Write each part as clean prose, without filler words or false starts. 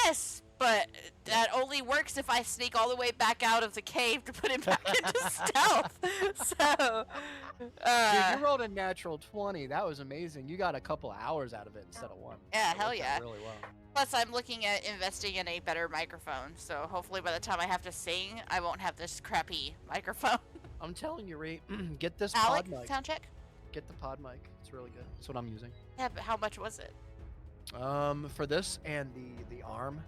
Yes, but that only works if I sneak all the way back out of the cave to put him back into stealth. So, Dude, you rolled a natural 20. That was amazing. You got a couple hours out of it instead of one. yeah, That hell worked out yeah. really well. Plus, I'm looking at investing in a better microphone, so hopefully by the time I have to sing, I won't have this crappy microphone. I'm telling you, Ree, get this Alec, pod mic. sound check? Get the pod mic. It's really good. That's what I'm using. Yeah, but how much was it? For this and the arm,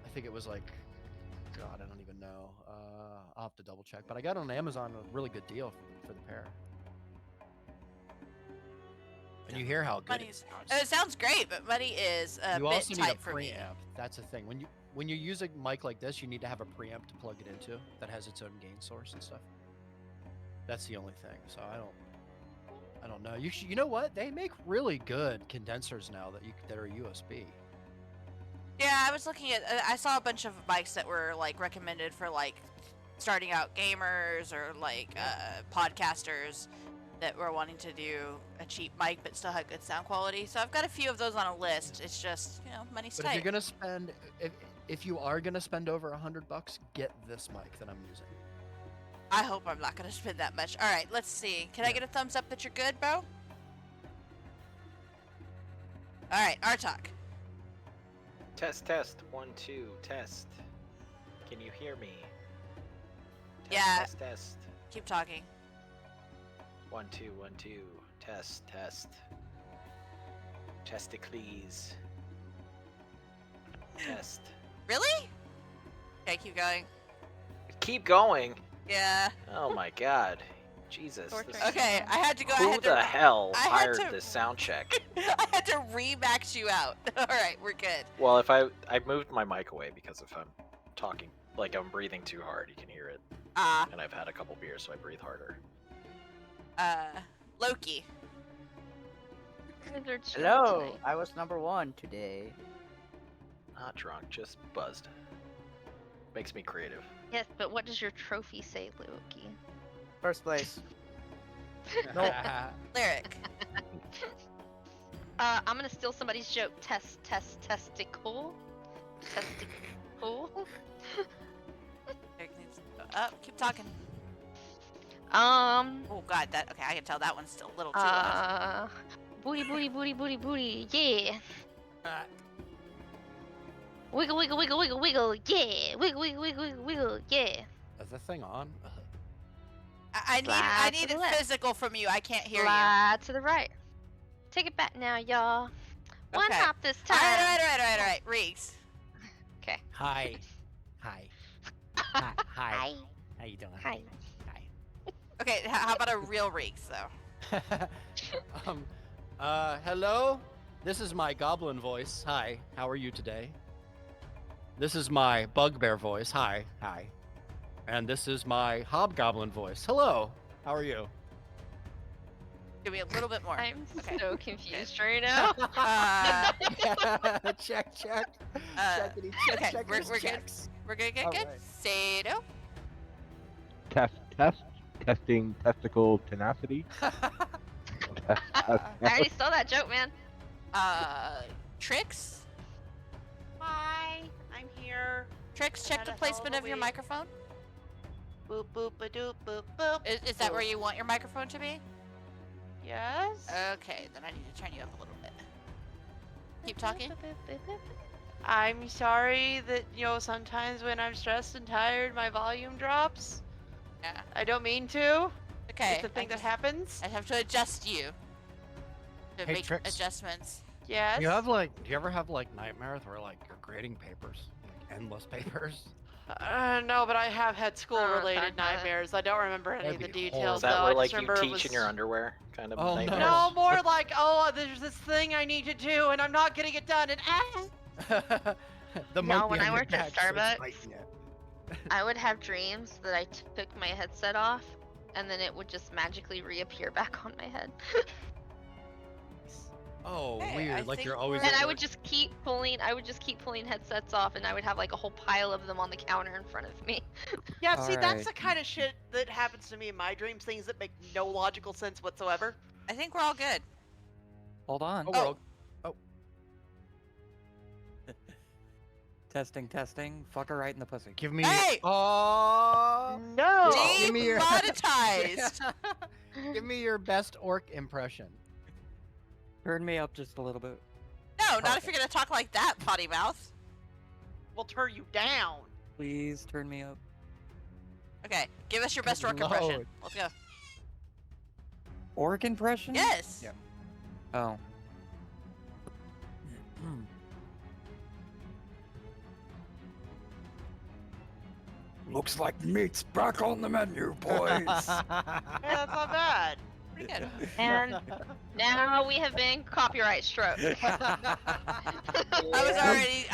I think it was like, God, I don't even know. I'll have to double check. But I got it on Amazon a really good deal for the pair. And you hear how good it sounds. It sounds great, but money is a You bit also need tight a for me. preamp. That's the thing. When you use a mic like this, you need to have a preamp to plug it into that has its own gain source and stuff. That's the only thing. So I don't know. You know what? They make really good condensers now that are USB. Yeah, I was looking at. I saw a bunch of mics that were like recommended for like starting out gamers or like podcasters that were wanting to do a cheap mic but still had good sound quality. So I've got a few of those on a list. It's just money's But tight. if you're gonna spend, if you are gonna spend over $100, get this mic that I'm using. I hope I'm not gonna spend that much. All right, let's see. Can I get a thumbs up that you're good, bro? All right, Artok. Test. 1, 2, test. Can you hear me? Yeah. Test. Keep talking. 1, 2, 1, 2. Test. Testicles. Test. Really? Okay, keep going. Keep going. Yeah. Oh my god. Jesus. Okay, I had to go. Who the hell I had hired to- this sound check? I had to re-max you out. All right, we're good. Well, if I moved my mic away because if I'm talking, like I'm breathing too hard, you can hear it. And I've had a couple beers, so I breathe harder. Loki. Hello, I was number 1 today. Not drunk, just buzzed. Makes me creative. Yes, but what does your trophy say, Loki? First place. Lyric. I'm gonna steal somebody's joke. Testicle. Testicle. Keep talking. Oh God, that. Okay, I can tell that one's still a little too loud. Booty, yeah. Wiggle, yeah. Wiggle, yeah. Is this thing on? I need a physical from you. I can't hear Slide to the right. Take it back now, y'all. One Okay. hop this time. All right. Riggs. Okay. Hi. Hi. How you doing? Hi. Okay, how about a real Riggs though? Hello? This is my goblin voice. Hi, how are you today? This is my bugbear voice. Hi. And this is my hobgoblin voice. Hello, how are you? Give me a little bit more. I'm Okay. so confused right now. Check. Okay, we're good. checks. We're good. All right. Sado. Testing testicle tenacity. I already stole that joke, man. Tricks. Hi, I'm here. Tricks, check Had the a hell placement of of a your week. microphone. Boop boop a doop boop boop. Is that where you want your microphone to be? Yes. Okay, then I need to turn you up a little bit. Keep talking. I'm sorry that sometimes when I'm stressed and tired, my volume drops. Yeah. I don't mean to. Okay. It's a thing that happens. I have to adjust you. To Hey, make Trix. adjustments. Yes. Do you ever have nightmares where you're grading papers, endless papers? No, but I have had school-related nightmares. I don't remember any of the That'd be details. Is that though. where I like just you remember it teach was... in your underwear kind of Oh, nightmares? No, more like, oh, there's this thing I need to do, and I'm not getting it done, and The No, monkey when on I your worked at back starts Starbucks- biting it. I would have dreams that I took my headset off, and then it would just magically reappear back on my head. Oh, Hey, I weird. Like think you're always. we're- And at I work. would just keep pulling headsets off, and I would have like a whole pile of them on the counter in front of me. Yeah, see, that's Alright. the kind of shit that happens to me in my dreams, things that make no logical sense whatsoever. I think we're all good. Hold on. Oh, we're all- Testing, testing. Fuck her right in the pussy. Give me. Hey! Oh. No. Give me your. Demonetized. Give me your best orc impression. Turn me up just a little bit. No, not if you're gonna talk like that, potty mouth. We'll turn you down. Please turn me up. Okay, give us your best orc Load. impression. Let's go. Orc impression? Yes. Yeah. Oh. Looks like meat's back on the menu, boys. Yeah, that's not bad. Pretty good. And now we have been copyright struck. I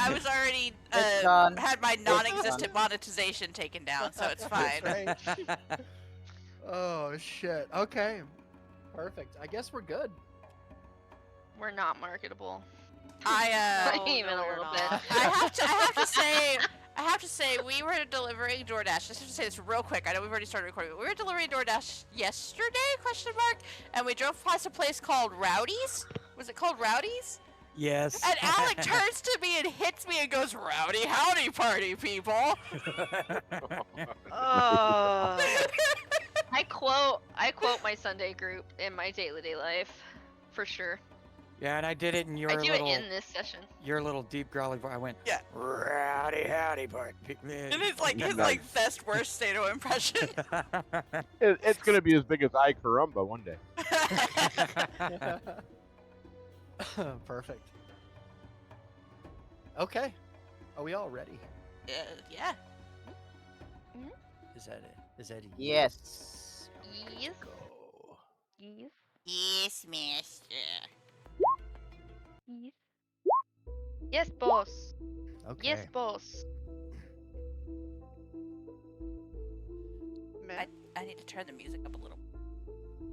was already It's done. had my done. non-existent monetization taken down, so it's fine. That's right. Oh shit. Okay. Perfect. I guess we're good. We're not marketable. I Not even no, a you're little not. bit. I have to say, we were delivering DoorDash. Just to say this real quick. I know we've already started recording. But we were delivering DoorDash yesterday? Question mark. And we drove past a place called Rowdy's. Was it called Rowdy's? Yes. And Alec turns to me and hits me and goes, "Rowdy, howdy, party people." I quote my Sunday group in my day-to-day life, for sure. Yeah, and I did it in your I do little, it in this session. your little deep growly voice. I went, Yeah. Rowdy, howdy, party. And it's like his like best worst Sato impression. It's gonna be as big as I Carumba one day. Perfect. Okay. Are we all ready? Yeah. Is that it? Is that it? Yes. Yes. Go. Yes. Yes, master. Yes. Yes, boss. Okay. Yes, boss. I need to turn the music up a little.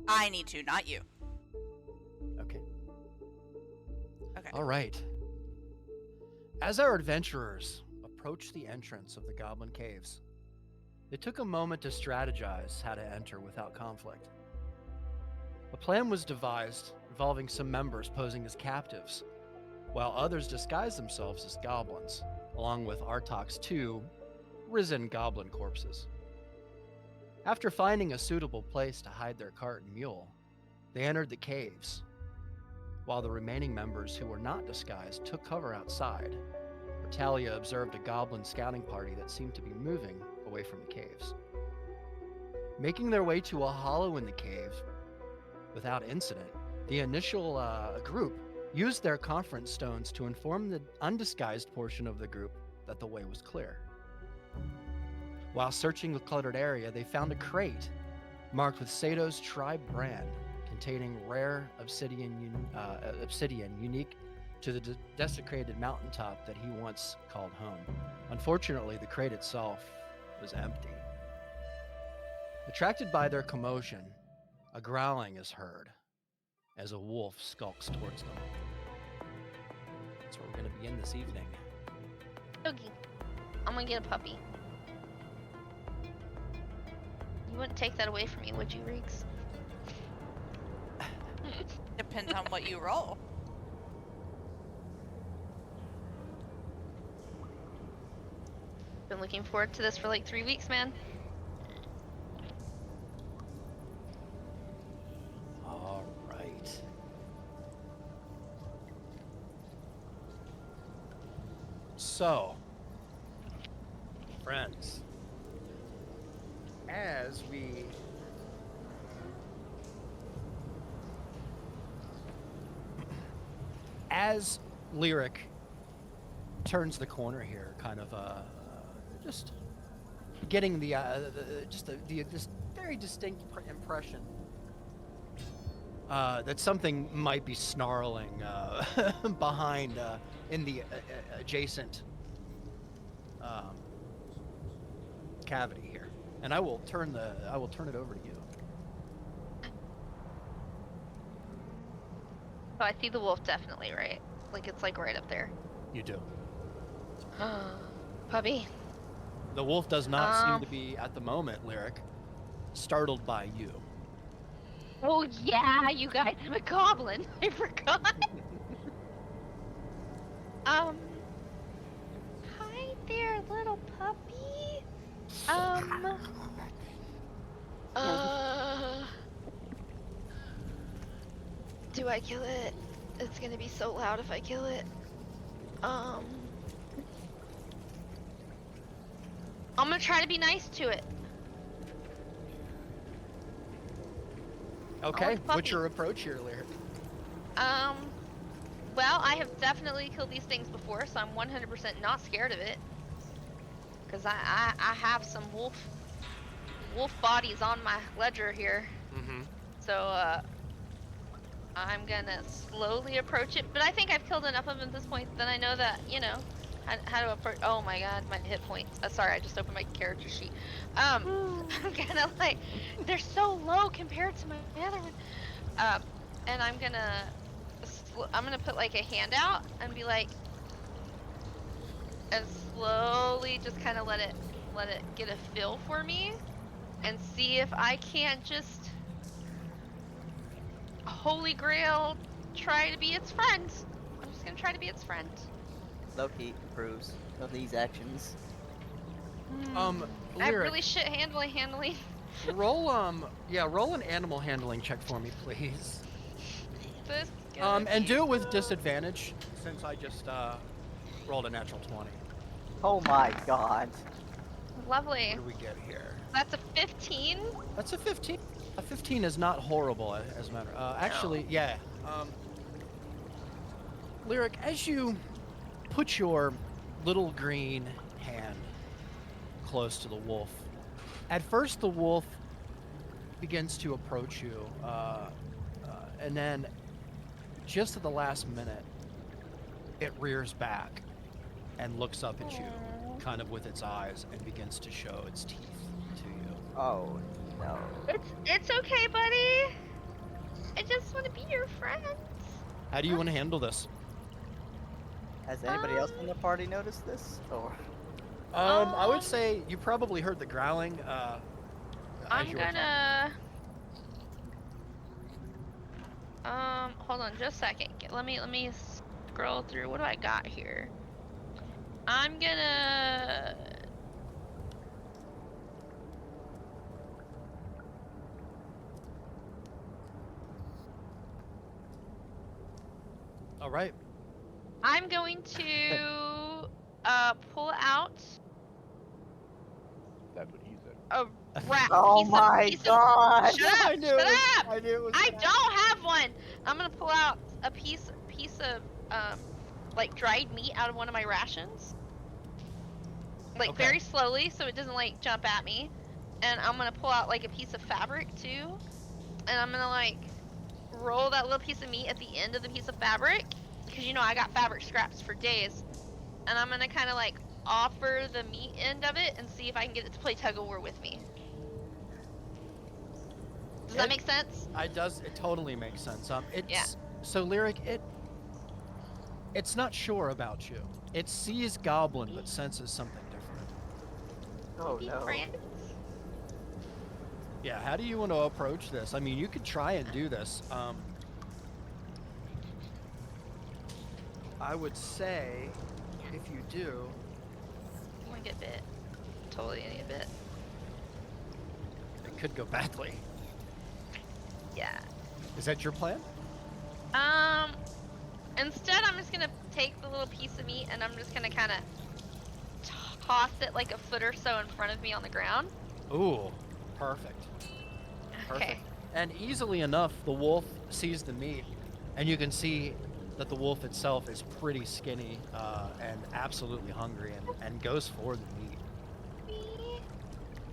I need to, not you. Okay. Okay. All right. As our adventurers approached the entrance of the Goblin Caves, they took a moment to strategize how to enter without conflict. A plan was devised involving some members posing as captives, while others disguised themselves as goblins, along with Artok's 2 risen goblin corpses. After finding a suitable place to hide their cart and mule, they entered the caves, while the remaining members who were not disguised took cover outside. Talia observed a goblin scouting party that seemed to be moving away from the caves. Making their way to a hollow in the cave without incident, the initial group used their conference stones to inform the undisguised portion of the group that the way was clear. While searching the cluttered area, they found a crate marked with Sato's tribe brand, containing rare obsidian unique to the desecrated mountaintop that he once called home. Unfortunately, the crate itself was empty. Attracted by their commotion, a growling is heard as a wolf skulks towards them. That's where we're going to begin this evening. Okay. I'm gonna get a puppy. You wouldn't take that away from me, would you, Reeks? Depends on what you roll. Been looking forward to this for like 3 weeks, man. All right. So, friends, as Lyric turns the corner here, kind of just getting this very distinct impression that something might be snarling behind in the adjacent cavity here, and I will turn it over to you. Oh, I see the wolf definitely, right? Like it's like right up there. You do. Puppy. The wolf does not seem to be at the moment, Lyric, startled by you. Oh yeah, you guys, I'm a goblin. I forgot. Hi. Uh, do I kill it? It's gonna be so loud if I kill it. I'm gonna try to be nice to it. Okay, the what's puppy. your approach here, Lyric? Well, I have definitely killed these things before, so I'm 100% not scared of it. Cause I have some wolf bodies on my ledger here. Mm-hmm. So I'm gonna slowly approach it, but I think I've killed enough of them at this point that I know that, you know, how to approach. Oh my god, my hit points. Sorry, I just opened my character sheet. I'm gonna like, they're so low compared to my other one. And I'm gonna put like a hand out and be like, and slowly just kind of let it get a feel for me, and see if I can't just Holy Grail try to be its friend. I'm just gonna try to be its friend. Loki approves of these actions. I have Lyric, really shit handling. roll an animal handling check for me, please. This And do it with disadvantage, since I just rolled a natural 20. Oh my god. Lovely. What do we get here? That's a 15. That's a 15. A 15 is not horrible, as a matter. Actually, yeah. Lyric, as you put your little green hand close to the wolf, at first the wolf begins to approach you, and then just at the last minute, it rears back and looks up at you, kind of with its eyes, and begins to show its teeth to you. Oh no. It's okay, buddy. I just want to be your friend. How do you want to handle this? Has anybody else in the party noticed this? Or I would say you probably heard the growling. I'm gonna. Hold on just a second. Let me scroll through. What do I got here? I'm gonna. All right. I'm going to pull out That's what he said. a wrap. oh my god! Shut up! I knew Shut it was- up! I knew it was I gonna don't have one. I'm gonna pull out a piece of like dried meat out of one of my rations, like Okay. very slowly, so it doesn't like jump at me. And I'm gonna pull out like a piece of fabric too, and I'm gonna like roll that little piece of meat at the end of the piece of fabric, because you know I got fabric scraps for days. And I'm gonna kind of like offer the meat end of it and see if I can get it to play tug of war with me. Does that make sense? It totally makes sense. It's Yeah. So Lyric, it's not sure about you. It sees Goblin but senses something different. Oh Be no. friends? Yeah, how do you want to approach this? I mean, you could try and do this. I would say, if you do, I'm gonna get bit. Totally gonna get bit. it could go badly. Yeah. Is that your plan? Instead I'm just gonna take the little piece of meat and I'm just gonna kind of toss it like a foot or so in front of me on the ground. Ooh, perfect. Okay. And easily enough, the wolf sees the meat, and you can see that the wolf itself is pretty skinny and absolutely hungry, and goes for the meat.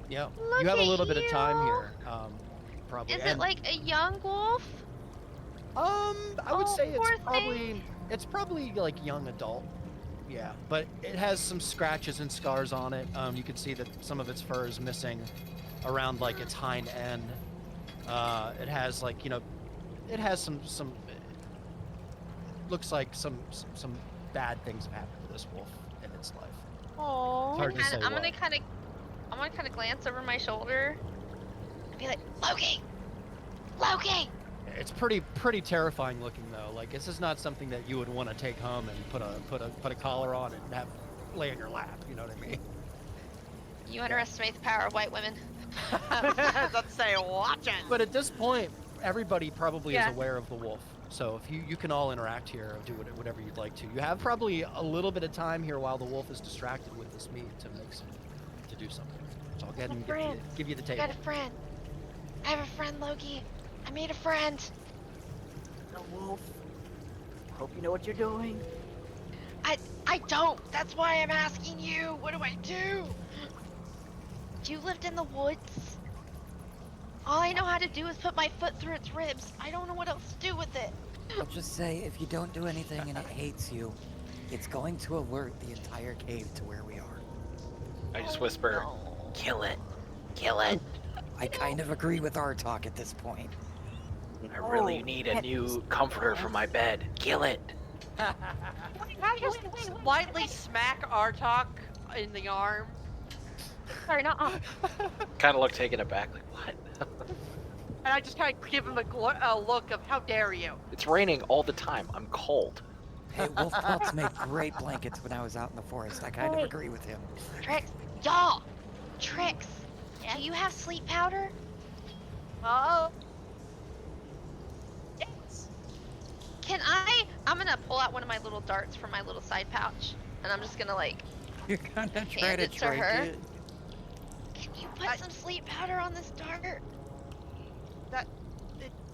Yeah, Look you have a at little bit of time you. here, probably. Is it And, like a young wolf? I would Oh, say poor it's probably like young adult. Yeah, but it has some scratches and scars on it. You can see that some of its fur is missing around like its hind end. It has like, it has some looks like some bad things have happened to this wolf in its life. Oh. Hard to say I'm what. gonna kind of glance over my shoulder and be like, Loki, Loki. It's pretty terrifying looking though. Like, this is not something that you would want to take home and put a collar on and have lay in your lap. You know what I mean? You underestimate the power of white women. Let's say, watch it. But at this point, everybody probably is Yeah. aware of the wolf. So if you can all interact here, do whatever you'd like to. You have probably a little bit of time here while the wolf is distracted with this meat to do something. So I'll go ahead and give you the I table. got a friend. I have a friend, Loki. I made a friend. The wolf. Hope you know what you're doing. I don't. That's why I'm asking you. What do I do? You lived in the woods. All I know how to do is put my foot through its ribs. I don't know what else to do with it. I'll just say, if you don't do anything and it hates you, it's going to alert the entire cave to where we are. I just whisper, kill it. Kill it. I kind of agree with our talk at this point. I really need a new comforter for my bed. Kill it. Can I just slightly smack Artok in the arm? Sorry, not Kind of look taken aback, like, what? And I just kind of give him a look of, how dare you? It's raining all the time. I'm cold. Hey, wolf pelts made great blankets when I was out in the forest. I kind of Hey. agree with him. Tricks. Y'all. Tricks. Do you have sleep powder? Oh. Yes. I'm gonna pull out one of my little darts from my little side pouch, and I'm just gonna like, You're gonna try hand to it to trick her. it. Can you put some sleep powder on this dart?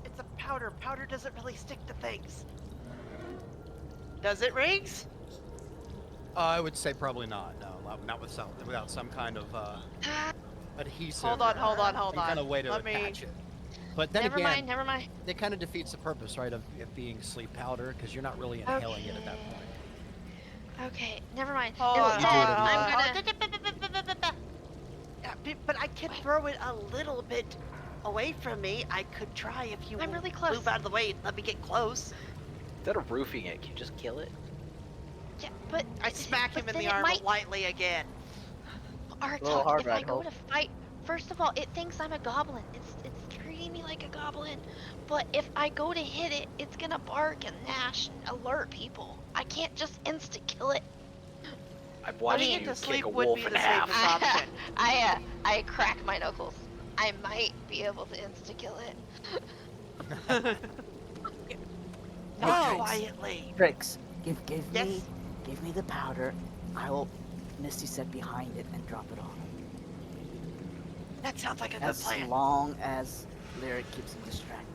It's a powder. Powder doesn't really stick to things. Does it, Riggs? I would say probably not. No, not without some kind of adhesive. Hold on. Some kind of way to Let me- attach it. But then Never again, mind. it kind of defeats the purpose, right, of it being sleep powder, because you're not really inhaling it at that point. Okay, never mind. Hold on, Instead, hold on, I'm hold gonna. on. But I can throw it a little bit away from me. I could try if you I'm really close. move out of the way and let me get close. Instead of roofing it, can you just kill it? Yeah, but I smack him but in the then it arm might- lightly again. little hard Artok, if I right, go Hope. to fight, first of all, it thinks I'm a goblin. It's treating me like a goblin. But if I go to hit it, it's gonna bark and gnash and alert people. I can't just insta kill it. I've watched Putting you it to kick sleep a would wolf be in the half. safest option. I crack my knuckles. I might be able to insta kill it. Not Hey, quietly. Tricks, give Yes? me the powder. I will Misty set behind it and drop it on him. That sounds like a good As plan. long as Lyric keeps him distracted.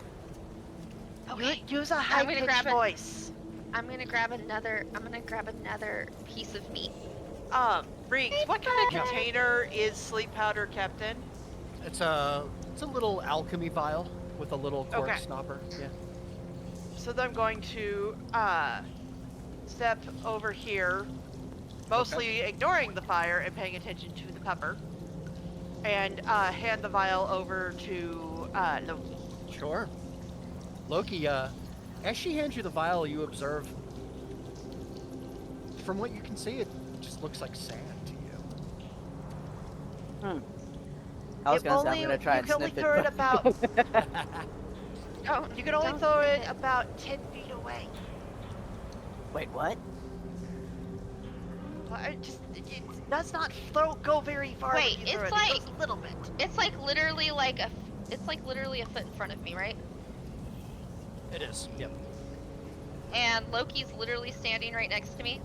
Okay, Use a gonna high-pitched grab it. voice. I'm gonna grab another piece of meat. Riggs, what kind of container is sleep powder kept in? It's a little alchemy vial with a little cork Okay. snopper. Yeah. So then I'm going to step over here, mostly ignoring the fire and paying attention to the pepper, and hand the vial over to Loki. Sure. Loki, as she hands you the vial, you observe, from what you can see, it just looks like sand to you. I was gonna say I'm gonna try and you can only sniff it. throw it but- about Don't, you can only don't throw do it it. about 10 feet away. Wait, what? Well, it does not go very far. Wait, when you throw it's it. like- It goes a little bit. It's like literally a foot in front of me, right? It is. Yep. And Loki's literally standing right next to me.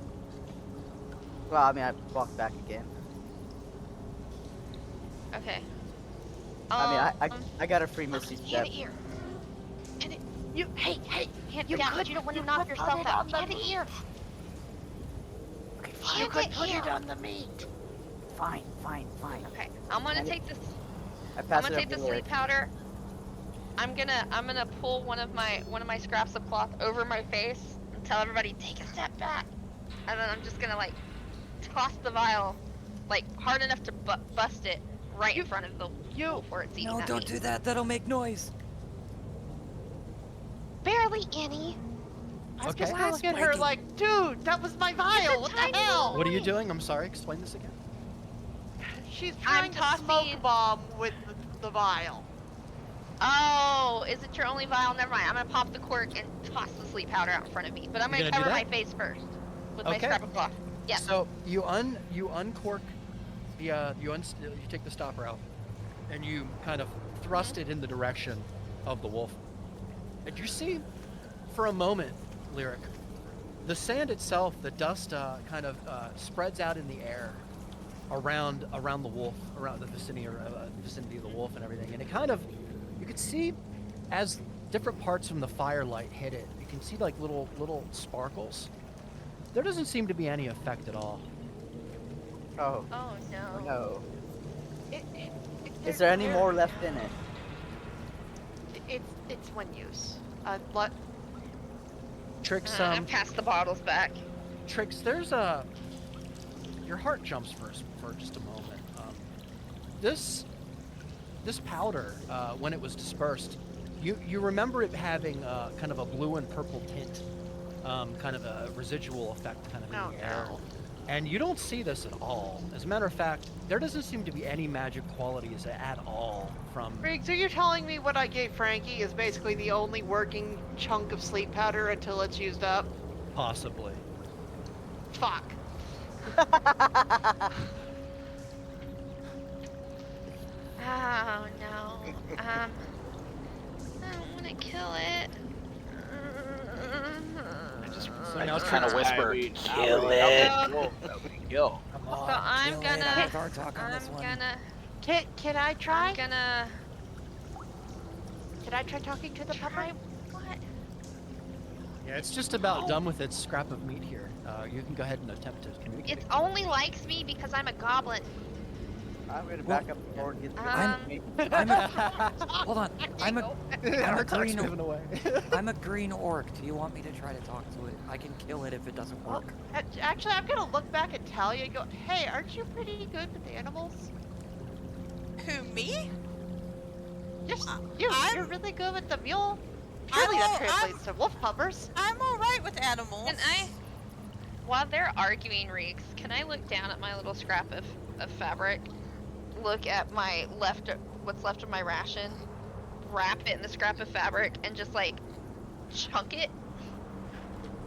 Well, I mean, I walked back again. Okay. I mean, Um, I got a free Loki, Misty hand step. it here. Hand it. Hey, Hand You it down. could- You don't want you to knock could put yourself it out. on the Hand it here. Okay, you Hand could it put here. it on the meat. fine. Okay. I'm gonna Hand it- take this. I I'm pass gonna it take over the to Lyric. sleep powder. I'm gonna pull one of my scraps of cloth over my face and tell everybody take a step back. And then I'm just gonna like toss the vial like hard enough to bust it right in front of the wolf where it's eating No, at don't me. do that. That'll make noise. Barely any. I was Okay. just gonna look at her like, dude, that was my vial. What the tiny hell? What are you doing? I'm sorry. Explain this again. She's I'm trying to tossing- smoke bomb with the vial. Oh, is it your only vial? Never mind. I'm gonna pop the cork and toss the sleep powder out in front of me. But I'm You're gonna gonna do cover my that? face first with my Okay. scrap of cloth. Yes. So you uncork you take the stopper out, and you kind of thrust it in the direction of the wolf. And you see, for a moment, Lyric, the sand itself, the dust kind of spreads out in the air around the wolf, around the vicinity of the wolf and everything. And it kind of, you could see as different parts from the firelight hit it, you can see like little sparkles. There doesn't seem to be any effect at all. Oh, Oh no. no. Is Is there any more left in it? It's one use. Trix, I passed the bottles back. Trix, there's your heart jumps for just a moment. This powder, when it was dispersed, you remember it having kind of a blue and purple tint, kind of a residual effect kind of in the air. And you don't see this at all. As a matter of fact, there doesn't seem to be any magic qualities at all from... Riggs, are you telling me what I gave Frankie is basically the only working chunk of sleep powder until it's used up? Possibly. Fuck. Oh no. I don't want to kill it. I now just kind of Trix- whisper, I mean, kill I it. mean, kill. Come So on, I'm kill it. gonna- I have our talk on this one. Can I try? I'm gonna. Can I try talking to the Try puppy? what? Yeah, it's just about done with its scrap of meat here. You can go ahead and attempt to communicate. It only likes me because I'm a goblin. I'm gonna back up the board and get the Hold on. I'm a Our talk's green- moving away. I'm a green orc. Do you want me to try to talk to it? I can kill it if it doesn't Well, work. actually, I'm gonna look back at Talia and go, hey, aren't you pretty good with animals? Who, me? Just I'm- you're really good with the mule. Surely that translates to wolf puppers. I'm alright with animals. Can I? While they're arguing, Reeks, can I look down at my little scrap of fabric? Look at my what's left of my ration, wrap it in the scrap of fabric, and just like chunk it.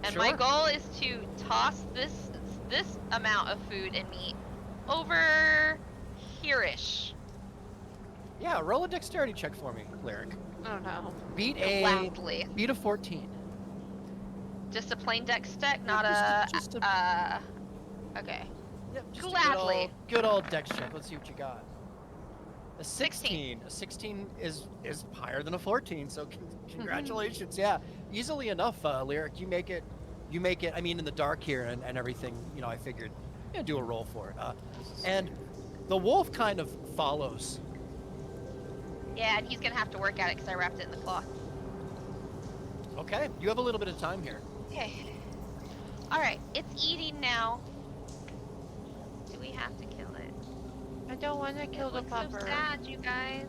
And my Sure. goal is to toss this amount of food and meat over here-ish. Yeah, roll a dexterity check for me, Lyric. Oh no. Beat Gladly. a 14. Just a plain dex check, Yeah, not just okay. Yep, just Gladly. a good old dex check. Let's see what you got. A 16. A 16 is higher than a 14, so congratulations. Yeah, easily enough, Lyric. You make it. I mean, in the dark here and everything. You know, I figured, do a roll for it. And the wolf kind of follows. Yeah, and he's gonna have to work at it because I wrapped it in the cloth. Okay, you have a little bit of time here. Okay. Alright, it's eating now. Do we have to kill it? I don't want to kill It the looks so pupper. sad, you guys.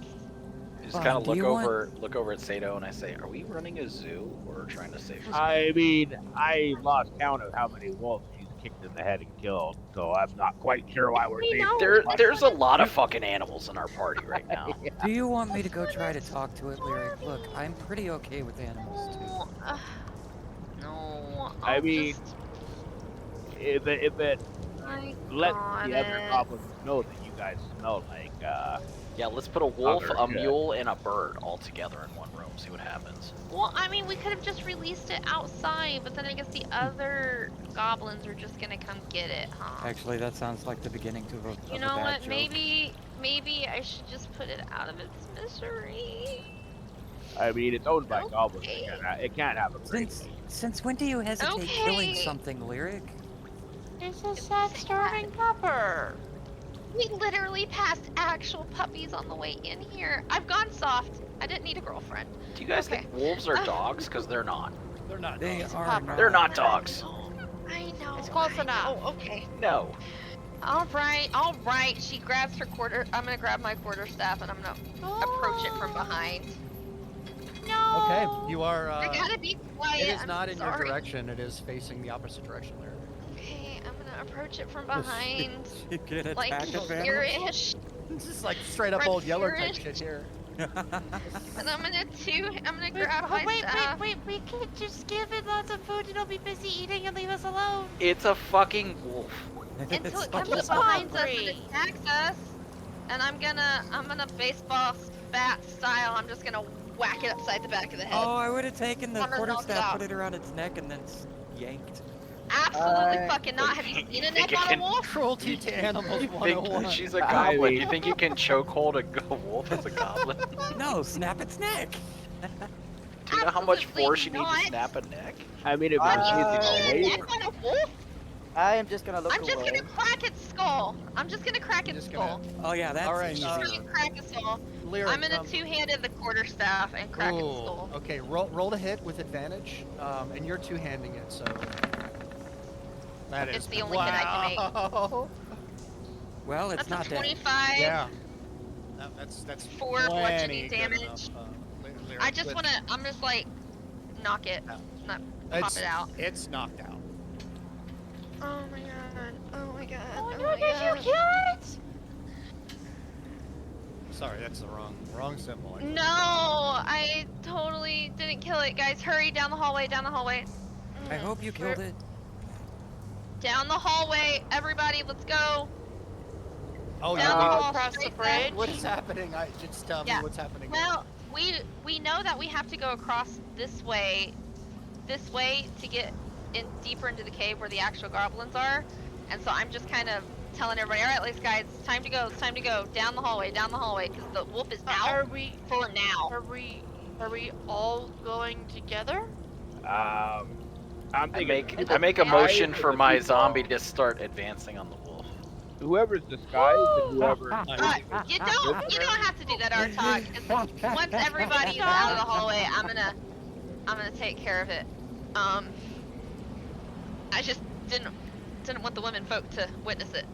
I just Bob, kind of do look you want- over at Sato and I say, are we running a zoo or trying to save? I mean, I lost count of how many wolves she's kicked in the head and killed, so I'm not quite sure why we're saving There's a lot of fucking animals in our party right now. Do you want me to go try to talk to it, Lyric? Look, I'm pretty okay with animals too. No. I I'll mean, just- if it I lets got the other it. goblins know that you guys smell like, Yeah, let's put a wolf, Other a shit. mule, and a bird all together in one room. See what happens. Well, I mean, we could have just released it outside, but then I guess the other goblins are just gonna come get it, huh? Actually, that sounds like the beginning to a You of know a bad what? joke. Maybe I should just put it out of its misery. I mean, it's owned by Okay. goblins. It can't have a brain. Since when do you hesitate killing Okay. something, Lyric? It's a sad, starving pupper. We literally passed actual puppies on the way in here. I've gone soft. I didn't need a girlfriend. Do you guys Okay. think wolves are dogs? Because they're not. They're not. They dogs. are pupper. not. They're not dogs. I know. It's close I enough. know, okay. No. All right. She grabs her quarter. I'm gonna grab my quarterstaff and I'm gonna approach it from behind. No. Okay, you are. I gotta be quiet. It is I'm not in sorry. your direction. It is facing the opposite direction there. Okay, I'm gonna approach it from behind. You get attack Like advantage. here-ish. This is like straight up From old Yeller type here-ish. shit here. And I'm gonna grab Oh, my wait, staff. we can't just give it lots of food and it'll be busy eating and leave us alone. It's a fucking wolf. until it So comes Keep behind us and hungry. attacks us. And I'm gonna baseball bat style. I'm just gonna whack it upside the back of the head. Oh, I would have taken the I'm gonna knock it quarterstaff, out. put it around its neck, and then yanked. Absolutely I- fucking not. Have you You seen a think neck it on a can- wolf? Cruelty to animals You think 101. she's a I goblin? mean- You think you can chokehold a wolf as a goblin? No, snap its neck. Do you know how much Absolutely force you need to not. snap a neck? I mean, if Have you're you using seen a a laser, Neck on a wolf? I am just gonna look I'm just away. gonna crack its skull. I'm just gonna crack its Just gonna- skull. Oh yeah, that's Alright, easy. Just try and crack its skull. Lyric, I'm gonna two-handed the quarterstaff and crack its ooh, skull. okay, roll to hit with advantage, and you're two-handing it, so that is It's the only hit I can make. wow. Well, it's That's not a dead. 25. Yeah, that's 4 plenty bludgeoning good damage. enough, Lyric, I just with- wanna, I'm just like, knock it. Yeah. Not pop it's, it out. It's knocked out. Oh my god. Oh my god. Oh Oh no, my did you god. kill it? Sorry, that's the wrong symbol. No, I totally didn't kill it. Guys, hurry down the hallway, down the hallway. I hope you killed it. Down the hallway, everybody, let's go. Oh, Down yeah. the we- hall, across the straight bridge? left. What is happening? Just tell me Yeah. what's happening. Well, we know that we have to go across this way to get in deeper into the cave where the actual goblins are. And so I'm just kind of telling everybody, all right, let's guys, it's time to go down the hallway, because the wolf is out Are we? for now. Are we all going together? I'm I thinking make a Yeah. motion Guys, for the my people- zombie to start advancing on the wolf. whoever's disguised and whoever. You don't have to do that, Artok. 'Cause once everybody's out of the hallway, I'm gonna take care of it. I just didn't want the women folk to witness it.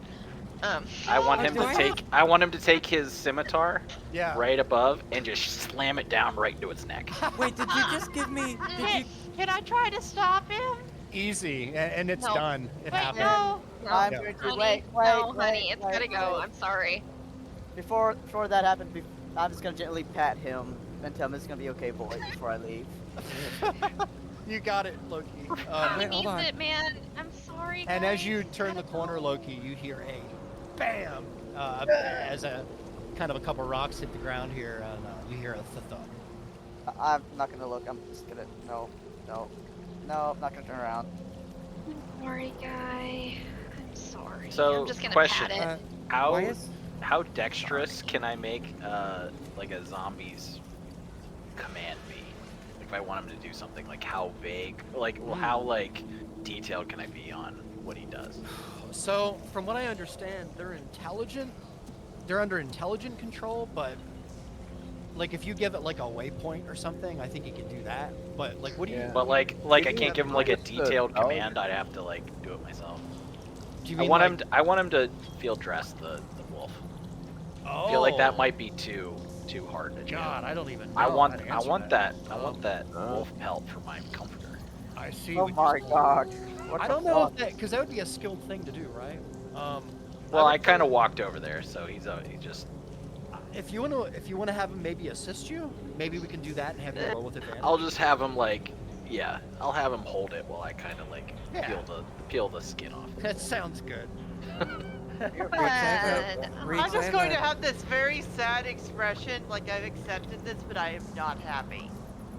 I want Oh, him do to I take. I want him to take his scimitar Yeah. right above and just slam it down right into its neck. Wait, did you just give me? Did you? Can I try to stop him? Easy, and it's No. done. It Wait, happened. no. I'm Yeah. going to Honey, wait, no, wait, honey, it's wait, gotta go. wait. I'm sorry. Before that happens, I'm just gonna gently pat him and tell him it's gonna be okay, boy, before I leave. You got it, Loki. He Wait, hold needs on. it, man. I'm sorry. And as guys. you turn the corner, Loki, you hear a bam as a kind of a couple rocks hit the ground here, and you hear a thud. I'm not gonna look. I'm just gonna no, I'm not gonna turn around. Sorry, guy. I'm sorry. So, I'm just gonna question. pat it. How Why is? how dexterous can I make like a zombie's command be? Like if I want him to do something, like how vague, like how like detailed can I be on what he does? So, from what I understand, they're intelligent. They're under intelligent control, but like if you give it like a waypoint or something, I think you can do that. But like, what do you? Yeah. But like Maybe I you can't have give him like a just detailed knowledge. command. I'd have to like do it myself. Do you I mean want like, him. I want him to field dress the wolf. Oh, I feel like that might be too hard to do. God, I don't even. Know I want how to I answer want that Oh. wolf pelt for my comforter. I see. Oh what my you're saying. god. What I the don't know fuck? if that because that would be a skilled thing to do, right? Well, I would kind of say- walked over there, so he's just. If you want to have him maybe assist you, maybe we can do that and have him roll with advantage. I'll just have him like, yeah, I'll have him hold it while I kind of like Yeah. peel the skin off. That sounds good. Bud. I'm just going to have this very sad expression, like I've accepted this, but I am not happy.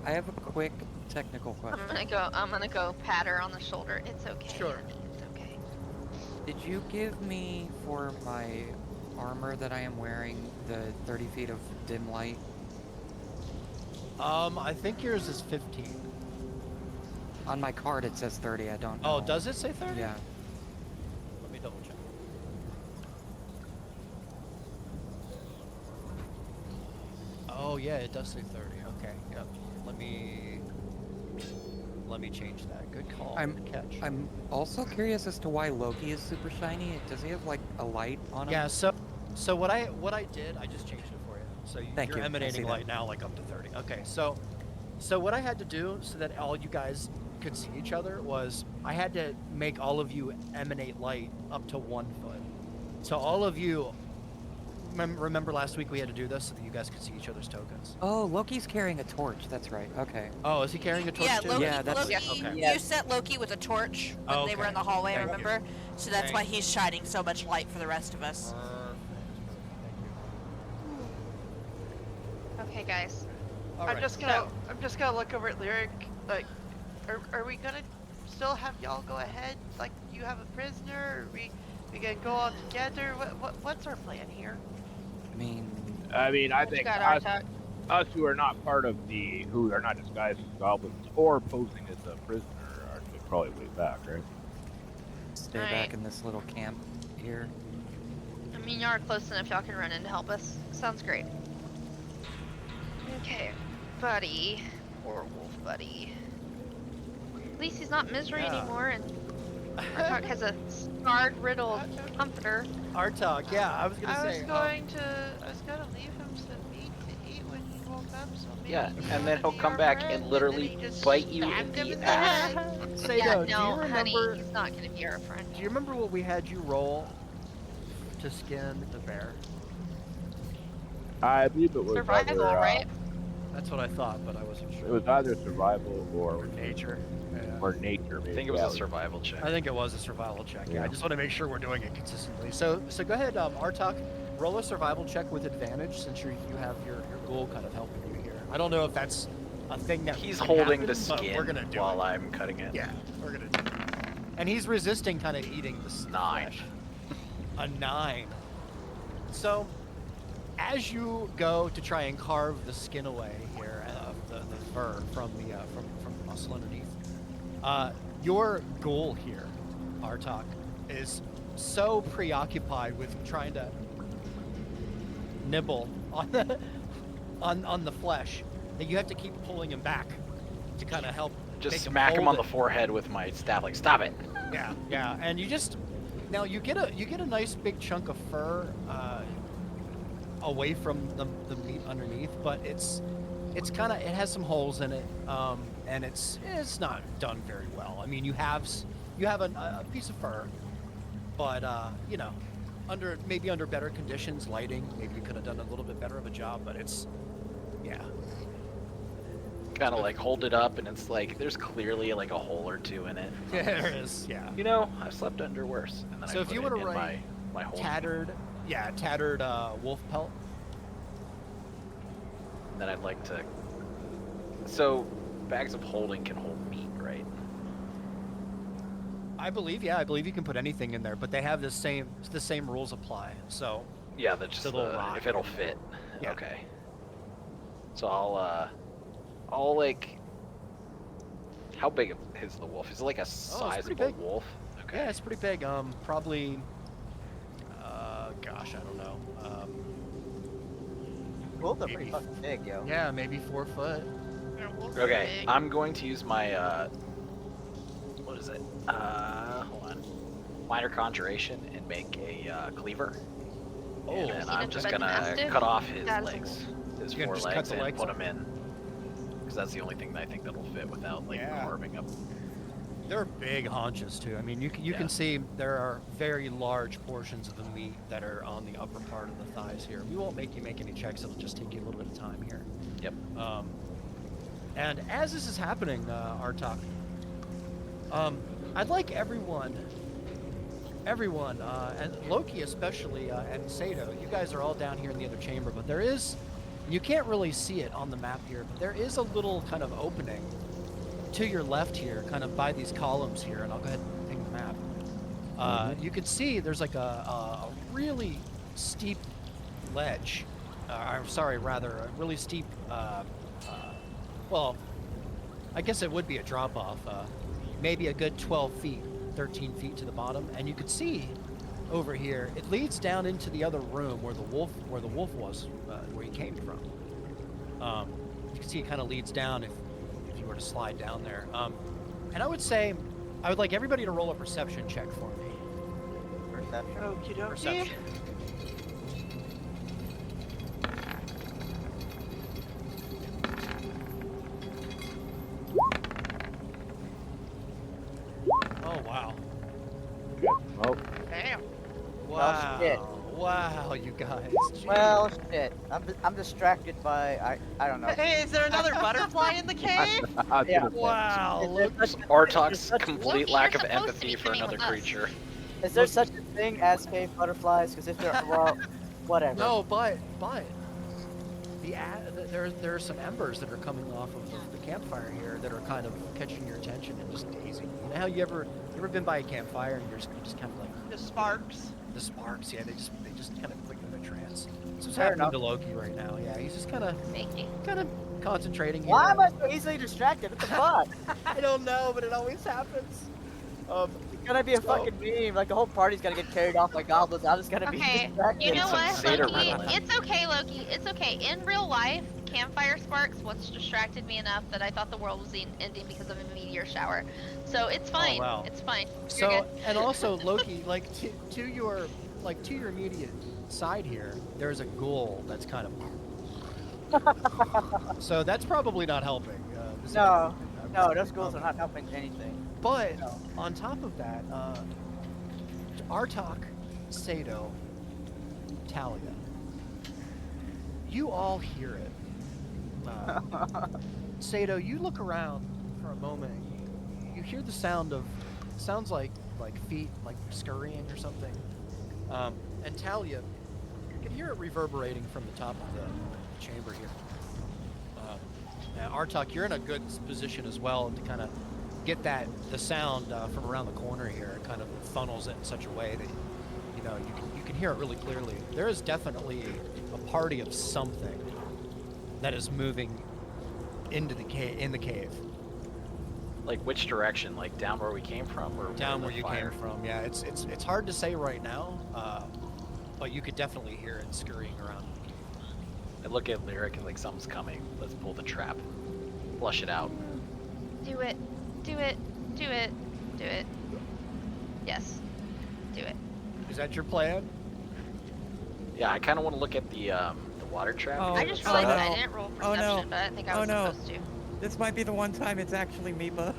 I have a quick technical question. I'm gonna go pat her on the shoulder. It's okay. Sure. honey, It's okay. Did you give me for my armor that I am wearing the 30 feet of dim light? I think yours is 15. On my card it says 30. I don't know. Oh, does it say 30? Yeah. Let me double check. Oh yeah, it does say 30. Okay, yep. Let me change that. Good call. Good catch. I'm also curious as to why Loki is super shiny. Does he have like a light on him? Yeah. So what I did, I just changed it for you. So Thank you're you. I emanating see that. light now, like up to 30. Okay. So what I had to do so that all you guys could see each other was I had to make all of you emanate light up to 1 foot. So all of you remember last week we had to do this so that you guys could see each other's tokens. Oh, Loki's carrying a torch. That's right. Okay. Oh, is he carrying a torch Yeah, too? Loki, Yeah, that's- Loki Okay. you set Loki with a torch when they were Okay. in the hallway, Thank you. remember? So that's Thank why he's shining so much light for the rest of us. Okay, guys. I'm just gonna look over at Lyric. Like, are we gonna still have y'all go ahead? Like, you have a prisoner? Or we gonna go all together? What's our plan here? I mean, I What you think got, us, Artak? us who are not part of who are not disguised as goblins or posing as a prisoner should probably wait back, right? stay Alright. back in this little camp here. I mean, y'all are close enough. Y'all can run in to help us. Sounds great. Okay, buddy. Poor wolf buddy. At least he's not misery Yeah. anymore, and Artak has a scarred, riddled comforter. Artok, yeah, I was gonna I was say. gonna leave him some meat to eat when he woke up. So maybe Yeah, he and wanted then to he'll be come our back friend, and then literally he just bite you stabbed in him the head. Say Yeah, no, no, do you honey, remember? he's not gonna be our friend. Do you remember what we had you roll to skin the bear? I believe it was Survival, either, right? That's what I thought, but I wasn't sure. It was either survival Or nature. Yeah. or nature. I Maybe. think it was Yeah, a survival check. I think it was a survival check. Yeah, I Yeah. just want to make sure we're doing it consistently. So go ahead, Artok, roll a survival check with advantage since you have your ghoul kind of helping you here. I don't know if that's a thing that He's can holding happen, the but skin we're gonna do while it. I'm cutting it. Yeah, we're gonna do it. And he's resisting kind of eating the 9. flesh. A 9. So, as you go to try and carve the skin away here, the fur from the muscle underneath, your goal here, Artok, is so preoccupied with trying to nibble on the on the flesh that you have to keep pulling him back to kind of help. Just make smack him hold on the it. forehead with my staff, like, stop it. Yeah, and you get a nice big chunk of fur away from the meat underneath, but it's kind of, it has some holes in it, and it's not done very well. I mean, you have a piece of fur, but you know, under better conditions, lighting, maybe you could have done a little bit better of a job, but it's, yeah. Kind of like hold it up, and it's like there's clearly like a hole or two in it. Yeah, there is. Yeah. You know, I've slept under worse. And then So I if put you it were to in write my hole. tattered wolf pelt. And then I'd like to. So bags of holding can hold meat, right? I believe you can put anything in there, but they have the same rules apply. So Yeah, that's just The little rock. if it'll fit. Yeah. Okay. So I'll like. How big is the wolf? Is it like a pretty sizable big. wolf? Okay. yeah, it's pretty big. Probably. Gosh, I don't know. Wolves are Maybe pretty fucking big, yo. Yeah, maybe 4 foot. Okay, I'm going to use my what is it? Hold on. Minor conjuration and make a cleaver. Oh, And Is then he I'm not just the gonna mastiff? cut off his That's- legs, his You're gonna just cut forelegs, the and legs put off? them in. Because that's the only thing that I think that'll fit without like Yeah. carving up. they're big haunches too. I mean, you Yeah. can see there are very large portions of the meat that are on the upper part of the thighs here. We won't make you make any checks. It'll just take you a little bit of time here. Yep. And as this is happening, Artok, I'd like everyone, and Loki especially, and Sato, you guys are all down here in the other chamber, but there is, you can't really see it on the map here, but there is a little kind of opening to your left here, kind of by these columns here, and I'll go ahead and ping the map. You can see there's like a really steep ledge, a really steep, well, I guess it would be a drop off, maybe a good 12 feet, 13 feet to the bottom, and you can see over here, it leads down into the other room where the wolf was, where he came from. You can see it kind of leads down if you were to slide down there. And I would like everybody to roll a perception check for me. Perception. Okie dokie. Perception. Oh wow. Oh, Damn. Wow. shit. Wow, you guys. Well, Jeez. shit. I'm distracted by I don't know. Hey, is there another butterfly in the cave? I was Yeah. gonna say. Wow, Is there look. such a- is there Artok's such- complete Loki, lack you're of supposed to be empathy for coming another with us. creature. Is there Look- such a thing as cave butterflies? Because if there, well, whatever. No, but there are some embers that are coming off of the campfire here that are kind of catching your attention and just dazing you. You know how you ever been by a campfire and you're just kind of like The sparks. the sparks? Yeah, they just kind of put you in a trance. That's what's Fair happening enough. to Loki right now. Yeah, he's just kind of Thank you. concentrating. Why here. am I so easily distracted? What the fuck? I don't know, but it always happens. It's gonna be a fucking meme. Like the whole party's gonna get carried off by goblins. I'm just gonna be Okay, distracted. you know Some what, Seder Loki? Ritalin. It's okay, Loki. It's okay. In real life, campfire sparks once distracted me enough that I thought the world was ending because of a meteor shower. So it's fine. wow. It's fine. You're So good. and also Loki, like to your immediate side here, there's a ghoul that's kind of. So that's probably not helping. This No, situation. no, those ghouls are not helping anything. But No. on top of that, Artok, Sado, Talia, you all hear it. Sado, you look around for a moment. You hear the sounds like feet, like scurrying or something. And Talia, you can hear it reverberating from the top of the chamber here. Artok, you're in a good position as well to kind of get the sound from around the corner here. It kind of funnels it in such a way that you can hear it really clearly. There is definitely a party of something that is moving into the cave. Like which direction? Like down where we came from, or Down the where you fire? came from. Yeah, it's hard to say right now, but you could definitely hear it scurrying around. I look at Lyric and like something's coming. Let's pull the trap. Flush it out. Do it. Do it. Do it. Do it. Yes. Do it. Is that your plan? Yeah, I kind of want to look at the water trap. Oh, I just oh realized no. I didn't roll Oh, perception, no. but I think I Oh, was no. supposed to. This might be the one time it's actually Meepa.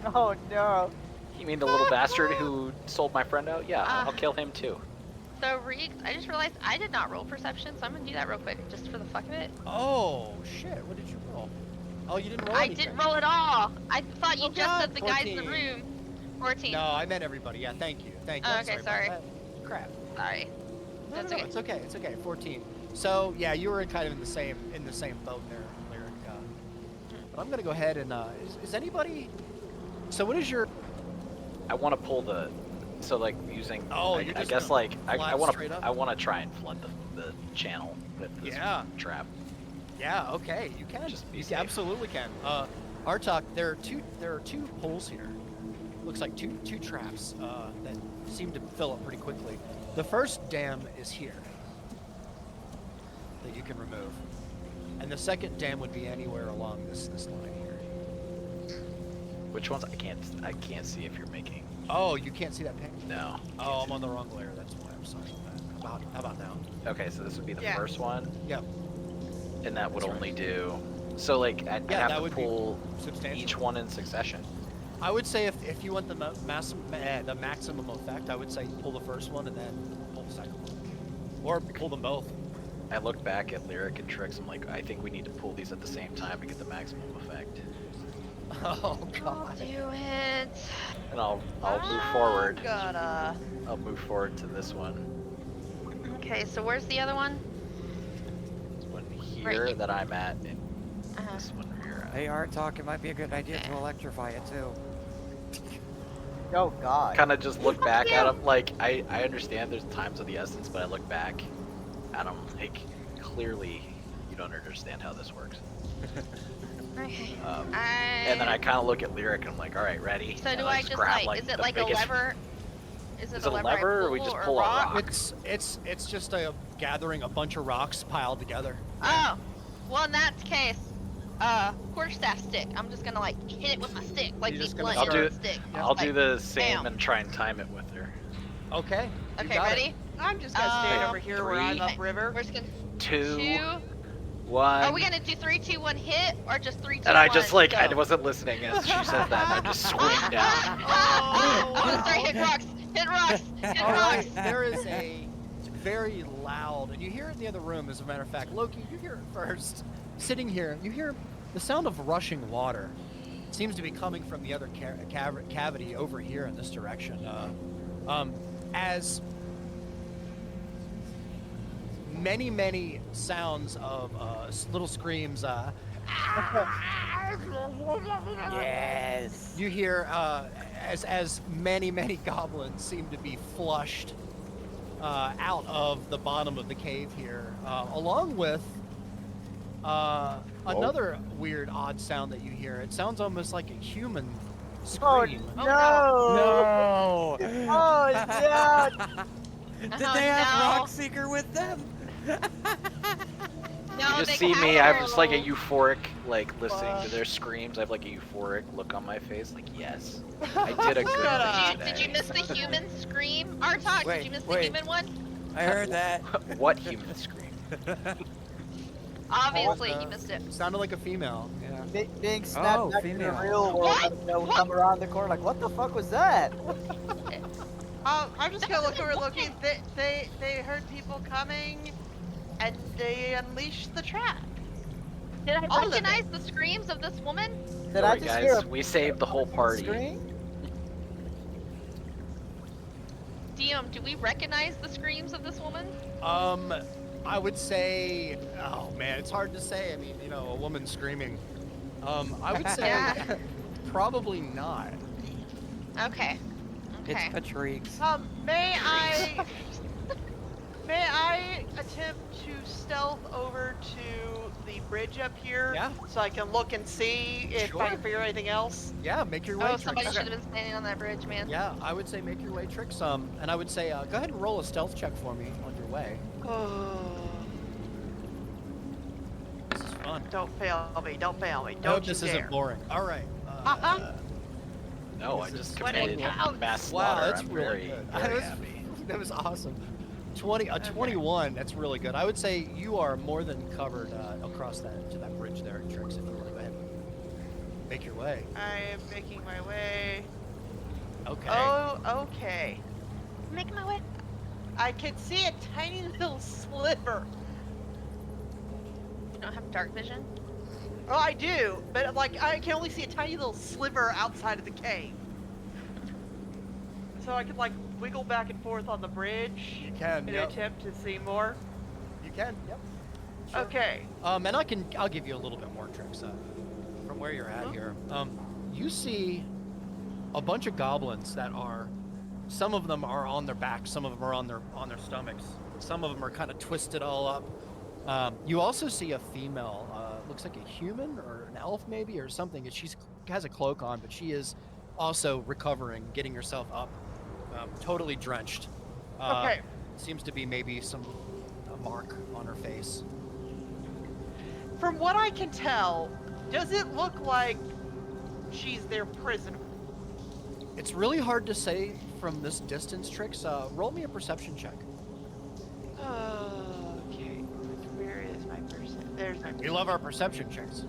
Oh no. You mean the little bastard who sold my friend out? Yeah, I'll kill him too. So, Reeks, I just realized I did not roll perception, so I'm gonna do that real quick, just for the fuck of it. Oh shit! What did you roll? Oh, you didn't roll I anything. didn't roll at all. I thought you Oh, just God, said the guys in the 14. room. 14. No, I meant everybody. Yeah, thank you. Thank you. Oh, I'm okay, about sorry. that. Crap. Sorry. No, That's no, okay. it's okay. It's okay. 14. So yeah, you were kind of in the same boat there, Lyric. But I'm gonna go ahead and is anybody? So what is your? I want to pull the, so like using. Oh, I, you're I just guess gonna like I fly want straight up? to try and flood the channel with this Yeah. trap. Yeah. Okay. You can. Just be You safe. absolutely can. Artok, there are two holes here. Looks like two traps that seem to fill up pretty quickly. The first dam is here that you can remove, and the second dam would be anywhere along this line here. Which ones? I can't see if you're making. Oh, you can't see that ping? No. Oh, I'm on the wrong layer. That's why. I'm sorry. How about now? Okay, so this would be the Yeah. first one, Yep. and that would That's right. only do. So like I'd Yeah, have that to would be pull substantial. each one in succession. I would say if you want the maximum effect, I would say pull the first one and then pull the second one, or pull them both. I look back at Lyric and Trix. I'm like, I think we need to pull these at the same time to get the maximum effect. Oh god. Do it. And I'll move forward. Gotta. I'll move forward to this one. Okay, so where's the other one? This one Right here here. that I'm at, and Uh-huh. this one here. Hey, Artok, it might be a good idea to electrify it too. Oh god. Kind of just look back you. at him. Like I understand there's times of the essence, but I look back at him like clearly you don't understand how this works. Okay. And then I kind of look at Lyric and I'm like, all right, ready? So And do I just just grab, like, is it the like a biggest- lever? Is it Is a it a lever, I lever, or we just or pull a rock? It's just a gathering a bunch of rocks piled together. Oh, well in that case, quarterstaff stick. I'm just gonna like hit it with my stick, like You're be just gonna blunt start- with the stick. I'll do Like, the same bam. and try and time it with her. Okay. you Okay, got it. ready? I'm just gonna stand Um, over here where I'm 3. upriver. We're just gonna 2, 2. 1. Are we gonna do 3, 2, 1 hit or just 3, 2, And I just 1, like I go? wasn't listening as she said that. And I just swing down. I'm gonna start hit rocks, hit rocks, hit All rocks. right. There is a very loud, and you hear it in the other room. As a matter of fact, Loki, you hear it first. Sitting here, you hear the sound of rushing water. It seems to be coming from the other cavity over here in this direction. As many sounds of little screams. Yes. You hear as many goblins seem to be flushed out of the bottom of the cave here, along with another weird, odd sound that you hear. It sounds almost like a human scream. No! No. Oh, yeah! Did Oh, they have no. Rockseeker with them? No, You they just see me. I have just like a captured- euphoric, like listening to their screams. I have like a euphoric look on my face, like yes, I did a good Shut thing up. today. Did you miss the human scream, Artok? Wait, Did you miss the wait. human one? I heard that. What human scream? Obviously, he missed it. Sounded like a female. Yeah. Being snapped Oh, back in the female. real world, What? and they'll come around the corner like, what the fuck was that? I'm just gonna look over Loki. They heard people coming, and they unleashed the trap. Did I All of it. recognize the screams of this woman? Did I Sorry, just guys, hear a we saved the whole party. scream? DM, do we recognize the screams of this woman? I would say, oh man, it's hard to say. I mean, you know, a woman screaming. I would say Yeah. probably not. Okay. It's Okay. Patrick's. May I attempt to stealth over to the bridge up here? Yeah. So I can look and see if I can Sure. figure anything else. Yeah, make your way. Oh, Trix. somebody should have been standing on that bridge, man. Yeah, I would say make your way, Trix. And I would say go ahead and roll a stealth check for me on your way. Oh, This is fun. don't fail me! Don't fail me! I hope Don't you this dare! isn't boring. All right. No, I This just is committed 20. mass Wow, slaughter. that's I'm really very, good. very That was- happy. That was awesome. 21. That's really good. I would say you are more than covered across that to that bridge there, Trix. If you want to go ahead, and make your way. I am making my way. Okay. Oh, okay. Making my way. I can see a tiny little sliver. You don't have dark vision? Oh, I do, but like I can only see a tiny little sliver outside of the cave. So I could like wiggle back and forth on the bridge You can. in Yep. an attempt to see more. You can. Yep. Sure. Okay. And I'll give you a little bit more tricks from where you're at here. You see a bunch of goblins that are, some of them are on their backs, some of them are on their stomachs, some of them are kind of twisted all up. You also see a female, looks like a human or an elf maybe or something. And she has a cloak on, but she is also recovering, getting herself up, totally drenched. Okay. Seems to be maybe a mark on her face. From what I can tell, does it look like she's their prisoner? It's really hard to say from this distance, Trix. Roll me a perception check. Okay. Where is my person? There's my. We love our perception checks.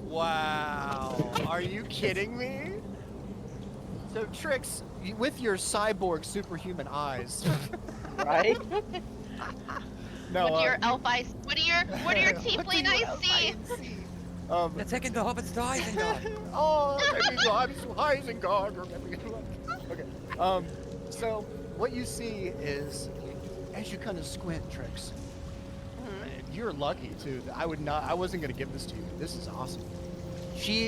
Wow. Are you kidding me? So, Trix, with your cyborg superhuman eyes. Right? No, What do your elf eyes? What do your what do tiefling your eyes elf see? eyes see? They're taking the hobbits to Isengard. Oh, maybe Isengard or maybe. Okay. So what you see is, as you kind of squint, Trix. You're lucky too. I wasn't gonna give this to you. This is awesome.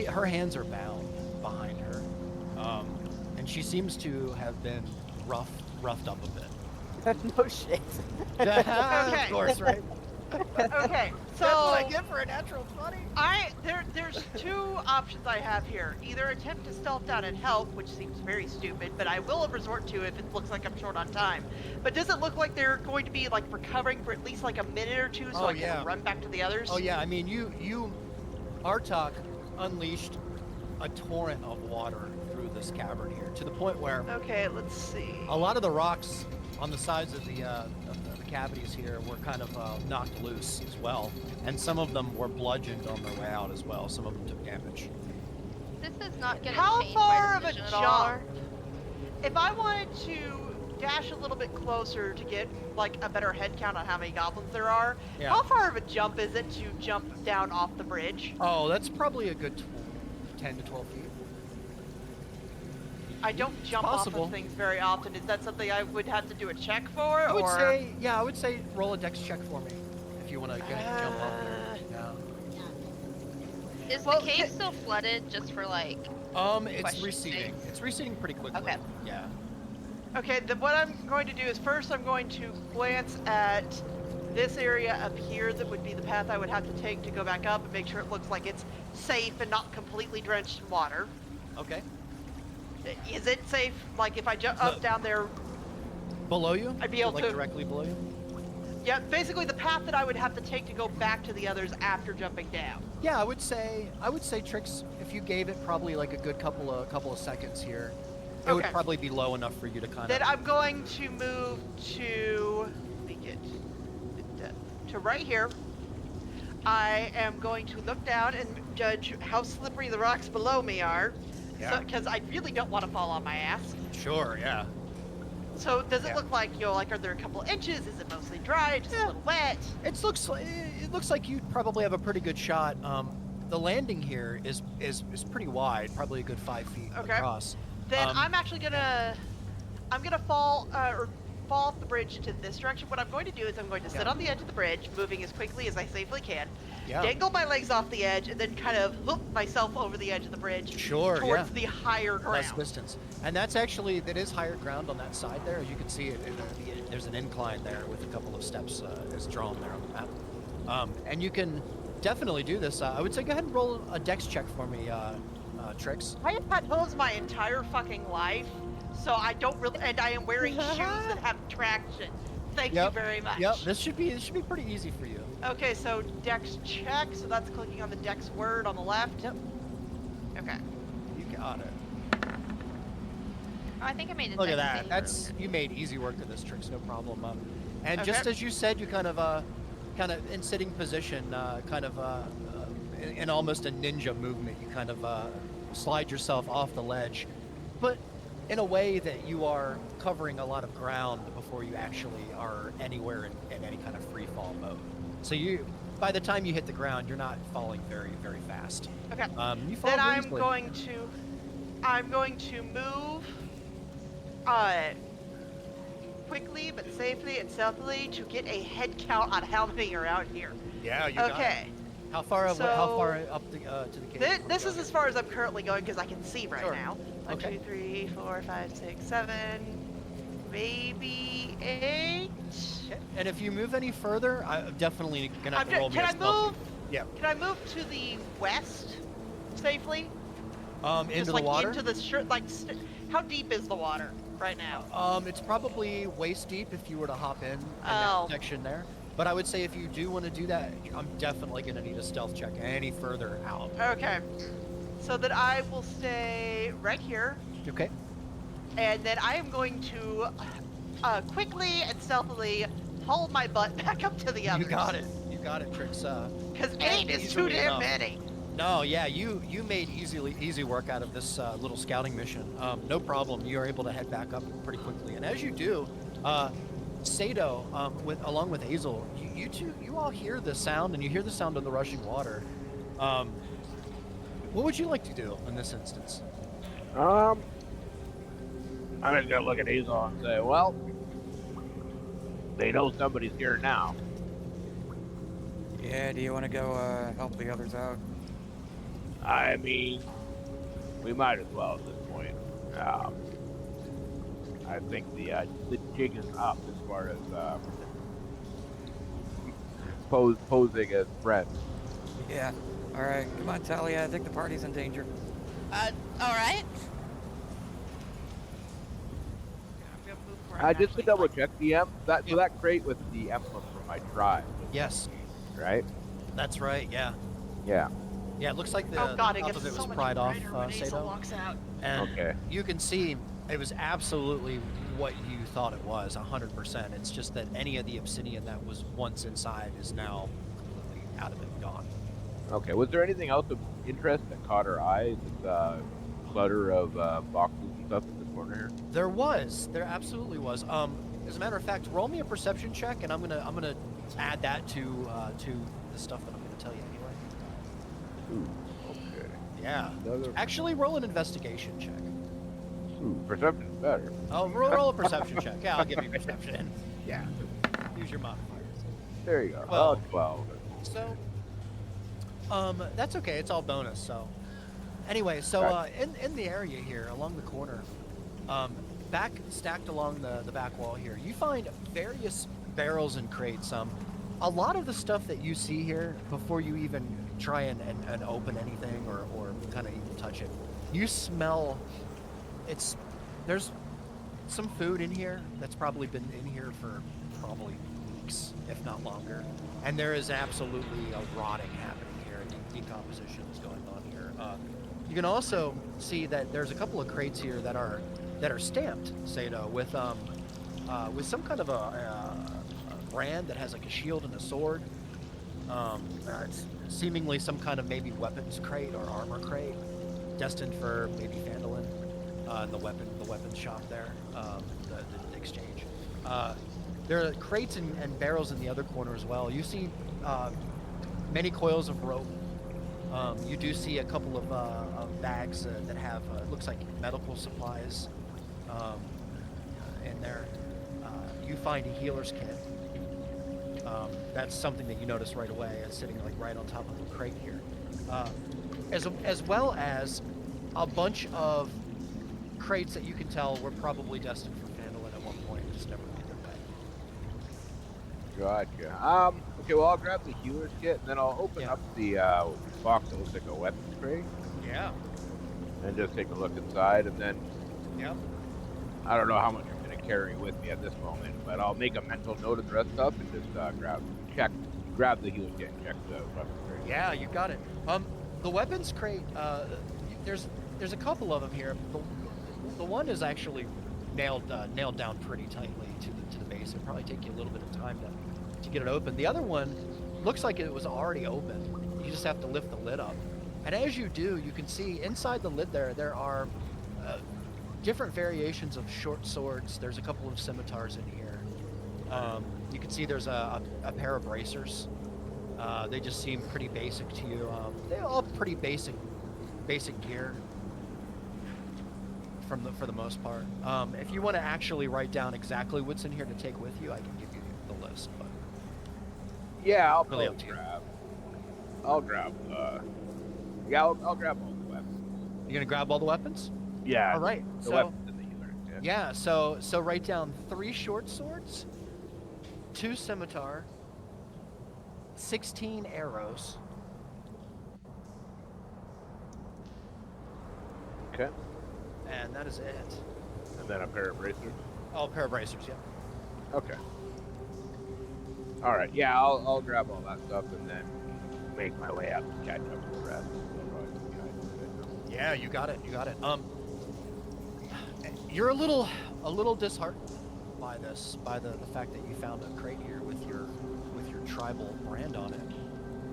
Her hands are bound behind her, and she seems to have been roughed up a bit. No shit. Of course, right? Okay. So That's what I get for a natural 20. there's two options I have here. Either attempt to stealth down and help, which seems very stupid, but I will resort to if it looks like I'm short on time. But does it look like they're going to be like recovering for at least like a minute or two so Oh, I can yeah. run back to the others? Oh yeah, I mean you Artok unleashed a torrent of water through this cavern here to the point where Okay, let's see. a lot of the rocks on the sides of the cavities here were kind of knocked loose as well, and some of them were bludgeoned on their way out as well. Some of them took damage. This is not gonna How change far my of a decision at all. jump? If I wanted to dash a little bit closer to get like a better head count on how many goblins there are. Yeah. How far of a jump is it to jump down off the bridge? Oh, that's probably a good 10 to 12 feet. I don't jump off possible. of things very often. Is that something I would have to do a check for? I would or... say, yeah, I would say roll a dex check for me if you want to go ahead and jump off there. Yeah. Is Well, the cave still flooded just for like? It's Question receding. sake. It's receding pretty quickly. Okay. Yeah. Okay, then what I'm going to do is first I'm going to glance at this area up here that would be the path I would have to take to go back up and make sure it looks like it's safe and not completely drenched in water. Okay. Is it safe? Like if I jump up down there, Below you? I'd be able like to- directly below you? yeah, basically the path that I would have to take to go back to the others after jumping down. Yeah, I would say Trix, if you gave it probably like a good couple of seconds here, it would Okay. probably be low enough for you to kind Then of. I'm going to move to, let me get to right here. I am going to look down and judge how slippery the rocks below me are. Yeah. Because I really don't want to fall on my ass. Sure. Yeah. So does it Yeah. look like, like, are there a couple inches? Is it mostly dry? Just a little wet? It looks like you probably have a pretty good shot. The landing here is pretty wide, probably a good 5 feet Okay. across. Then I'm actually gonna, fall off the bridge to this direction. What I'm going to do is I'm going to sit Yeah. on the edge of the bridge, moving as quickly as I safely can, Yeah. dangle my legs off the edge, and then kind of hook myself over the edge of the bridge Sure. towards Yeah. the higher ground. Less distance, and that is higher ground on that side there. As you can see, there's an incline there with a couple of steps as drawn there on the map. And you can definitely do this. I would say go ahead and roll a dex check for me, Trix. I have had hooves my entire fucking life, so I don't really, and I am wearing shoes that have traction. Thank you very much. Yep. This should be pretty easy for you. Okay, so dex check, so that's clicking on the dex word on the left. Yep. Okay. You got it. Oh, I think I made it. Look at that. You made easy work of this, Trix. No problem. And just Okay. as you said, you kind of in sitting position, in almost a ninja movement, you kind of slide yourself off the ledge, but in a way that you are covering a lot of ground before you actually are anywhere in any kind of free fall mode. So by the time you hit the ground, you're not falling very, very fast. Okay. You fall Then I'm easily. going to move quickly but safely and stealthily to get a head count on how many are out here. Yeah, you got it. Okay. How far up the to the cave? This is as far as I'm currently going because I can see right Sure. now. 1, Okay. 2, 3, 4, 5, 6, 7, maybe 8. Okay. And if you move any further, I'm definitely gonna have to roll me Can a I stealthy. move? Yeah. Can I move to the west safely? Into Just the like water. into the how deep is the water right now? It's probably waist deep if you were to hop in Oh. that section there. But I would say if you do want to do that, I'm definitely gonna need a stealth check any further out. Okay. So that I will stay right here, Okay. and then I am going to quickly and stealthily haul my butt back up to the others. You got it. You got it, Trix. Because 8 is too Easily damn enough. many. No, yeah, you made easy work out of this little scouting mission. No problem. You are able to head back up pretty quickly, and as you do, Sato, along with Hazel, you all hear the sound, and you hear the sound of the rushing water. What would you like to do in this instance? I'm just gonna look at Hazel and say, well, they know somebody's here now. Yeah, do you want to go help the others out? I mean, we might as well at this point. I think the jig is up as far as posing as friends. Yeah. All right, come on, Talia. I think the party's in danger. All right. I'm gonna move where I'm Just to actually double like- check, so that crate with the emblem from my tribe, Yes, right? that's right. Yeah, Yeah. yeah. It looks like the Oh god, it top gets of it so was much pried off, brighter when Hazel Sato, walks out. and Okay. you can see it was absolutely what you thought it was, 100%. It's just that any of the obsidian that was once inside is now completely out of it, gone. Okay. Was there anything else of interest that caught our eye? This clutter of boxes and stuff at the corner here? There absolutely was. As a matter of fact, roll me a perception check, and I'm gonna add that to the stuff that I'm gonna tell you anyway. Ooh, okay. Yeah. Another. Actually, roll an investigation check. Ooh, perception's better. Oh, roll a perception check. Yeah, I'll give you perception. Yeah. Use your modifiers. There you go. 12. 12. So, that's okay. It's all bonus. So, anyway, so in the area here along the corner, back stacked along the back wall here, you find various barrels and crates. A lot of the stuff that you see here before you even try and open anything or kind of even touch it, you smell. There's some food in here that's probably been in here for probably weeks, if not longer. And there is absolutely a rotting happening here. Decomposition is going on here. You can also see that there's a couple of crates here that are stamped, Sato, with some kind of a brand that has like a shield and a sword. It's seemingly some kind of maybe weapons crate or armor crate, destined for maybe Phandelver. In the weapons shop there, the exchange. There are crates and barrels in the other corner as well. You see many coils of rope. You do see a couple of bags that have looks like medical supplies in there. You find a healer's kit. That's something that you notice right away. It's sitting like right on top of the crate here, as well as a bunch of crates that you can tell were probably destined for Phandelver at one point and just never made their way. Gotcha. Okay, well, I'll grab the healer's kit, and then I'll open up the box that looks like a weapons crate. Yeah. And just take a look inside, and then... Yep. I don't know how much I'm going to carry with me at this moment, but I'll make a mental note of the rest up and just grab the healer's kit and check the weapons crate. Yeah, you got it. The weapons crate, there's a couple of them here. The one is actually nailed down pretty tightly to the base. It'll probably take you a little bit of time to get it open. The other one looks like it was already open. You just have to lift the lid up. And as you do, you can see inside the lid there are different variations of short swords. There's a couple of scimitars in here. You can see there's a pair of bracers. They just seem pretty basic to you. They're all pretty basic gear. For the most part. If you want to actually write down exactly what's in here to take with you, I can give you the list. But yeah, I'll really up to you. I'll grab all the weapons. You're gonna grab all the weapons? Yeah. All right. The So weapons and the healer. yeah. So write down 3 short swords, 2 scimitar, 16 arrows. Okay. And that is it. And then a pair of bracers. Oh, a pair of bracers, yeah. Okay. All right. Yeah, I'll grab all that stuff and then make my way out and catch up with the rest. Yeah, you got it. You're a little disheartened by this, by the fact that you found a crate here with your tribal brand on it,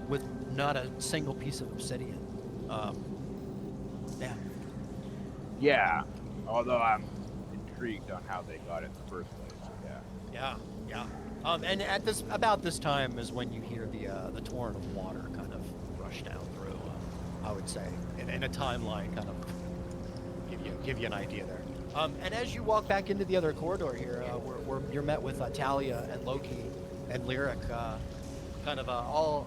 with not a single piece of obsidian. Yeah. Yeah. Although I'm intrigued on how they got it in the first place. Yeah. Yeah. And at about this time is when you hear the torrent of water kind of rush down through. I would say, in a timeline, kind of give you an idea there. And as you walk back into the other corridor here, where you're met with Talia and Loki and Lyric, kind of all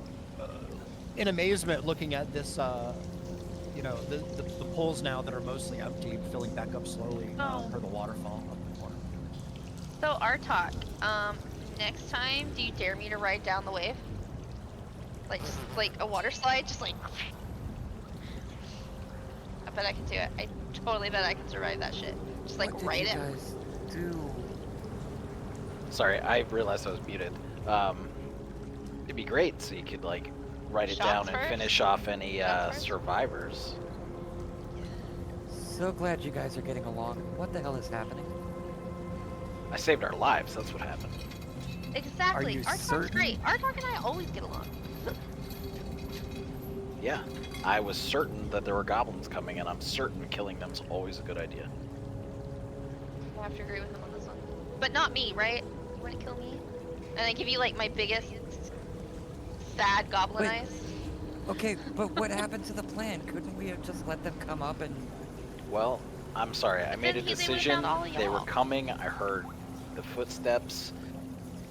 in amazement, looking at this. The pools now that are mostly empty, filling back up slowly per the waterfall up the corner. So Artok, next time, do you dare me to ride down the wave? Like just like a water slide, just like. I bet I can do it. I totally bet I can survive that shit. Just like What ride did you it. guys do? Sorry, I realized I was muted. It'd be great so you could like write it Shots down first? and finish off any Shots first? survivors. So glad you guys are getting along. What the hell is happening? I saved our lives. That's what happened. Exactly. you Artok's certain? great. Artok and I always get along. Yeah, I was certain that there were goblins coming, and I'm certain killing them is always a good idea. I have to agree with him on this one. But not me, right? You wouldn't kill me? And I give you like my biggest sad goblin Wait. eyes. Okay, but what happened to the plan? Couldn't we have just let them come up and... Well, I'm sorry. I But made a then they would've decision. found all of They were y'all. coming. I heard the footsteps.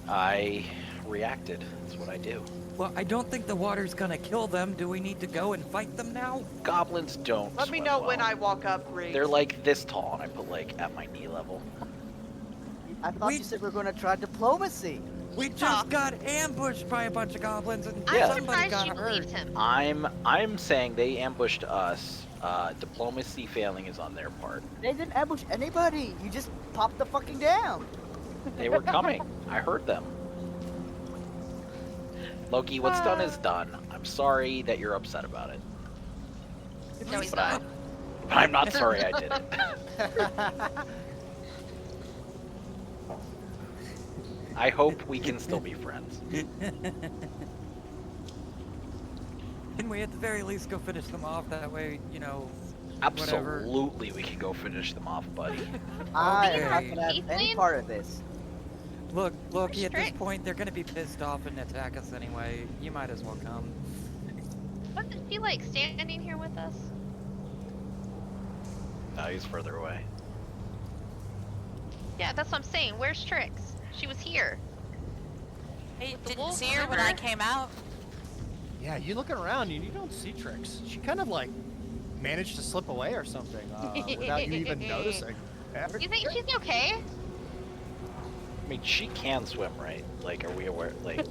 I reacted. That's what I do. Well, I don't think the water's gonna kill them. Do we need to go and fight them now? Goblins don't. Let me swim know when well. I walk up, Reed. They're like this tall, and I put like at my knee level. I thought you said we were going to try diplomacy. We just got ambushed by a bunch of goblins and Yeah. I'm somebody surprised got you hurt. believed him. I'm saying they ambushed us. Diplomacy failing is on their part. They didn't ambush anybody. You just popped the fucking down. They were coming. I heard them. Loki, what's done is done. I'm sorry that you're upset about it. No, he's But not. But I'm not sorry I did it. I hope we can still be friends. Can we at the very least go finish them off? That way, you know, whatever. Absolutely, we can go finish them off, buddy. I Okay. am not going to have any Ethan? part of this. Look, Loki, at this strict. point, they're gonna be pissed off and attack us anyway. You might as well come. What's it feel like standing here with us? No, he's further away. Yeah, that's what I'm saying. Where's Trix? She was here. I With the didn't wolf see her when I river? came out. Yeah, you looking around and you don't see Trix. She kind of like managed to slip away or something without you even noticing. You think she's okay? I mean, she can swim, right? Like, are we aware? Like,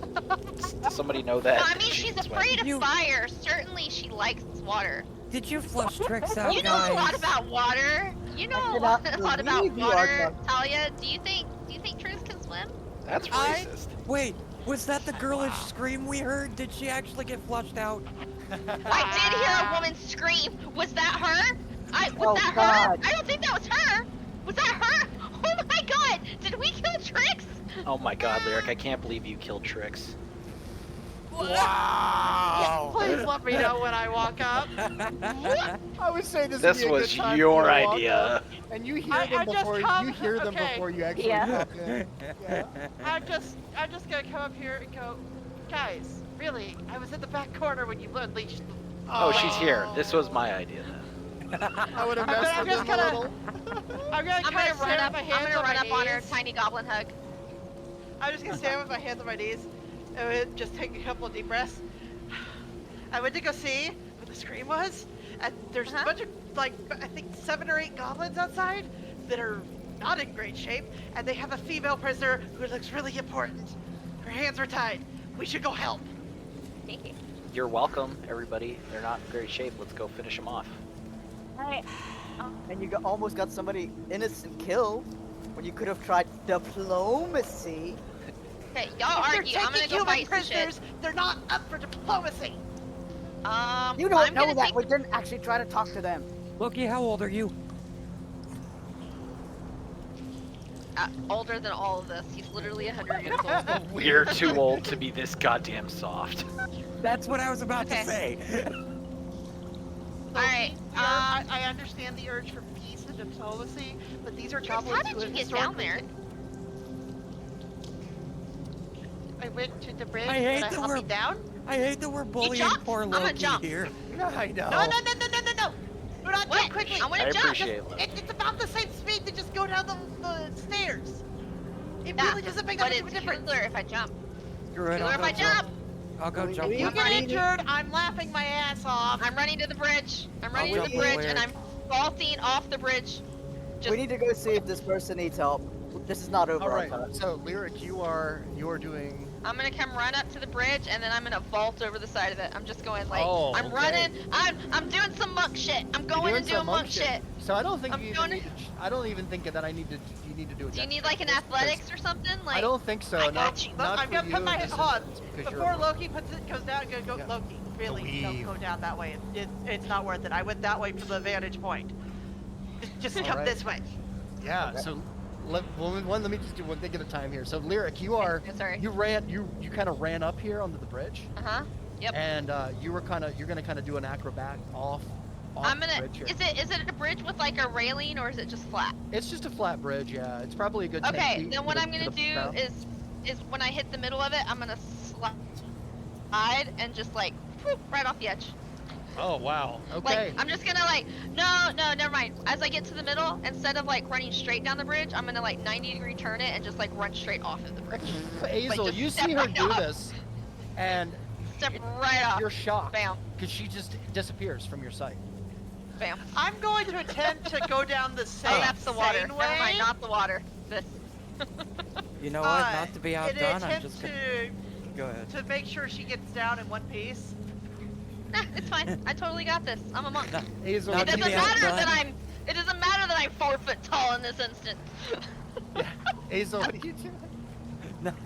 does somebody know that? Well, I mean, she she's can swim? afraid of You- fire. Certainly, she likes water. Did you flush Trix out, You know guys? a lot about water. You know I a lot, cannot about believe you are water, talking- Talia. Do you think Trix can swim? That's I- racist. Wait, was that the girlish scream we heard? Did she actually get flushed out? I did hear a woman scream. Was that her? Was Oh, that God. her? I don't think that was her. Was that her? Oh my God! Did we kill Trix? Oh my god, Lyric, I can't believe you killed Trix. Wow! Please let me know when I walk up. I would say this. This would be a was good time for your you to walk idea. up, and you hear I them just before come- you hear them okay. before you actually Yeah. walk in. Yeah. I'm just gonna come up here and go, guys. Really, I was in the back corner when you unleashed. Oh, she's here. This was my idea then. I would have I'm messed gonna- with I'm them just a gonna- little. I'm gonna I'm kind gonna of run stand up. with my I'm hands gonna on run my up on her. knees. Tiny goblin hug. I'm just gonna stand with my hands on my knees and just take a couple of deep breaths. I went to go see what the scream was, and there's a bunch of, like, I think 7 or 8 goblins outside that are not in great shape, and they have a female prisoner who looks really important. Her hands are tied. We should go help. You're welcome, everybody. They're not in great shape. Let's go finish them off. And you almost got somebody innocent killed when you could have tried diplomacy. Okay, y'all If they're argue. I'm gonna taking go human fight some prisoners, shit. they're not up for diplomacy. You don't I'm know gonna that. take We didn't actually try to talk to them. Loki, how old are you? older than all of this. He's literally 100 years old. We're too old to be this goddamn soft. That's what I was about Okay. to say. Alright, I understand the urge for peace and diplomacy, but these are Chris, goblins how who did have you get down historically there? I went to the bridge. I hate and that helped we're- me down. I hate that we're bullying jumped. poor I'm gonna Loki jump. here. I know. No. Do not What? jump quickly. I wanna I jump. appreciate it. It's about the same speed to just go down the stairs. It Yeah, really doesn't make that But much of it's a difference. cooler if I jump. You're right, Cooler I'll if I go jump. I'll go jump. If you I'm get running. injured, I'm laughing my ass off. I'm running to the bridge. I'm running to jump the bridge away. and I'm vaulting off the bridge. Just We need to go see if this person needs help. This is not over. All I'll right. tell you. So Lyric, you are doing. I'm gonna come run up to the bridge and then I'm gonna vault over the side of it. I'm just going like Oh, I'm okay. running. I'm doing some monk shit. I'm You're going and some doing monk shit. So I don't think I'm you doing even need to. I don't even think that you need to do it. Do you need like an athletics or something? Like I don't think so. I not, got you. Not I'm for gonna you put my in this hold on. instance, because you're Before a- Loki goes down, go Yeah. Loki. Really, don't Believe. go down that way. It's not worth it. I went that way for the vantage point. Just All come right. this way. Yeah. So let me just do one thing at a time here. So Lyric, you are. Okay, sorry. You kind of ran up here onto the bridge, Uh-huh. Yep. and you're gonna kind of do an acrobat off off I'm the gonna. bridge here. Is it a bridge with like a railing or is it just flat? It's just a flat bridge, yeah. It's probably a good 10 Okay, feet then to what the- I'm to gonna the do ground. is when I hit the middle of it, I'm gonna slide and just like whoop, right off the edge. Oh wow. Okay. Like I'm just gonna like no, never mind. As I get to the middle, instead of like running straight down the bridge, I'm gonna like 90-degree turn it and just like run straight off of the bridge. Hazel, just you step see her right do off. this, and Step right off. you're shocked Bam. because she just disappears from your sight. Bam. I'm going to attempt to go down the same Oh, that's the water. sane Never way. mind, not the water. This. You know what? Not to be in an outdone, I'm attempt just gonna go ahead. to make sure she gets down in one piece. Nah, it's fine. I totally got this. I'm a monk. Hazel, Not It to doesn't be matter outdone. that I'm. It doesn't matter that I'm 4 foot tall in this instant. Hazel, what are you doing?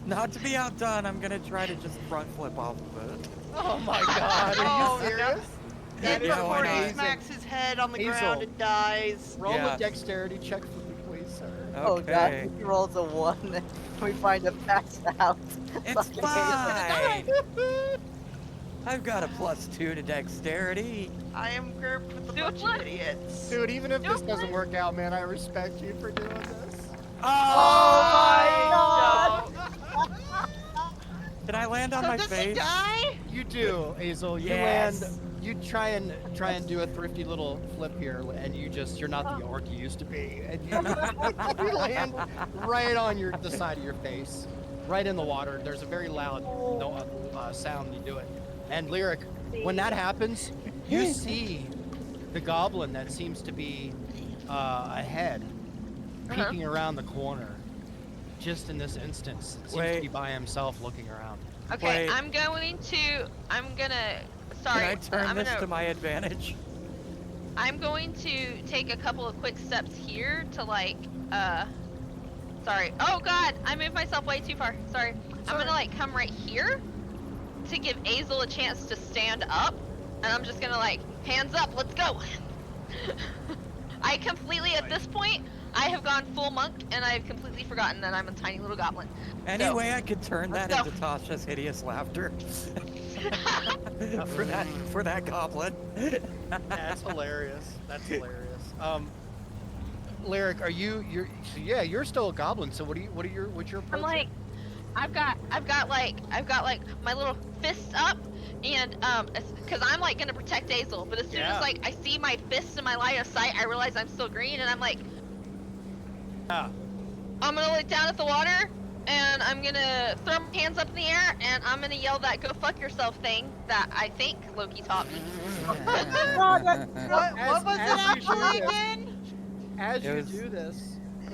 Not to be outdone, I'm gonna try to just front flip off of it. Oh my God, are Oh, you serious? Then Yeah, before why he not? smacks his head on the Hazel. ground and dies. Roll Yeah. a dexterity check for me, please, sir. Oh god, Okay. if he rolls a 1, we find him passed out. It's Fucking hate it. fine. I've got a +2 to dexterity. I am grouped with a Do bunch what? of idiots. Dude, even if No this doesn't way. work out, man, I respect you for doing this. Oh my Did I land on So my does he face? die? You do, Hazel. You Yes. land. You try and do a thrifty little flip here, and you're not the orc you used to be, and you, you land right on the side of your face, right in the water. There's a very loud sound when you do it. And Lyric, when that happens, you see the goblin that seems to be ahead, peeking around the corner. Just in this instance, seems to Wait. be by himself, looking around. Okay, Wait. I'm gonna. Sorry. Can I turn I'm this gonna, to my advantage? I'm going to take a couple of quick steps here to like. Sorry. Oh God, I moved myself way too far. Sorry. I'm gonna like come right here to give Azel a chance to stand up, and I'm just gonna like hands up. Let's go. I completely at this point. I have gone full monk, and I have completely forgotten that I'm a tiny little goblin. Any So, way I could turn that let's go. into Tasha's hideous laughter. for that goblin. That's hilarious. That's hilarious. Lyric, you're still a goblin. So what's your approach? I'm like, I've got like my little fists up, and because I'm like gonna protect Azel, but as soon Yeah. as like I see my fist in my line of sight, I realize I'm still green, and I'm like, Yeah. I'm gonna look down at the water, and I'm gonna throw my hands up in the air, and I'm gonna yell that "go fuck yourself" thing that I think Loki taught me. god, that, What was it as you do actually this- again? As It you was- do this,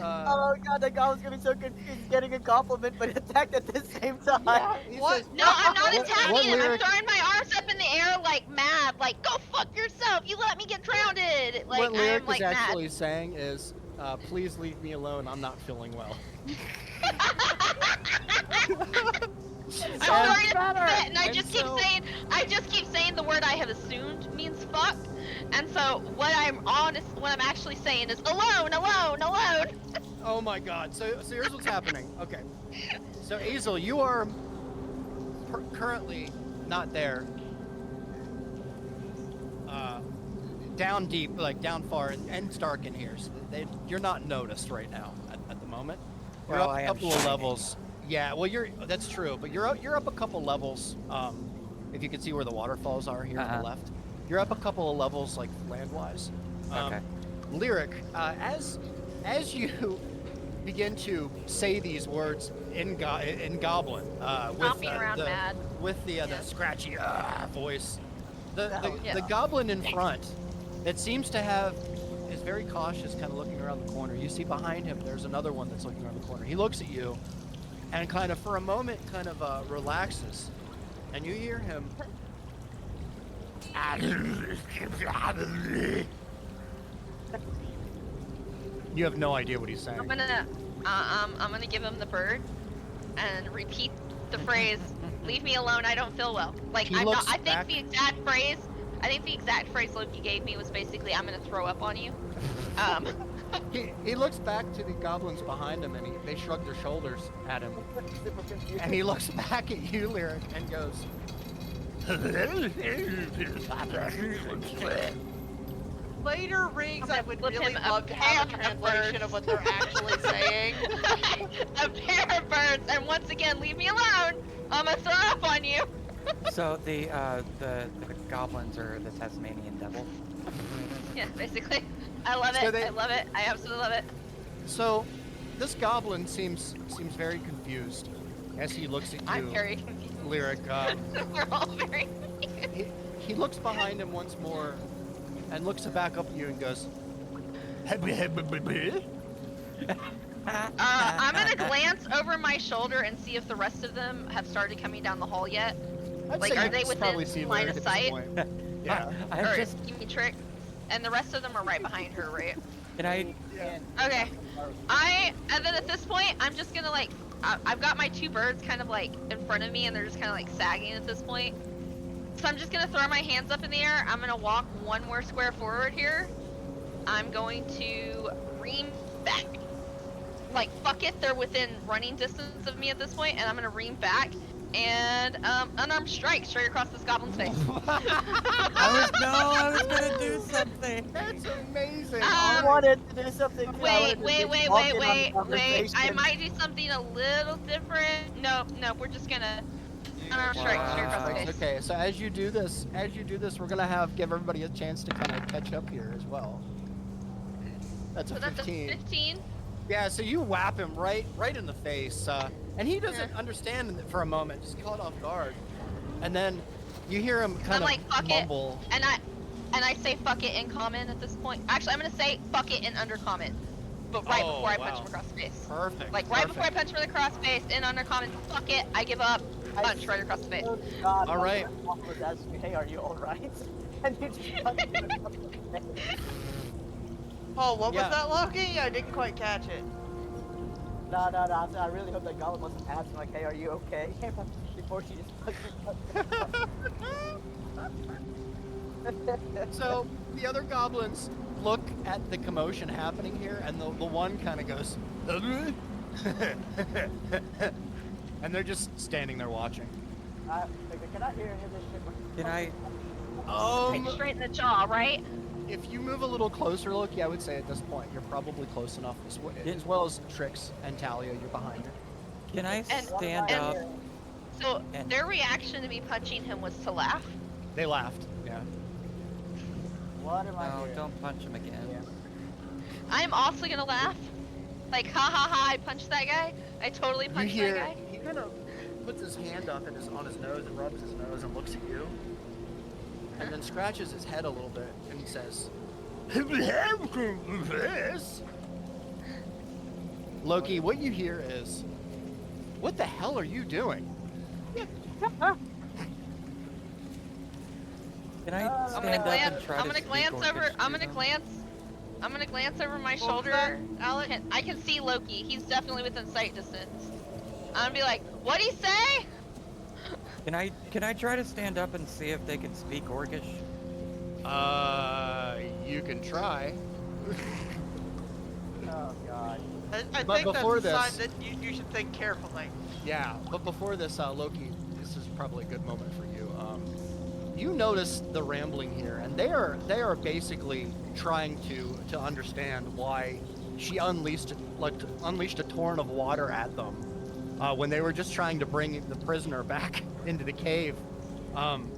oh god, that goblin's gonna be so confused getting a compliment but attacked at the same time. What? No, I'm not What- attacking what him. lyric- I'm throwing my arms up in the air like mad, like "go fuck yourself! You let me get drowned!" Like what Lyric I'm like is mad. actually saying is, please leave me alone. I'm not feeling well. I'm sorry to better. fit, and I And just so- keep saying the word I have assumed means fuck. And so what I'm actually saying is alone. Oh my God! So here's what's happening. Okay. So Azel, you are currently not there. Down deep, like down far, and it's dark in here. So you're not noticed right now at the moment. You're Well, up I a am couple of shining. levels. Yeah, well, that's true, but you're up a couple levels. If you can see where the waterfalls are here on Uh-huh. the left, you're up a couple of levels, like land-wise. Okay. Lyric, as you begin to say these words in Goblin, with Stomping around the, mad. with the Yeah. scratchy voice, the Yeah. goblin in front that seems to is very cautious, kind of looking around the corner. You see behind him, there's another one that's looking around the corner. He looks at you, and kind of for a moment, kind of relaxes, and you hear him. You have no idea what he's saying. I'm gonna give him the bird, and repeat the phrase, "Leave me alone. I don't feel well." Like He I'm not. looks I think back- the exact phrase Loki gave me was basically, "I'm gonna throw up on you." He looks back to the goblins behind him, and they shrug their shoulders at him. Super confused. And he looks back at you, Lyric, and goes, later rings, I'm I gonna would flip really him a love to have a pair of translation birds. of what they're actually saying. A pair of birds, and once again, leave me alone. I'm gonna throw up on you. So the goblins are the Tasmanian devil. Yeah, basically. I love So it. they- I love it. I absolutely love it. So, this goblin seems very confused as he looks at you, I'm very confused. Lyric. We're all very. He looks behind him once more, and looks back up at you and goes, I'm gonna glance over my shoulder and see if the rest of them have started coming down the hall yet. I'd Like, say are you they can within probably see line Lyric of at this sight? point. Yeah. I'm Or just. give me trick. And the rest of them are right behind her, right? Can I? Okay. And then at this point, I'm just gonna like, I've got my two birds kind of like in front of me, and they're just kind of like sagging at this point. So I'm just gonna throw my hands up in the air. I'm gonna walk one more square forward here. I'm going to ream back. Like, fuck it, they're within running distance of me at this point, and I'm gonna ream back and unarmed strike straight across this goblin's face. I was gonna do something. That's amazing. I wanted to do something. too. I Wait, wanted to wait, just wait, walk wait, in on the wait, wait. I conversation. might do something a little different. No, we're just gonna unarmed strike straight across the Wow. face. Okay, so as you do this, we're gonna give everybody a chance to kind of catch up here as well. That's a So that's 15. a 15. Yeah, so you whap him right in the face, and he doesn't understand for a moment, just caught off guard, and then you hear him kind I'm like, of fuck mumble. it, and I say fuck it in common at this point. Actually, I'm gonna say fuck it in undercommon, but right Oh, before I punch wow. him across the face. Perfect. Like right before I punch him across the face in undercommon. Fuck it, I give up. Punch right across the face. Oh, God, All right. my mom was asking me, hey, are you alright? And you just punched me across the face. Oh, what Yeah. was that, Loki? I didn't quite catch it. No. I really hope that goblin wasn't asking, like, hey, are you okay? Before she just punched me. So the other goblins look at the commotion happening here, and the one kind of goes, and they're just standing there watching. Can I hear any of this shit? Can I? Right straight in the jaw, right? If you move a little closer, Loki, I would say at this point you're probably close enough, as well as Trix and Talia, you're behind her. Can I And- stand and- up? So And- their reaction to me punching him was to laugh. They laughed. Yeah. What am I No, hearing? don't punch him again. I'm also gonna laugh. Like, ha ha ha, I punched that guy. I totally punched you hear that guy. he kind of puts his hand up on his nose and rubs his nose and looks at you, and then scratches his head a little bit and he says, Loki, what you hear is, what the hell are you doing? Can I I'm stand gonna up glance. and try I'm to gonna speak glance over. Orcish I'm to gonna them? glance. I'm gonna glance over my What was shoulder. that, Alec? I can see Loki. He's definitely within sight distance. I'm gonna be like, "What'd he say?" Can I try to stand up and see if they can speak Orcish? You can try. Oh, God. I But think before that's a sign this- that you should think carefully. Yeah, but before this, Loki, this is probably a good moment for you. You notice the rambling here, and they are basically trying to understand why she unleashed a torrent of water at them when they were just trying to bring the prisoner back into the cave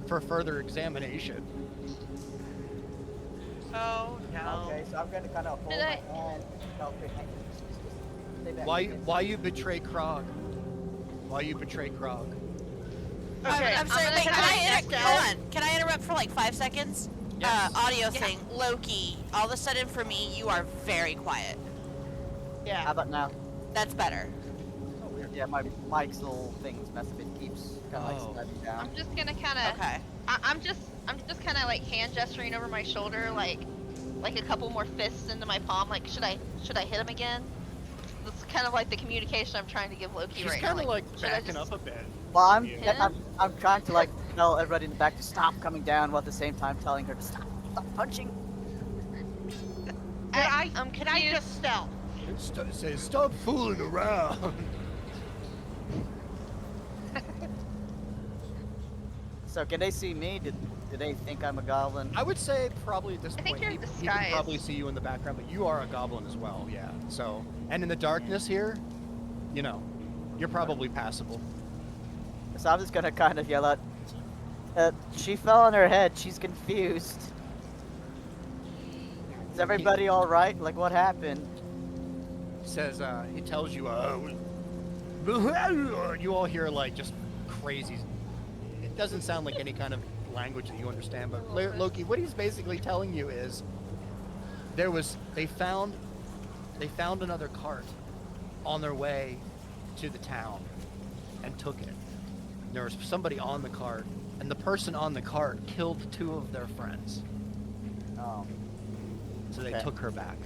for further examination. Oh no. Okay, so I'm gonna kind of hold Did my I- hand. Okay, stay back. Why you betray Krog? Why you betray Krog? Okay, I'm sorry, gonna wait, try can I to interrupt? next Hold out. on. Can I interrupt for like 5 seconds? Yes. Audio Yeah. thing. Loki, all of a sudden for me, you are very quiet. How Yeah. about now? That's better. Yeah, my mic's little thing's messing. It keeps kind of Oh. like sliding down. I'm just gonna kind of. Okay. I'm just kind of like hand gesturing over my shoulder, like a couple more fists into my palm. Like, should I hit him again? That's kind of like the communication I'm trying to give Loki She's right now. kind of like should I backing just- up a bit. Well, Yeah. I'm trying to like tell everybody in the back to stop coming down, while at the same time telling her to stop punching. Can I confused. just stealth? Say stop fooling around. So can they see me? Do they think I'm a goblin? I would say probably at this I think point you're in he can probably disguise. see you in the background, but you are a goblin as well. Yeah. So, and in the darkness here, you know, you're probably passable. So I'm just gonna kind of yell out, she fell on her head, she's confused. Is everybody alright? Like, what happened? Says he tells you you all hear like just crazy. It doesn't sound like any kind of language that you understand, but Loki, what he's basically telling you is they found another cart on their way to the town and took it. There was somebody on the cart, and the person on the cart killed 2 of their friends. Oh, So they Okay. took her back.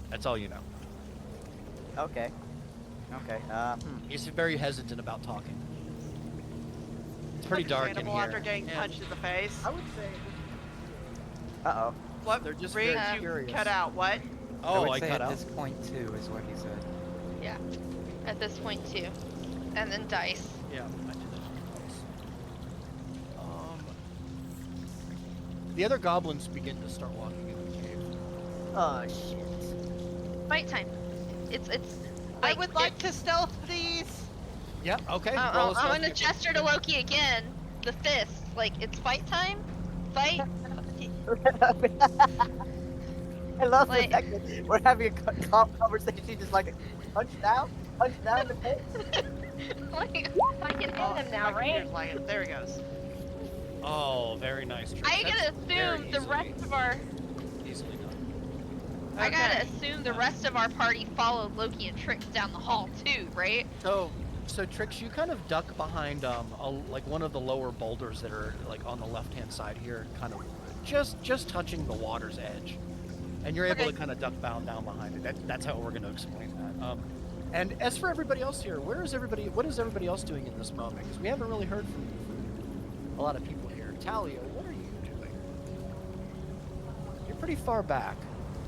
That's all you know. okay. Okay, He's very hesitant about talking. It's pretty dark in Understandable here. after getting punched in the face. I would say... Uh-oh. What? They're just Reed, very you curious. cut out. What? I would Oh, I say cut at out. this point too is what he said. Yeah. At this point too. And then dice. Yeah, I did it. The other goblins begin to start walking in the cave. Oh, shit. Fight time. It's I would like to stealth these. Yep. Okay. I'm roll a stealth gonna check. gesture to Loki again. The fist. Like, it's fight time. Fight. I love the Like- fact that we're having a conversation just like, punch down in the face. Like, I can hit him now, My right? computer's lagging. There he goes. Oh, very nice. Trick. I That's gotta very assume the easily- rest of our easily done. I gotta Okay. assume the rest of our party followed Loki and Trix down the hall too, right? So Trix, you kind of duck behind like one of the lower boulders that are like on the left-hand side here, kind of just touching the water's edge, and you're able Okay. to kind of duck down behind it. That's how we're going to explain that. And as for everybody else here, what is everybody else doing in this moment? Because we haven't really heard from a lot of people here. Talia, what are you doing? You're pretty far back.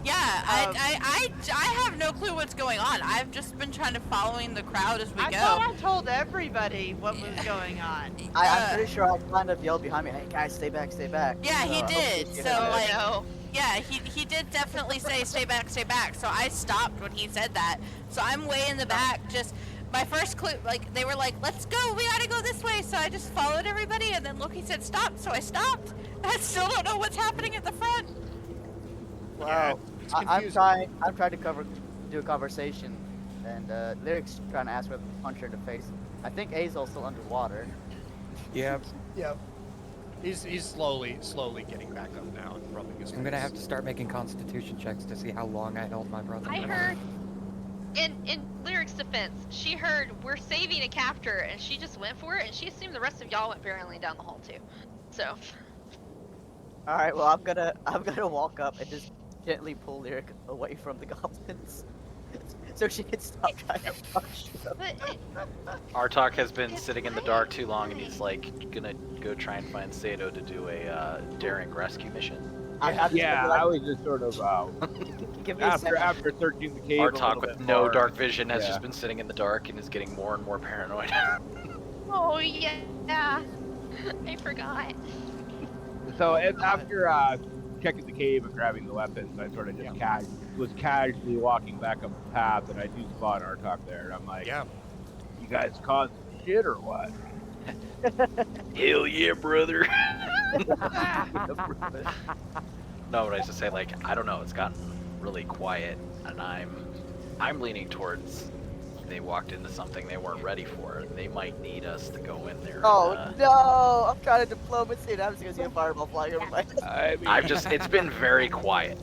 Yeah, I have no clue what's going on. I've just been trying to following the crowd as we I go. thought I told everybody what was going on. I'm pretty sure I kind of yelled behind me, hey guys, stay back, stay back. Yeah, So he I hope did. you So know that. like, no. yeah, he did definitely say stay back, stay back. So I stopped when he said that. So I'm way in the back. Just my first clue, like they were like, let's go, we gotta go this way. So I just followed everybody, and then Loki said stop, so I stopped. I still don't know what's happening at the front. Wow. It's I'm confusing. trying to do a conversation, and Lyric's trying to ask whether to punch her in the face. I think Azel's still underwater. Yep. Yep. He's slowly getting back up now and rubbing his I'm gonna face. have to start making constitution checks to see how long I held my brother. I heard in Lyric's defense, she heard we're saving a captor and she just went for it and she assumed the rest of y'all went barreling down the hall too. So All right, well I'm gonna walk up and just gently pull Lyric away from the goblins, so she can stop trying to punch them. but Artok has been sitting in the dark too long, and he's like gonna go try and find Sato to do a daring rescue mission. I'm just Yeah, gonna be I like, was just sort of give me a second. after searching the cave. a Artok little with bit no more, dark vision has yeah. just been sitting in the dark and is getting more and more paranoid. oh yeah. I forgot. So after checking the cave and grabbing the weapons, I sort of just was casually walking back up the path, and I do spot Artok there. And I'm like, Yeah. "You guys caused shit or what?" Hell yeah, brother. No, but I used to say, like, I don't know, it's gotten really quiet, and I'm leaning towards they walked into something they weren't ready for. They might need us to go in there. Oh and, no! I'm trying to diplomacy, and I'm just gonna see a fireball flying over my head. I mean, it's been very quiet.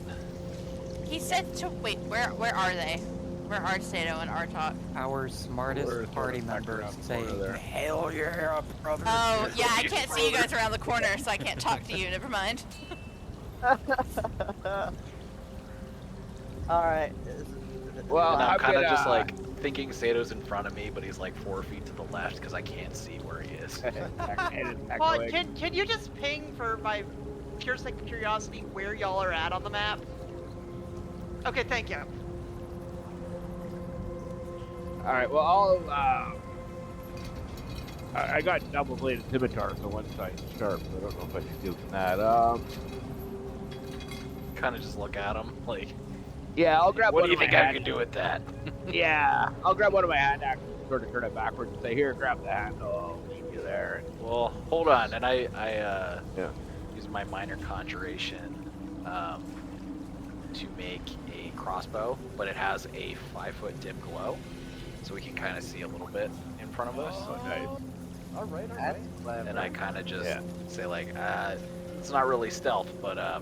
He said to wait. Where are they? Where are Sato and Artok? Our smartest We're sort party of back members around the saying, corner there. "Hell yeah, brother!" Oh yeah, I can't see you guys around the corner, so I can't talk to you. Never mind. Alright. Well, And I'm I've kind of been, just like thinking Sato's in front of me, but he's like 4 feet to the left because I can't see where he is. Well, can you just ping for my pure sake of curiosity where y'all are at on the map? Okay, thank you. All right. Well, I got double-bladed scimitar, so one side's sharp. So I don't know if I should do that. Kind of just look at him like, Yeah, I'll grab what one do you of my think I hand- could do with that? Yeah, I'll grab one of my hand axes, sort of turn it backwards, and say, "Here, grab the handle. I'll leave you there." Well, hold on, and I Yeah. use my minor conjuration to make a crossbow, but it has a 5-foot dim glow, so we can kind of see a little bit in front of us. Oh, nice. All right, all right. That's clever. And I kind of just Yeah. say like, it's not really stealth, but All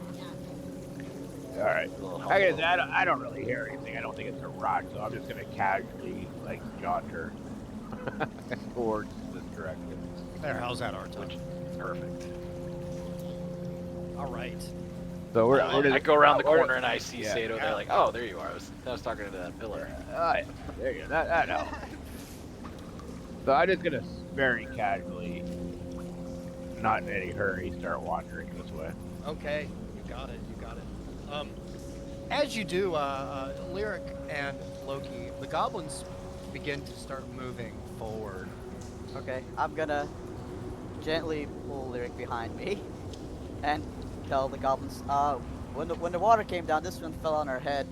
right. it'll help. I a guess little. I don't really hear anything. I don't think it's a rush, so I'm just gonna casually like jaunter towards this direction. There, how's that, Arto? Perfect. All right. So we're I go around the we're- corner and I see yeah. Sato there, like, oh, there you are. I was talking to that pillar. Yeah, there you go. That helps. So I'm just gonna very casually, not in any hurry, start wandering this way. Okay, you got it. You got it. As you do, Lyric and Loki, the goblins begin to start moving forward. Okay, I'm gonna gently pull Lyric behind me and tell the goblins, when the water came down, this one fell on her head.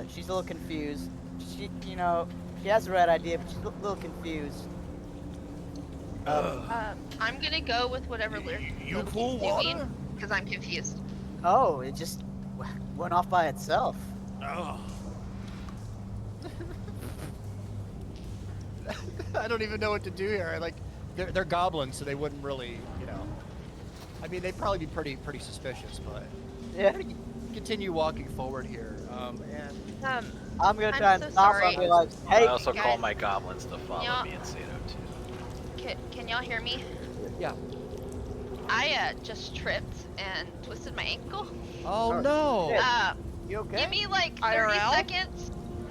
She's a little confused. She has the right idea, but she's a little confused. I'm gonna go with whatever lyric You pull water? because I'm confused. Oh, it just went off by itself. Oh. I don't even know what to do here. Like, they're goblins, so they wouldn't really, I mean, they'd probably be pretty suspicious, but Yeah. we're gonna continue walking forward here. And I'm gonna I'm try and so stop sorry. and be like, I hey, also call guys. my goblins to follow Yeah. me and Sato too. Can y'all hear me? yeah. I just tripped and twisted my ankle. Oh Oh, no. shit. You okay? Give me like 30 IRL? seconds.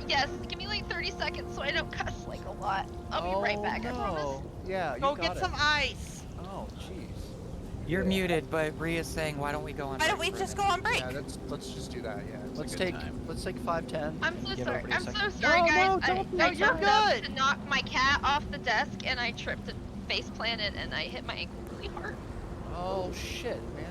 Yes, give me like 30 seconds so I don't cuss like a lot. I'll be right back, no. I promise. Yeah, you Go got get it. some ice. Oh, jeez. You're muted, but Ria's saying, why don't we go on? Why don't break we for a just go minute?" on break? Yeah, let's just do that. Yeah. It's a Let's good take time. 5-10. I'm so Give sorry. everybody a I'm so second. sorry, No, guys. no, I don't be- No, you're jumped up good. to knock my cat off the desk and I tripped and face planted and I hit my ankle really hard. Oh shit, man.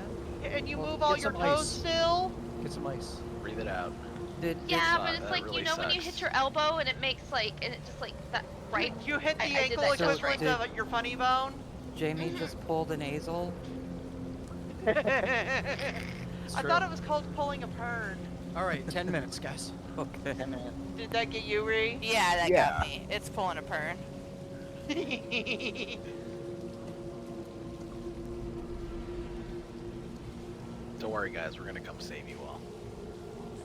And you Well, move all get your some toes ice. still. Get some ice. Breathe it out. Did Yeah, suck. but it's That like really when you hit sucks. your elbow and it makes like and it just like that right. You hit the I did ankle that just equivalent right. of your funny bone. Jamie just pulled a nasal? I It's thought true. it was called pulling a pern. All right, 10 minutes, guys. Okay. Did that get you, Ree? Yeah, that Yeah. got me. It's pulling a pern. Don't worry, guys. We're gonna come save you all.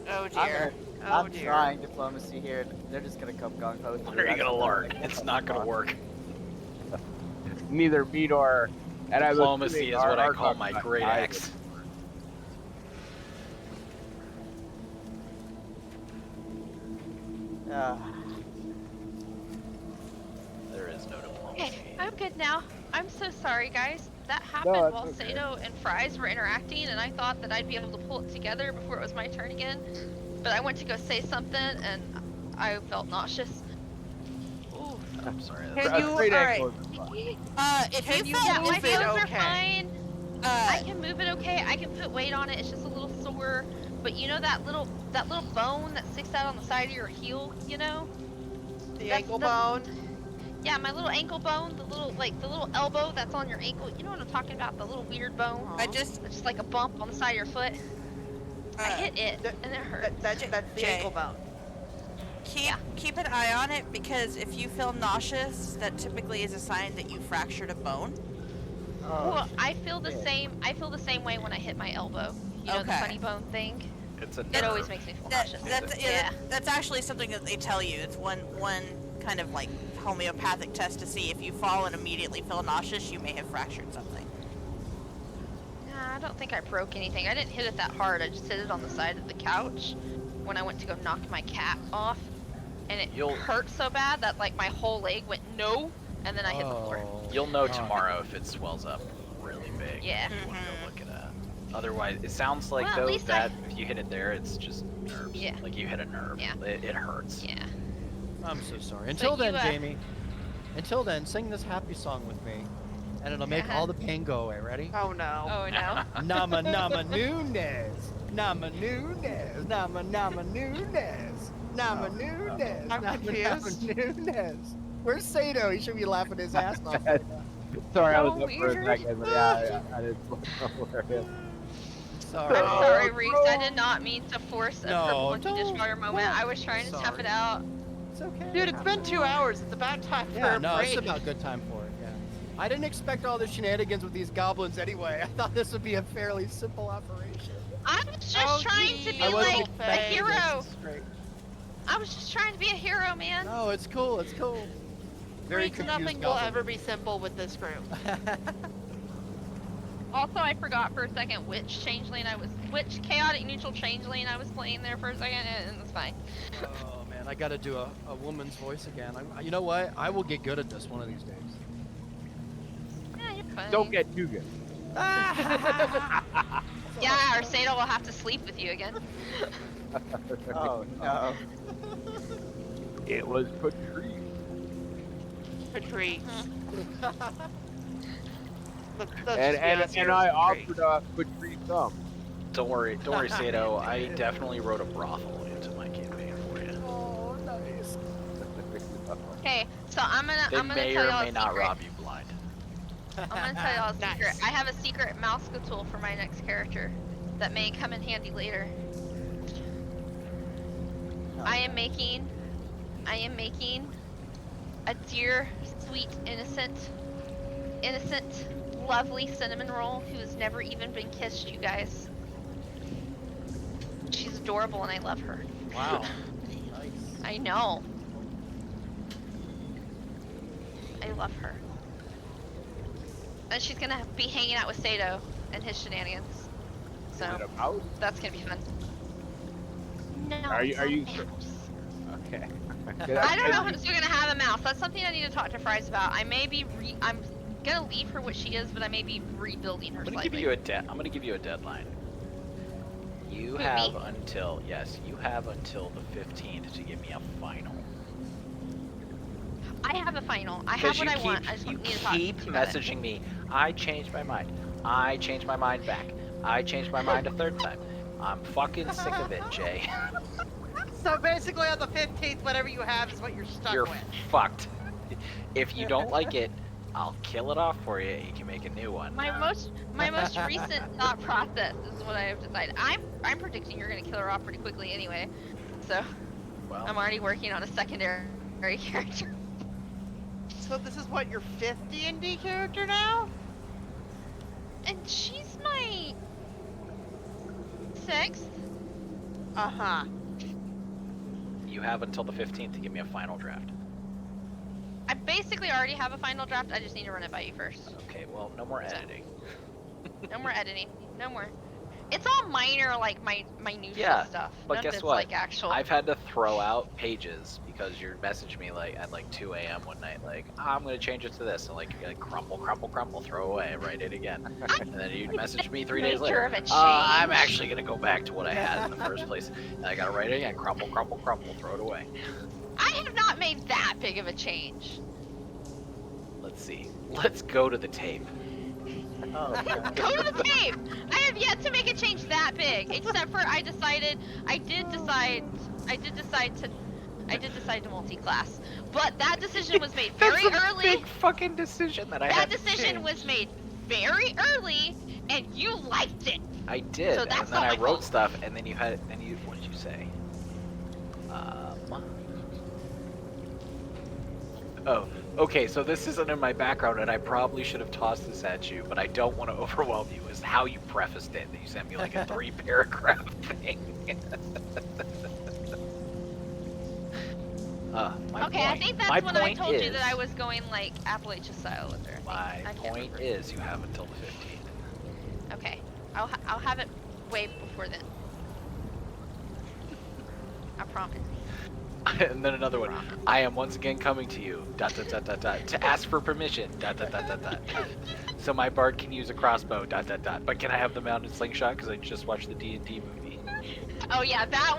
Oh I'm, dear. Oh I'm dear. trying diplomacy here. They're just gonna come gung ho. When are you gonna learn? It's not gonna work. Neither me nor. And I'm Diplomacy assuming is what I our call talk my about great either. axe. There is no diplomacy. Okay, I'm good now. I'm so sorry, guys. That No, happened it's while okay. Sato and Fries were interacting, and I thought that I'd be able to pull it together before it was my turn again. But I went to go say something, and I felt nauseous. Ooh. I'm sorry. Can that's- you- Straight alright. ankle is fine. If Can you you felt Yeah, my move it bones are okay? fine. I can move it okay. I can put weight on it. It's just a little sore. But you know that little bone that sticks out on the side of your heel, you know? The That's ankle the- bone. Yeah, my little ankle bone, the little elbow that's on your ankle. You know what I'm talking about? The little weird bone. I just It's just like a bump on the side of your foot. I uh, hit it, that- and it hurt. That's the Jay. ankle bone. keep an eye on it because if you feel nauseous, that typically is a sign that you fractured a bone. Well, I feel the shit. same. I feel the same way when I hit my elbow. You know the Okay. funny bone thing. It's a It always nerve. makes me feel That, nauseous. that's that's actually something that they tell you. It's one kind of like homeopathic test to see if you fall and immediately feel nauseous, you may have fractured something. Nah, I don't think I broke anything. I didn't hit it that hard. I just hit it on the side of the couch when I went to go knock my cat off, and it You'll- hurt so bad that like my whole leg went no, and then I hit the floor. You'll know God. tomorrow if it swells up really big. Yeah. You want to go look at that. Otherwise, it sounds like Well, at though least that if you hit it there, it's just nerves. Yeah. Like you hit a nerve. Yeah. It hurts. Yeah. I'm so sorry. Until then, you, Jamie. Until then, sing this happy song with me, and it'll make all the pain go away. Ready? Oh no. Oh no. Nama Nama Nunez. Nama Nunez. Nama Nama Nunez. Nama Nunez. I'm Nama confused. Nama Nunez. Where's Sato? He should be laughing his ass off right now. Sorry, I So was up for a weird. second, but yeah, I didn't hilarious. Sorry. I'm Oh, sorry, Reese. I bro. did not mean to force a No, purple monkey don't- dishwater moment. don't. I was trying to tough Sorry. it out. It's okay. Dude, it's been 2 hours. It's about time for Yeah, a no, break. it's about good time for it. Yeah. I didn't expect all the shenanigans with these goblins anyway. I thought this would be a fairly simple operation. I was just Oh, trying to gee. be I wasn't like a expecting this. hero. It's great. I was just trying to be a hero, man. No, it's cool. It's cool. Very Reese, confused nothing will goblin. ever be simple with this group. Also, I forgot for a second which chaotic neutral changeling I was playing there for a second, and it's fine. Oh man, I gotta do a woman's voice again. You know what? I will get good at this one of these days. Yeah, you're fine. Don't get too good. Yeah, or Sato will have to sleep with you again. Oh no. It was Patrice. Patrice. And I offered Patrice some. Don't worry, Sato. I definitely wrote a brothel into my campaign for you. Oh, nice. Okay, so I'm They gonna may tell or y'all may a not secret. rob you blind. I'm gonna tell y'all a Nice. secret. I have a secret mouse tool for my next character that may come in handy later. I am making a dear, sweet, innocent, lovely cinnamon roll who has never even been kissed, you guys. She's adorable and I love her. Wow. Nice. I know. I love her. And she's gonna be hanging out with Sato and his shenanigans. Is it So a mouse? that's gonna be fun. No. Are you- it's are not you a sure? mouse. Okay. I don't know if I'm still gonna have a mouse. That's something I need to talk to Fries about. I may be I'm gonna leave her what she is, but I may be rebuilding her I'm gonna slightly. give you I'm gonna give you a deadline. You Who, have me? until you have until the 15th to give me a final. I have a final. I have Because what you I keep want. I just you need to talk to you keep about it. messaging me. I changed my mind. I changed my mind back. I changed my mind a third time. I'm fucking sick of it, Jay. So basically, on the 15th, whatever you have is what you're stuck You're with. fucked. If you don't like it, I'll kill it off for you. You can make a new one. My most recent thought process is what I have decided. I'm predicting you're gonna kill her off pretty quickly anyway. So Well, I'm already working on a secondary character. So this is what, your 5th D&D character now? And she's my 6th. Uh-huh. you have until the 15th to give me a final draft. I basically already have a final draft. I just need to run it by you first. Okay, well, no more editing. No more editing. No more. It's all minor, like my minutia Yeah, stuff. but None of guess it's what? like actual. I've had to throw out pages because you messaged me like at like 2 a.m. one night, like I'm gonna change it to this, and like crumple, throw away, write it again, and then you messaged me 3 days Nature later. of a I'm change." actually gonna go back to what I had in the first place, and I gotta write it again, crumple, throw it away. I have not made that big of a change. Let's see. Let's go to the tape. Oh, God. Go to the tape. I have yet to make a change that big, except for I did decide to multi-class, but that decision was made very That's a early. big fucking decision that I That had to decision change. was made very early, and you liked it. I did, So and that's then not I my wrote fault. stuff, and then what did you say? Oh, okay, so this isn't in my background, and I probably should have tossed this at you, but I don't want to overwhelm you, is how you prefaced it, that you sent me like a 3-paragraph thing. My Okay, I point- think my that's when I point told you is- that I was going like Appalachia style with her. My I can't point remember. is, you have until the 15th. Okay, I'll have it way before then. I promise. And then another one. I am once again coming to you. ... To ask for permission. ... So my bard can use a crossbow. ... But can I have the mounted slingshot? Because I just watched the D&D movie. Oh yeah, that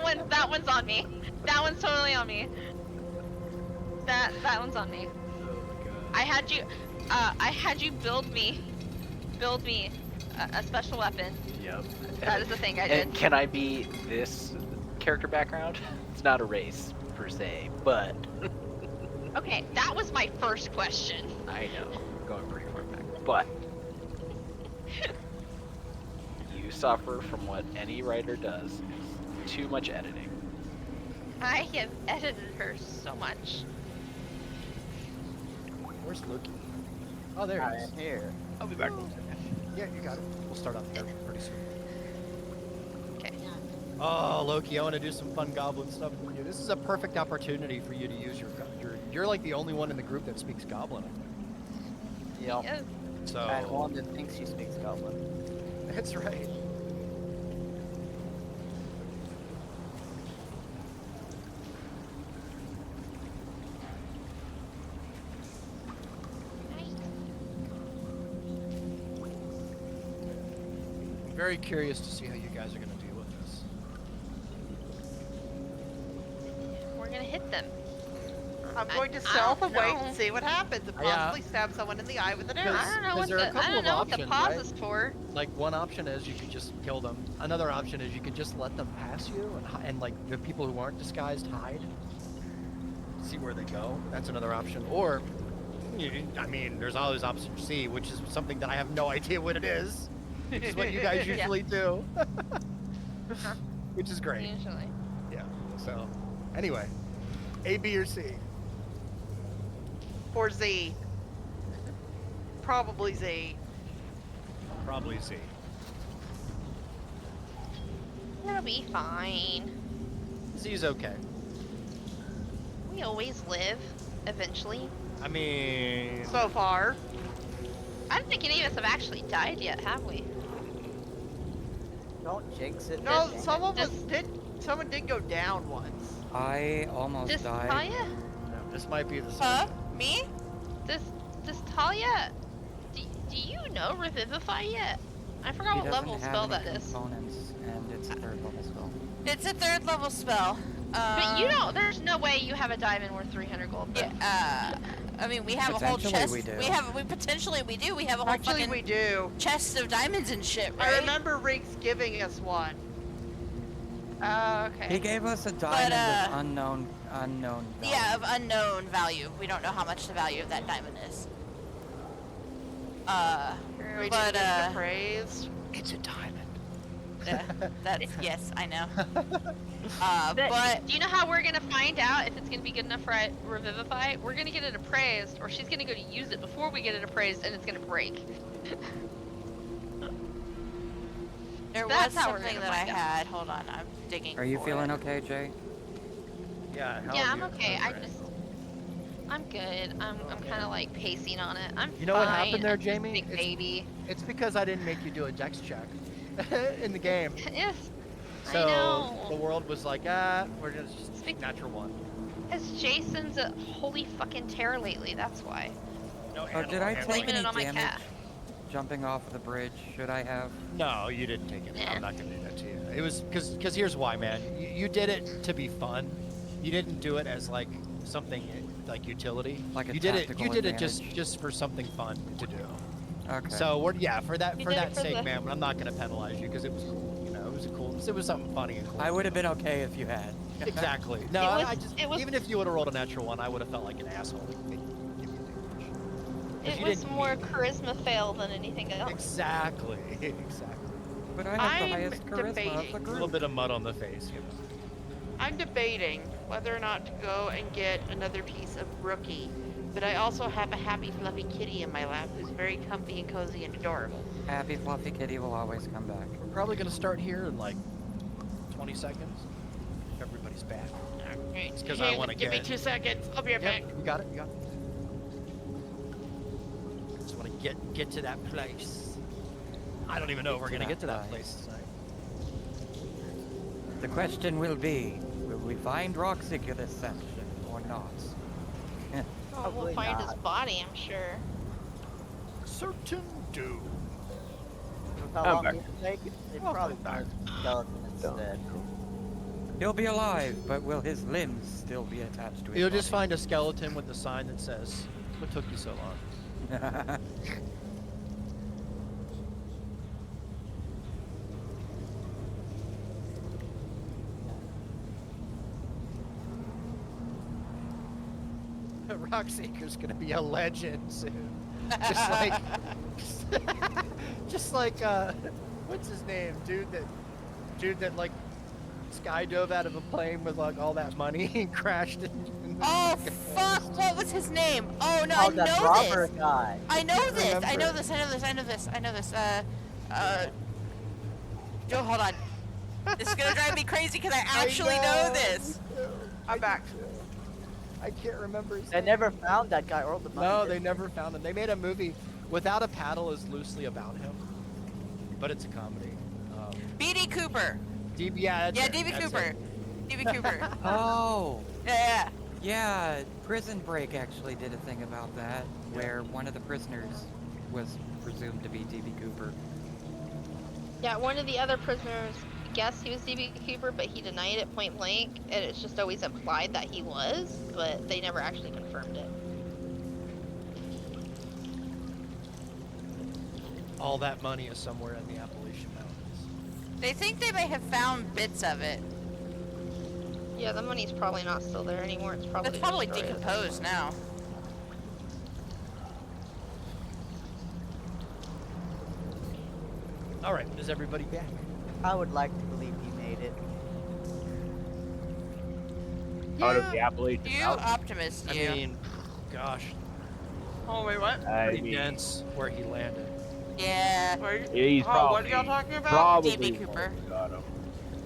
one's on me. That one's totally on me. That one's on me. Oh my I had you build me a special weapon. Yep. That is the thing I did. And can I be this character background? It's not a race per se, but Okay, that was my first question. I know we're going pretty far back. But you suffer from what any writer does: is too much editing. I have edited her so much. Where's Loki? Oh, there I he is. am here. I'll be back in a second. Yeah, you got it. We'll start off there pretty soon. Okay. Oh, Loki, I want to do some fun goblin stuff with you. This is a perfect opportunity for you to use your you're like the only one in the group that speaks goblin, I think. Yep. Yeah. So And one that thinks she speaks goblin. that's right. I'm very curious to see how you guys are going to deal with this. We're gonna hit them. I'm I- going to I stealth don't away know. to see what happens and Yeah. possibly stab someone in the eye with an arrow. I don't know 'Cause what there are a the couple I don't of know what the options, pause right? is for. Like one option is you could just kill them. Another option is you could just let them pass you and like the people who aren't disguised hide. See where they go. That's another option. Or, I mean, there's always option C, which is something that I have no idea what it is. Which is what you guys Yeah. usually do. Which is great. Usually. Yeah. So, anyway, A, B, or C. Or Z. Probably Z. Probably C. It'll be fine. C's okay. We always live, eventually. I mean, So far. I don't think any of us have actually died yet, have we? Don't jinx it. No, damn it. someone did go down once. I almost Does died. Talia? no, this might be the same. Huh? Me? Does Talia? Do you know Revivify yet? I forgot He what doesn't level have spell any that is. components, and it's a third level spell. It's a 3rd level spell. But you don't. There's no way you have a diamond worth 300 gold. Bro. Yeah, I mean, we have a whole Potentially chest. we do. Potentially we do. We have a whole Actually, fucking we do. chest of diamonds and shit, right? I remember Riggs giving us one. Oh, okay. He gave us a diamond of unknown value. Yeah, of unknown value. We don't know how much the value of that diamond is. We But, did get praised. It's a diamond. Yeah, that's yes, I know. But do you know how we're gonna find out if it's gonna be good enough for Revivify? We're gonna get it appraised, or she's gonna go to use it before we get it appraised, and it's gonna break. There That's was how we're something gonna that I find out. had. Hold on, I'm digging. Are you for feeling it. okay, Jay? Yeah. how Yeah, are I'm you? okay. I Alright. I'm good. I'm kind of like pacing on it. I'm You know what fine. happened there, I'm just a Jamie? Big It's- baby. It's because I didn't make you do a dex check in the game. Yes. So I know. the world was like, we're just Speak- natural one. Because Jason's a holy fucking terror lately. That's why. No Oh, did I take Blaming any it on my damage cat. jumping off the bridge? Should I have? No, you didn't take it. Nah. I'm not gonna do that to you. It was because here's why, man. You did it to be fun. You didn't do it as like something like utility. Like a you did it. tactical You did it advantage. just for something fun to do. Okay. So we're for that You for did it that for sake, the- man. I'm not gonna penalize you because it was cool. You know, it was something funny and cool. I would have been okay if you had. Exactly. No, It was- I just it was- even if you would have rolled a natural one, I would have felt like an asshole. Give me a damage. 'Cause It you was didn't more need it. charisma fail than anything else. Exactly. Exactly. But I have I'm the highest charisma of debating. the A little group. bit of mud on the face. You know. I'm debating whether or not to go and get another piece of rookie. But I also have a happy fluffy kitty in my lap who's very comfy and cozy and adorable. Happy fluffy kitty will always come back. We're probably gonna start here in like 20 seconds. If everybody's back. Alright, It's 'cause I wanna Give me get- 2 seconds. I'll be right Yep, back. you got it. You got it. Just want to get to that place. I don't even know if we're Get to gonna that get to that place. place tonight. The question will be, will we find Roxic this section or not? Oh, we'll Probably find his not. body, I'm sure. Certain doom. With how I'm long back. it take, they Oh, probably I'm back. found a skeleton instead. He'll be alive, but will his limbs still be attached to his You'll just body? find a skeleton with a sign that says What took you so long? Rockseeker's gonna be a legend soon. Just like, just like, what's his name, dude that like skydove out of a plane with like all that money and crashed in the Oh fuck! What was his name? Oh no, Oh, I that know robber this. guy. I know can't this. I remember. know this. I know this. I know this. I know this. Joe, hold on. This is gonna drive me crazy because I actually know this. I'm back. I can't remember his They name. never found that guy or the money. No, did they never found him. They made a movie, Without a Paddle is loosely about him, but it's a comedy. B.D. Cooper. Yeah, Yeah, D.B. Cooper. D.B. Cooper. Oh, Yeah. yeah. Prison Break actually did a thing about that, where one of the prisoners was presumed to be D.B. Cooper. Yeah, one of the other prisoners guessed he was D.B. Cooper, but he denied it point blank, and it's just always implied that he was, but they never actually confirmed it. All that money is somewhere in the Appalachian Mountains. They think they may have found bits of it. Yeah, the money's probably not still there anymore. It's probably It's probably destroyed at this decomposed point. now. All right, is everybody back? I would like to believe he made it. Out of the Appalachian You Mountains. optimist, I you. mean, gosh, Oh wait, what? I pretty mean, dense where he landed. Yeah. Wait, he's oh, probably. what are y'all talking about? Probably D.B. the one Cooper. who got him.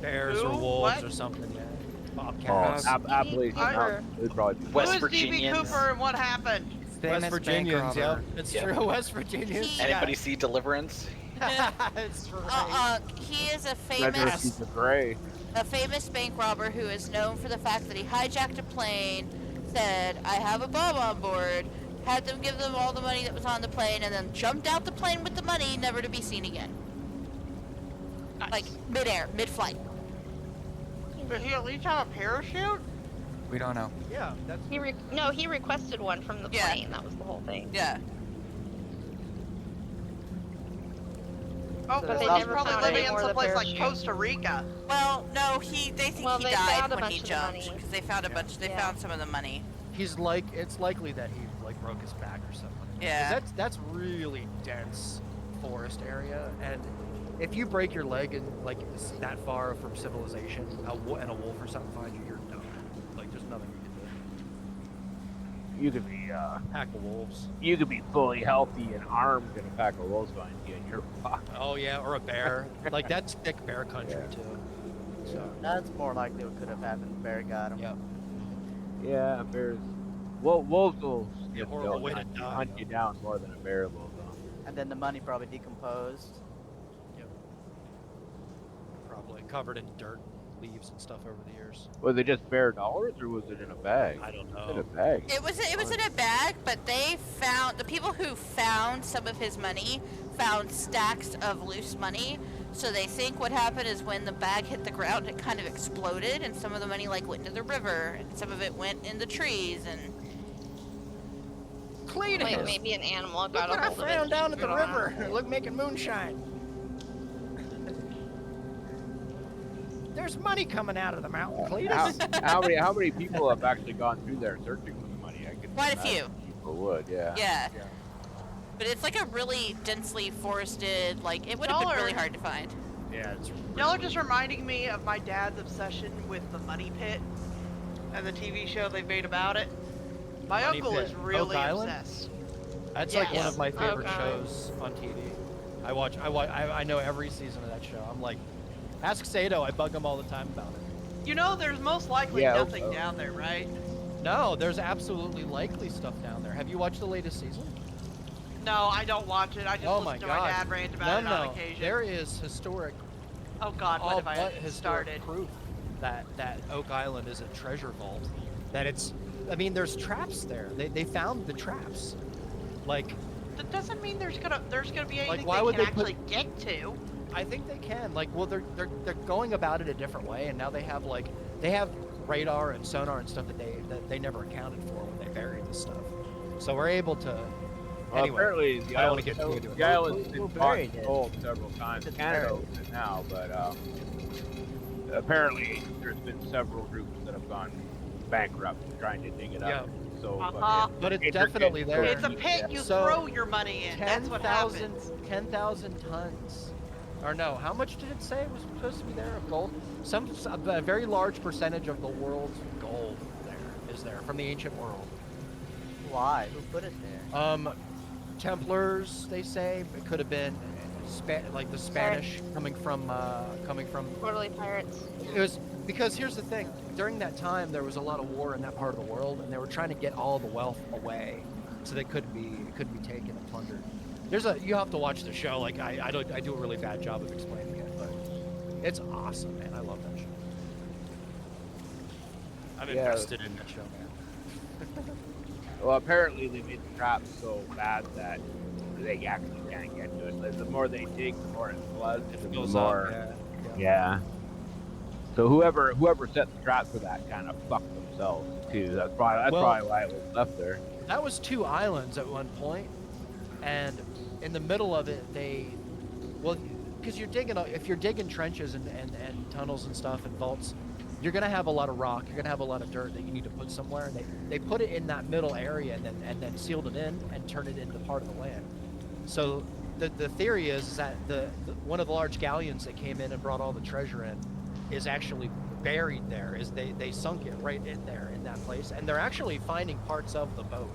Bears or Who? wolves What? or something. Yeah. Oh, Bobcats. Appalachian I- Mountains. It would probably be West Who is D.B. Virginians. Cooper and what happened? Famous West bank Virginians, yep. robber. It's Yep. true. West Virginians. He- Anybody see Deliverance? It's right. He is a Letter famous Seeds of Gray. bank robber who is known for the fact that he hijacked a plane, said, I have a bomb on board, had them give them all the money that was on the plane, and then jumped out the plane with the money, never to be seen again. Like, midair, mid-flight. Did he at least have a parachute? We don't know. Yeah, that's. No, he requested one from the Yeah. plane. That was the whole thing. Yeah. Oh, So but they he's never probably found living any in more of the someplace like parachute. Costa Rica. Well, no, they think Well, he they died found a when bunch he of the jumped, money. because they found a bunch, they Yeah. found some of the money. It's likely that he like broke his back or something. 'Cause Yeah. That's really dense forest area, and if you break your leg and like it's that far from civilization, and a wolf or something finds you, you're done. Like there's nothing you can You could be do. Pack of wolves. you could be fully healthy and armed in a pack of wolves find you and you're fucked. Oh yeah, or a bear. Like that's thick bear country Yeah. too. So That's more likely what could have happened. Barry got him. yeah. Yeah, bears. Wolves will Be a horrible way to die. hunt you down more than a bear will, though. And then the money probably decomposed. Probably covered in dirt, leaves and stuff over the years. Was it just bare dollars or was it in a bag? I don't In a know. bag. It was in a bag, but they found, the people who found some of his money found stacks of loose money. So they think what happened is when the bag hit the ground, it kind of exploded, and some of the money like went into the river, and some of it went in the trees, and Cletus! Like maybe an animal Look got what a I hold of it. found down at the I don't know. river. Look, making moonshine. There's money coming out of the mountain, Cletus. How many people have actually gone through there searching for the money? I can Quite a imagine few. People would, yeah. yeah. But it's like a really densely forested, like, it would have been Y'all really are- hard to find. Yeah, it's Y'all are just reminding me of my dad's obsession with the Money Pit and the TV show they made about it. My Money uncle Pit. is really Oak Island? obsessed. That's like one Yes. of my favorite Okay. shows on TV. I know every season of that show. I'm like, ask Sato. I bug him all the time about it. You know, there's most likely Yeah, nothing okay. down there, right? No, there's absolutely likely stuff down there. Have you watched the latest season? No, I don't watch it. I just Oh my listen to God. my dad rant about it on No. occasion. There is historic, Oh God, all what have I but historic started? proof that Oak Island is a treasure vault. That it's, I mean, there's traps there. They found the traps. Like, That doesn't mean there's gonna be anything why they would can they put- actually get to. I think they can. Like, well, they're going about it a different way, and now they have radar and sonar and stuff that they never accounted for when they buried this stuff. So we're able to. Well, Anyway, apparently the I don't wanna island, get too into it. the island's Who been bought buried and it? sold several times. It's Canada buried. owns it now, but apparently there's been several groups that have gone bankrupt trying to dig it up. So, Uh-huh. But it's intricate definitely there. It's a pit you So, throw your money in. That's what happens. 10,000 tons. Or no, how much did it say was supposed to be there of gold? A very large percentage of the world's gold is there from the ancient world. Why? Who put it there? Templars, they say. It could have been like the Spanish coming from. Totally pirates. It was because here's the thing. During that time, there was a lot of war in that part of the world, and they were trying to get all the wealth away, so they couldn't be taken and plundered. You have to watch the show. Like I do a really bad job of explaining it, but it's awesome, man. I love that show. I'm Yeah. invested in that show, man. well, apparently they made the traps so bad that they actually can't get to it. Like, the more they dig, the more it floods, and the Goes more. up, Yeah. So whoever set the trap for that kind of fucked themselves too. That's probably why it was left there. That was 2 islands at one point, and in the middle of it, because if you're digging trenches and tunnels and stuff and vaults, you're gonna have a lot of rock. You're gonna have a lot of dirt that you need to put somewhere. And they put it in that middle area and then sealed it in and turned it into part of the land. So the theory is that one of the large galleons that came in and brought all the treasure in is actually buried there. They sunk it right in there in that place, and they're actually finding parts of the boat,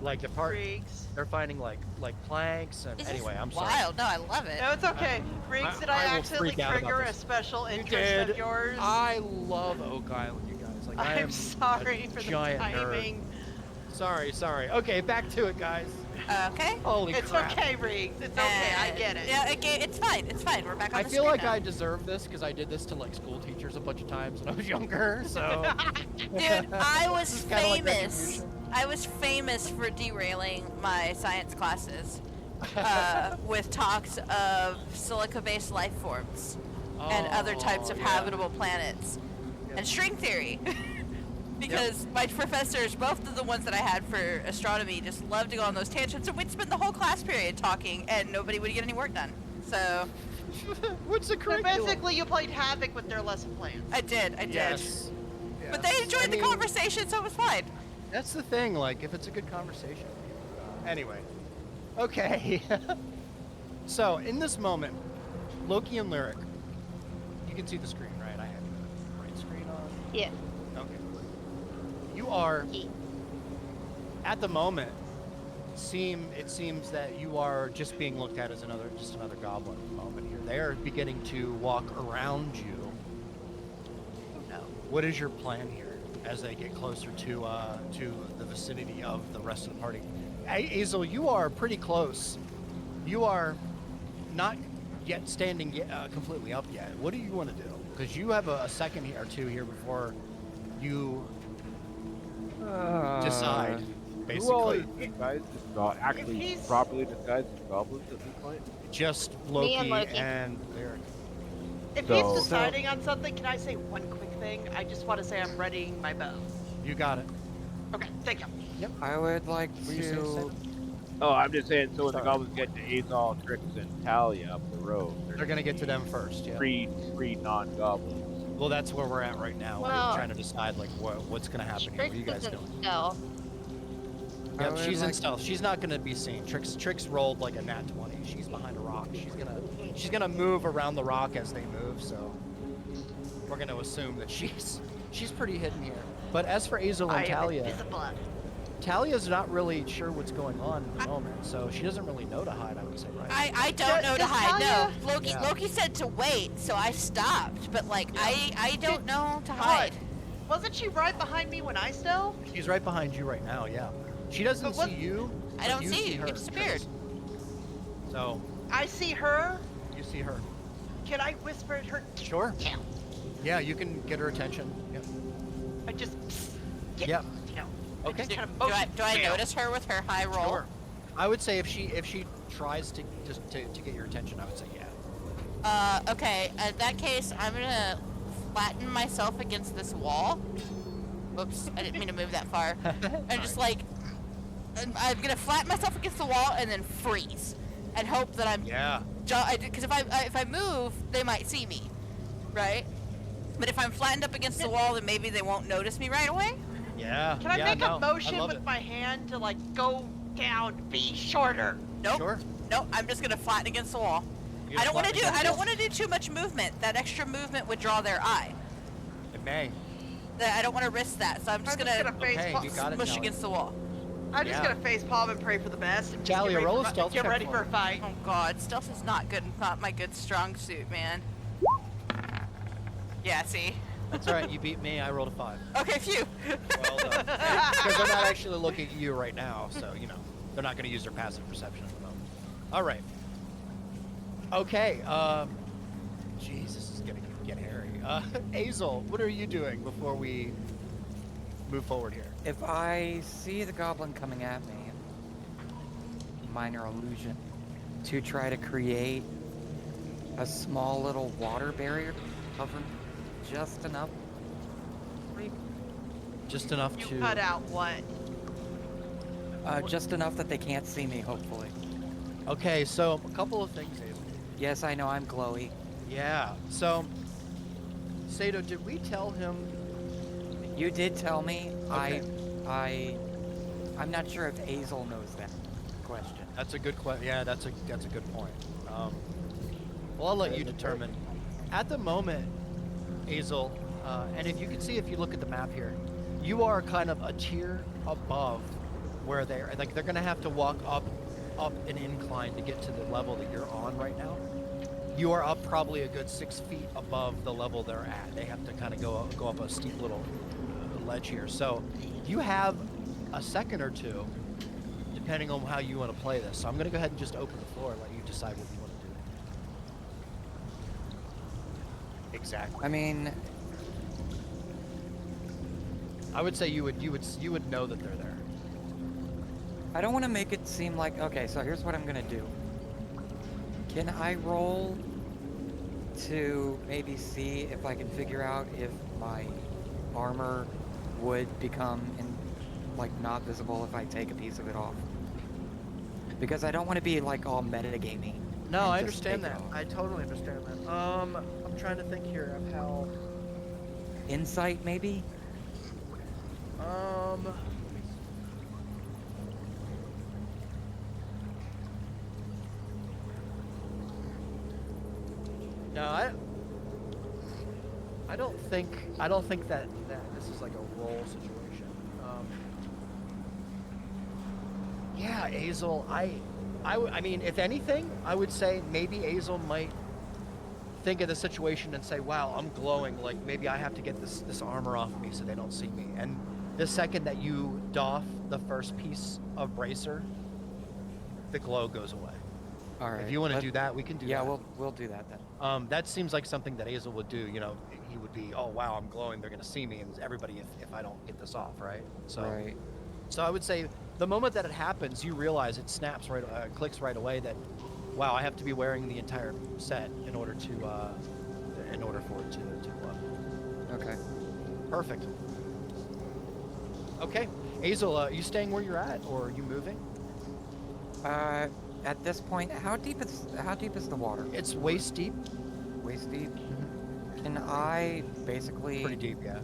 like Riggs. they're finding like planks and This anyway. is I'm sorry. wild. No, I love it. No, it's okay. Riggs, did I I will accidentally freak out about trigger a this. special You interest did. of yours? I love Oak Island, you guys. Like I am I'm sorry a for the giant timing. Nerd. Sorry. Okay, back to it, guys. Okay. Holy It's crap. okay, Riggs. It's okay. I get it. Yeah, okay, it's fine. It's fine. We're back on I the feel screen like now. I deserve this because I did this to like school teachers a bunch of times when I was younger. So Dude, I was This is kinda like famous. retribution. I was famous for derailing my science classes with talks of silica-based life forms and other types of yeah. habitable planets and string theory. Because my professors, both of the ones that I had for astronomy, just loved to go on those tangents, and we'd spend the whole class period talking, and nobody would get any work done. So What's the So curriculum? basically, you played havoc with their lesson plans. I did. Yes. But they enjoyed the conversation, so it was fine. That's the thing, like, if it's a good conversation. Anyway. Okay. So, in this moment, Loki and Lyric, you can see the screen, right? I have the right screen on. Yeah. Okay. You are, at the moment, it seems that you are just being looked at as just another goblin at the moment here. They are beginning to walk around you. What is your plan here as they get closer to the vicinity of the rest of the party? Azel, you are pretty close. You are not yet standing completely up yet. What do you want to do? Because you have a second or two here before you decide, Who all basically. is guys actually he's- properly disguised as goblins at this point? Just Me and Loki Loki. and Lyric. If So- he's deciding on something, can I say one quick thing? I just want to say I'm readying my bow. You got it. Okay, thank you. I would like Were you saying to. something? Oh, I'm just saying. So when Sorry. the goblins get to Azal, Trix, and Talia up the road, They're gonna get to them first, yeah. Three non-goblins. Well, that's where we're at right now. Well, we're trying to decide like what's gonna happen here. What are you guys Trix doing? isn't stealth. I Yep, would she's in like- stealth. She's not gonna be seen. Trix rolled like a nat 20. She's behind a rock. She's gonna move around the rock as they move. So we're gonna assume that she's pretty hidden here. But as for Azel I and am Talia, invisible. Talia's not really sure what's going on at the moment, so she doesn't really know to hide. I would say, right? I don't know to does hide. No, Talia- Loki Yeah. Loki said to wait, so I stopped. But like I don't know to hide. Wasn't she right behind me when I stealth? She's right behind you right now. Yeah. She doesn't But what- see you. I but don't you see you. her. You disappeared. So I see her. you see her. Can I whisper at her? Sure. Yeah. Yeah, you can get her attention. Yep. I just. Yep. You know. Okay. Just kind of Do I motion. notice her with her high roll? Sure. I would say if she tries to get your attention, I would say yeah. Okay. In that case, I'm gonna flatten myself against this wall. Oops, I didn't mean to move that far. And just like I'm gonna flatten myself against the wall and then freeze, and hope that I'm. Yeah. Because if I move, they might see me, right? But if I'm flattened up against the wall, then maybe they won't notice me right away. Yeah. Can I yeah, make no, a motion I love with it. my hand to like go down, be shorter? Nope. Sure. Nope. I'm just gonna flatten against the wall. You I don't want to flatten do. against I the don't wall? want to do too much movement. That extra movement would draw their eye. It may. I don't want to risk that, so I'm just I'm gonna, face Okay, palm. you got it, smush Talia. against the wall. I'm just Yeah. gonna face palm and pray for the best. And just Talia, get ready roll a for, stealth get check ready for for a me. fight. Oh God, stealth is not my good strong suit, man. Yeah, see. That's all right. You beat me. I rolled a 5. Okay, phew. Well done. Because they're not actually looking at you right now, so they're not going to use their passive perception at the moment. All right. Okay. Jeez, this is going to get hairy. Azel, what are you doing before we move forward here? If I see the goblin coming at me, minor illusion, to try to create a small little water barrier, cover just enough. Just enough You to. cut out what? Just enough that they can't see me, hopefully. Okay, so a couple of things, Azel. Yes, I know I'm glowy. Yeah. So, Sato, did we tell him? You did tell me. Okay. I'm not sure if Azel knows that question. That's a good question. Yeah, that's a good point. Well, I'll let you determine. At the moment, Azel, and if you can see, if you look at the map here, you are kind of a tier above where they're going to have to walk up an incline to get to the level that you're on right now. You are up probably a good 6 feet above the level they're at. They have to kind of go up a steep little ledge here. So you have a second or two, depending on how you want to play this. So I'm going to go ahead and just open the floor and let you decide what you want to do. Exactly. I mean, I would say you would know that they're there. I don't want to make it seem like, okay, so here's what I'm gonna do. Can I roll to maybe see if I can figure out if my armor would become not visible if I take a piece of it off? Because I don't want to be like all metagamey. No, and I just understand take it that. off. I totally understand that. I'm trying to think here of how. Insight, maybe? No, I don't think that this is like a roll situation. Yeah, Azel, I mean, if anything, I would say maybe Azel might think of the situation and say, wow, I'm glowing, like maybe I have to get this armor off of me so they don't see me. And the second that you doff the first piece of bracer, the glow goes away. All right. If you want to do that, we can do that. Yeah, we'll do that then. That seems like something that Azel would do. You know, he would be, oh wow, I'm glowing. They're gonna see me, and everybody if I don't get this off, right? So, Right. so I would say the moment that it happens, you realize it snaps right, clicks right away that, wow, I have to be wearing the entire set in order to, for it to glow. Okay. Perfect. Okay, Azel, are you staying where you're at, or are you moving? At this point, how deep is the water? It's waist deep. Waist deep. Can I basically? Pretty deep, yeah.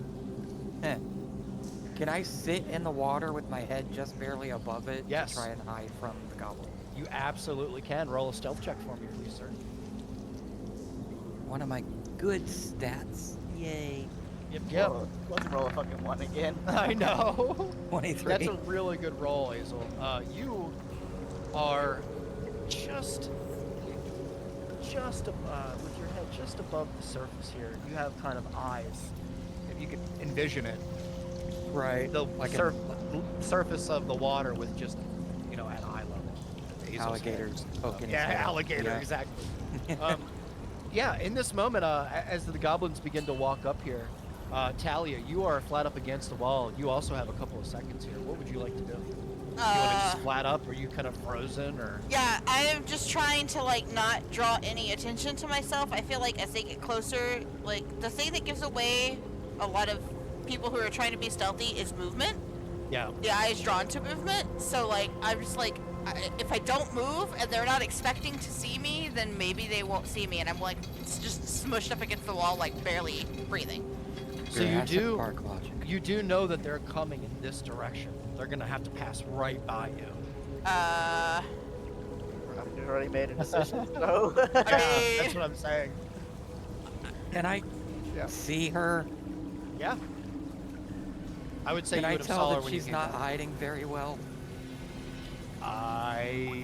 Can I sit in the water with my head just barely above it Yes. to try and hide from the goblin? You absolutely can. Roll a stealth check for me, please, sir. One of my good stats. Yay. Yep. Let's roll a fucking 1 again. I know. 23. That's a really good roll, Azel. You are just with your head just above the surface here. You have kind of eyes, if you could envision it. right. The Like surface of the water with just, at eye level. Azel's alligators head. poking his Yeah, head out. alligator, Yeah. exactly. Yeah, in this moment, as the goblins begin to walk up here, Talia, you are flat up against the wall. You also have a couple of seconds here. What would you like to do? You want to just flat up? Are you kind of frozen, or? Yeah, I am just trying to not draw any attention to myself. I feel like as they get closer, the thing that gives away a lot of people who are trying to be stealthy is movement. Yeah. the eye is drawn to movement. So like I'm just like, if I don't move and they're not expecting to see me, then maybe they won't see me, and I'm like just smushed up against the wall, like barely breathing. So you Jurassic do Park logic. you do know that they're coming in this direction. They're gonna have to pass right by you. I've already made a decision, so. Yeah, mean- that's what I'm saying. Can I Yeah. see her? Yeah. I would say Can you I would have saw tell her that when you she's came not back. hiding very well? I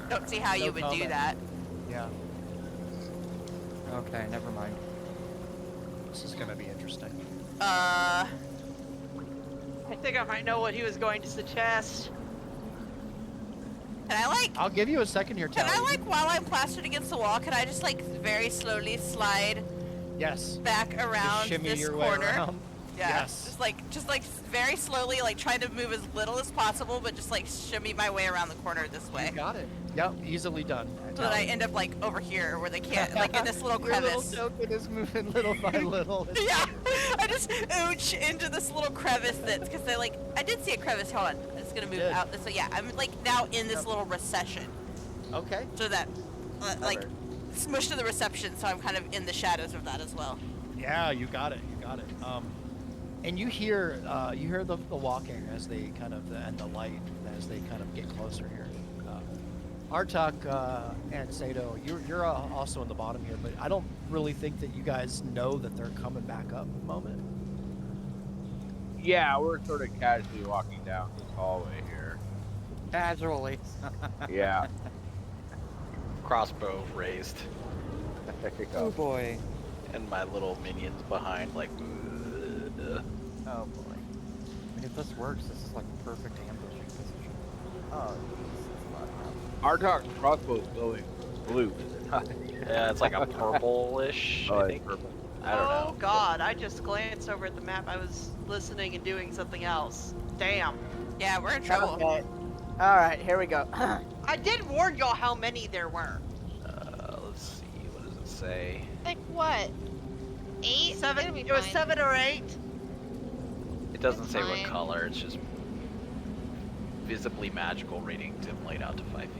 Don't see how No you would do comment. that. yeah. Okay, never mind. This is gonna be interesting. I think I might know what he was going to suggest. Can I like? I'll give you a second here, Can Tally. I like while I'm plastered against the wall? Can I just like very slowly slide Yes. back around Just shimmy this your corner? way around. Yeah. Yes. Just like very slowly, like trying to move as little as possible, but just like shimmy my way around the corner this way, You got it. Yep, easily done. so that I end up like over here where they can't, like in this little Your little crevice. token is moving little by little. It's Yeah, I just ooch into this little crevice that's because I did see a crevice. Hold on, it's gonna move Did. out. So yeah, I'm like now in this Yep. little recession, Okay. so that like Clever. smushed to the reception. So I'm kind of in the shadows of that as well. Yeah, you got it. You got it. And you hear the walking as they kind of and the light as they kind of get closer here. Artak and Sato, you're also in the bottom here, but I don't really think that you guys know that they're coming back up. At the moment. Yeah, we're sort of casually walking down this hallway here. Casually. Yeah. Crossbow raised, There you Oh go. boy. and my little minions behind, like. Oh boy. If this works, this is like perfect ambushing position. Oh, Artak's crossbow is glowing blue. Yeah, it's like a purplish. Oh, I it's think. purple. I don't Oh know. God! I just glanced over at the map. I was listening and doing something else. Damn! Yeah, we're in trouble. okay. All right, here we go. I did warn y'all how many there were. Let's see. What does it say? Like what? 8? It'll Seven. be It was fine. 7 or 8. It doesn't That's say what fine. color. It's just visibly magical reading dimplayed out to 5 feet.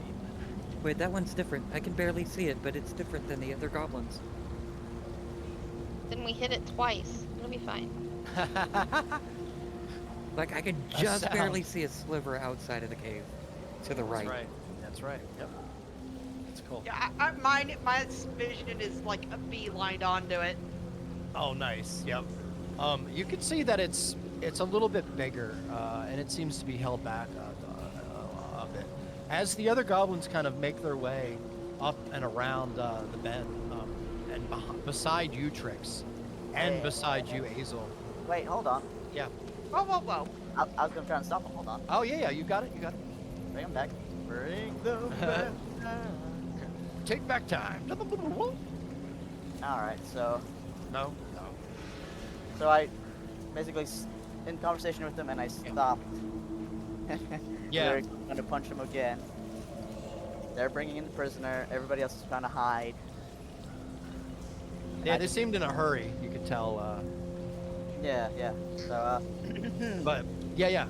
Wait, that one's different. I can barely see it, but it's different than the other goblins. Then we hit it twice. It'll be fine. Like, I can That just barely sounds- see a sliver outside of the cave. To the right. That's right. That's right. Yep. That's cool. Yeah, my vision is like a beeline onto it. Oh, nice. Yep. You can see that it's a little bit bigger, and it seems to be held back a bit. As the other goblins kind of make their way up and around the bend, and beside you, Trix, and Yeah. beside you, Azel. Wait, hold on. Yeah. Whoa, whoa, whoa! I was gonna try and stop him. Hold on. Oh yeah, you got it. You got it. Bring him back. Bring them back. Take back time. All right, so No. I basically in conversation with them and I stopped. Yeah. They're gonna punch him again. They're bringing in the prisoner. Everybody else is trying to hide. Yeah, they seemed in a hurry. You could tell. Yeah. So But yeah.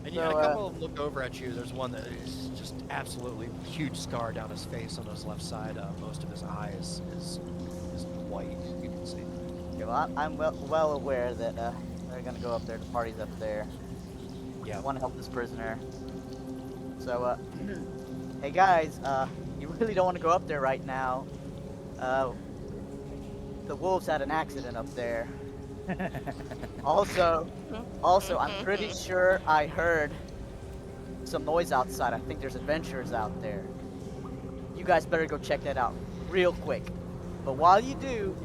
And you So, a couple of them look over at you. There's one that is just absolutely huge scar down his face on his left side. Most of his eyes is white. You can see. okay, well, I'm well aware that they're gonna go up there. The party's up there. Yeah. I want to help this prisoner. So hey guys, you really don't want to go up there right now. The wolves had an accident up there. Also, I'm pretty sure I heard some noise outside. I think there's adventurers out there. You guys better go check that out real quick. But while you do,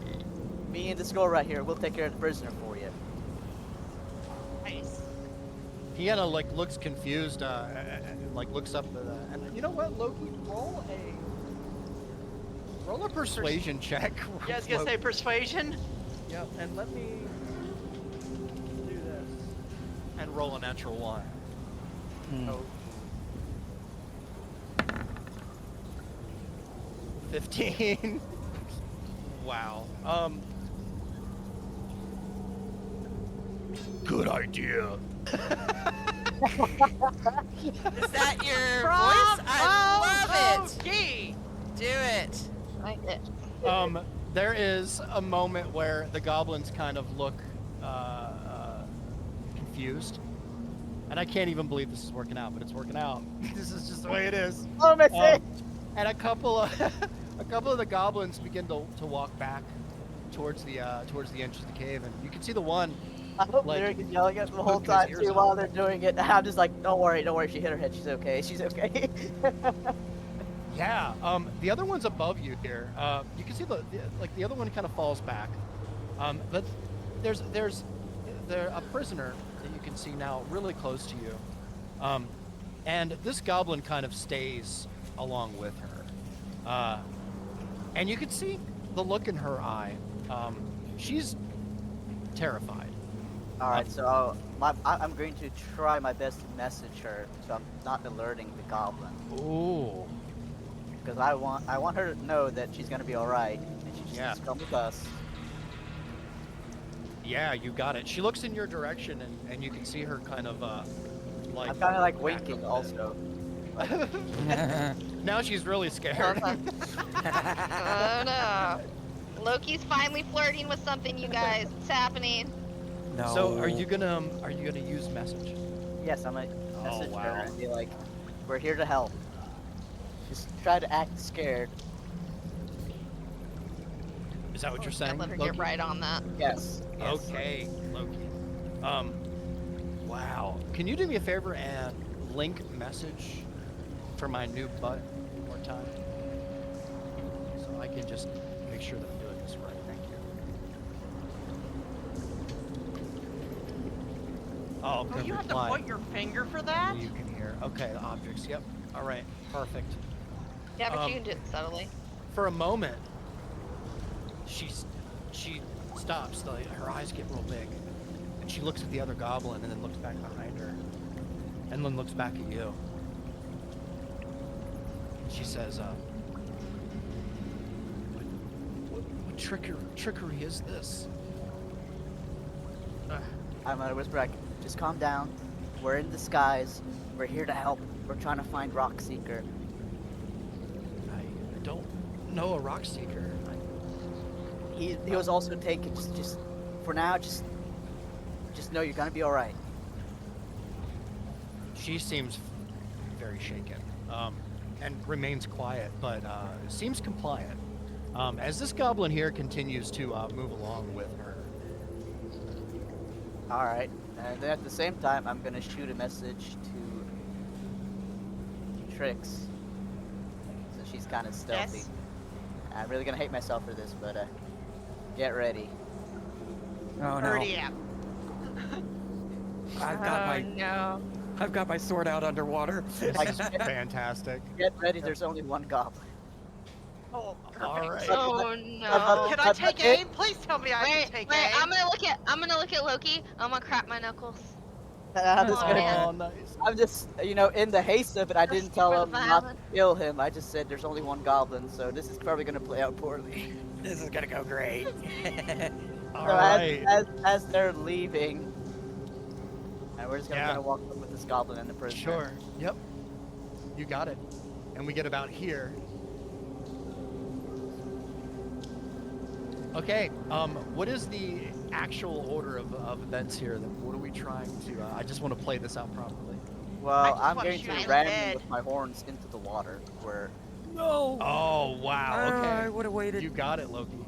me and this girl right here, we'll take care of the prisoner for you. Nice. He kind of like looks confused. Like looks up and you know what, Loki, roll a persuasion check. Yeah, I was gonna say persuasion. Yep. And let me do this. And roll a natural one. Oh. 15. Wow. Good idea. Is that your voice? I love it. Okay. Do it. Like it. There is a moment where the goblins kind of look confused, and I can't even believe this is working out, but it's working out. This is just the way it is. Oh, my face! And a couple of the goblins begin to walk back towards the entrance of the cave, and you can see the one. I hope like, Lyric is yelling at them the whole poking his time ears too out. while they're doing it. I'm just like, don't worry, she hit her head. She's okay. She's okay. Yeah. The other one's above you here. You can see the other one kind of falls back. But there's a prisoner that you can see now really close to you. And this goblin kind of stays along with her. And you can see the look in her eye. She's terrified. All right, so I'm going to try my best to message her, so I'm not alerting the goblin, Ooh. because I want her to know that she's gonna be all right, and she just Yeah. needs to come with us. Yeah, you got it. She looks in your direction, and you can see her kind of like. I'm kind of like back winking up a bit. also. Now she's really scared. Oh no. Loki's finally flirting with something, you guys. It's happening. No. So are you gonna use message? Yes, I'm gonna message her wow. and be like, "We're here to help." Just try to act scared. Is that what you're I'll saying? let her Loki? get right on that. Yes. Yes. Okay, Loki. Wow. Can you do me a favor and link message for my new butt one more time? So I can just make sure that I'm doing this right. Thank you. Oh, Oh, you have to reply. point your finger for that? You can hear. Okay, the objects. Yep. All right. Perfect. Yeah, but Um, you can do it subtly. For a moment, she stops. Her eyes get real big, and she looks at the other goblin, and then looks back behind her, and then looks back at you. She says, "What trickery is this?" I'm gonna whisper back, "Just calm down. We're in disguise. We're here to help. We're trying to find Rockseeker." I don't know a rock seeker. He was also taken. Just for now, just know you're gonna be all right. She seems very shaken, and remains quiet, but seems compliant. As this goblin here continues to move along with her. All right. And then at the same time, I'm gonna shoot a message to Trix. So she's kind of stealthy. Yes. I'm really gonna hate myself for this, but get ready. Oh no. Already am. I've got my sword out underwater. This is fantastic. Get ready. There's only one goblin. Oh, perfect. All right. Oh no. Can I take aim? Please tell me I Wait, can take wait, aim. I'm gonna look at Loki. I'm gonna crack my knuckles. I'm just Oh, gonna. man. Oh, nice. I'm just, in the haste of it, I didn't tell for him the not to violin. kill him. I just said there's only one goblin, so this is probably gonna play out poorly. This is gonna go great. All So right. as they're leaving, and we're just gonna Yeah. kind of walk up with this goblin and the prisoner. Sure. Yep. You got it. And we get about here. Okay. What is the actual order of events here? What are we trying to? I just want to play this out properly. Well, just I'm wanna going shoot to him ram dead. him with my horns into the water. Where No. Oh wow. I Okay. would have waited. You got it, Loki.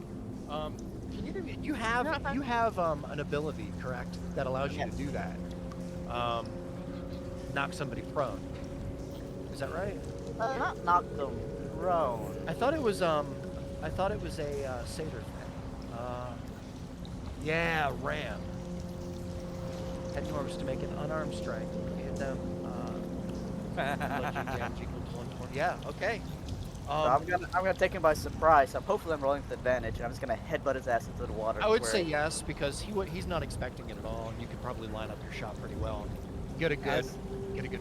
Can you do me? You have No, fine. an ability, correct, that allows you to do that. Knock somebody prone. Is that right? not knock them prone. I thought it was a satyr thing. Yeah, ram. Head norms to make an unarmed strike. Hit them. Electric damage equal to 120. Yeah. Okay. So I'm gonna take him by surprise. Hopefully I'm rolling with advantage, and I'm just gonna headbutt his ass into the water. I would where- say yes because he's not expecting it at all, and you can probably line up your shot pretty well. And get a good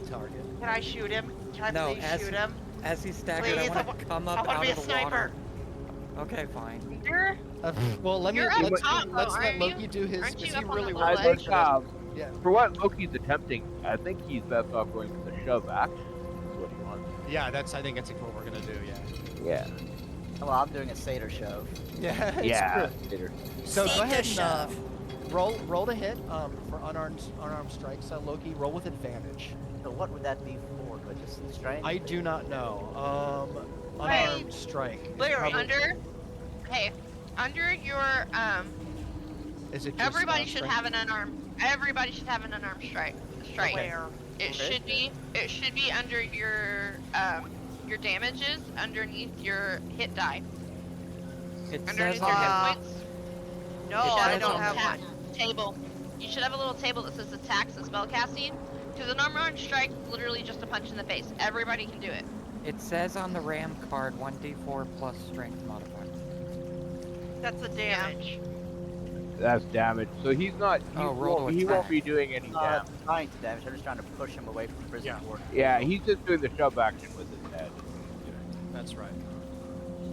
target. Can I shoot him? Can I No, please as shoot he- him? As he's staggered, Please, I want to come up I wanna out be of a the sniper. water. Okay, fine. You're Well, let me You're up let's top, though, let's let aren't Loki you? do his. Aren't Is you he up on really the well I ledge? versed think for this? Yeah. for what Loki's attempting, I think he's best off going for the shove action. Is what he wants. Yeah, I think that's what we're gonna do. Yeah. Yeah. Well, I'm doing a satyr shove. Yeah. It's Yeah. true. So go Satyr ahead and shove. roll to hit for unarmed strikes. Loki, roll with advantage. So what would that be for? Would just strength? I do not know. Unarmed strike. is Larry. probably- Under your Is it just, everybody should strength? have an unarmed strike. Where? It Okay. should be under your damages underneath your hit die. It Underneath says your on hit Uh, points. No, You should I have a don't little have tab- one. table. You should have a little table that says attacks and spellcasting. Because an unarmed strike is literally just a punch in the face. Everybody can do it. it says on the ram card 1d4 plus strength modifier. That's the damage. That's damage. So he's not. Oh, roll to he won't attack. be doing any damage. Not trying to damage. I'm just trying to push him away from the prison Yeah. board. Yeah, he's just doing the shove action with his head. That's right.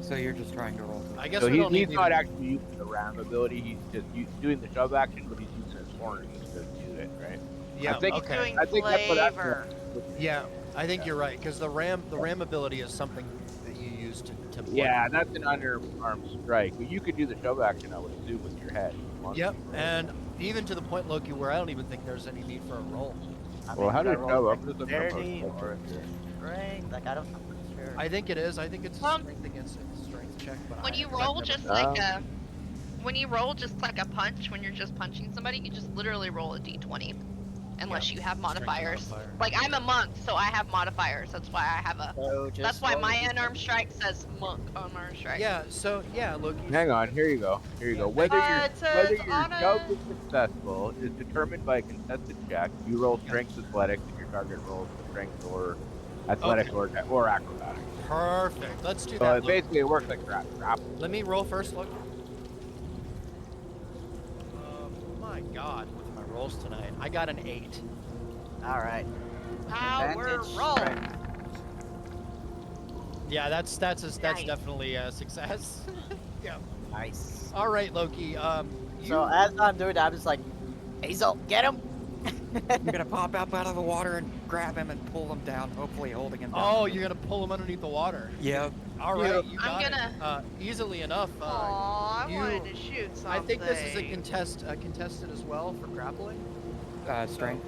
So you're just trying to roll. I guess So we don't he's need not even- actually using the ram ability. He's just doing the shove action, but he's using his horns to do it, right? Yeah. I think- okay. Doing I think that's what that's flavor. Yeah, I think you're right because the ram ability is something that you use to. Yeah, that's an unarmed strike. But you could do the shove action, I would assume, with your head. if you want Yep, to. and even to the point, Loki, where I don't even think there's any need for a roll. I Well, how should I do you roll shove? I'm just looking up dexterity a- or strength? Like, I'm not sure. I think it is. I think it's a Um, strength against a strength check. But When you I've roll never just done like a punch, when you're just punching somebody, you just literally roll a d20. Unless you have strength modifiers. modifier. Like I'm a monk, so I have modifiers. That's why I have a. So just That's why roll my the unarmed strike says monk unarmed strike. Yeah. So yeah, Loki. Hang on, here you go. Here you go. Whether it says your on a- shove is successful is determined by a contested check. You roll strength athletics, and your target rolls strength or athletics or acrobatics. Perfect. Let's do So that. it Loki. basically it works like grapple. Let me roll first, Loki. My God, with my rolls tonight, I got an 8. All right. Power Advantage roll. strength. Yeah, that's Nice. definitely a success. Yeah. Nice. All right, Loki. So as I'm doing that, I'm just like, Hazel, get him! You're gonna pop up out of the water and grab him and pull him down, hopefully holding him down. Oh, you're gonna pull him underneath the water. Yep. All right, Yeah. you I'm got gonna- it. Easily enough. Aw, I you- wanted to shoot something. I think this is a contested as well for grappling. Strength.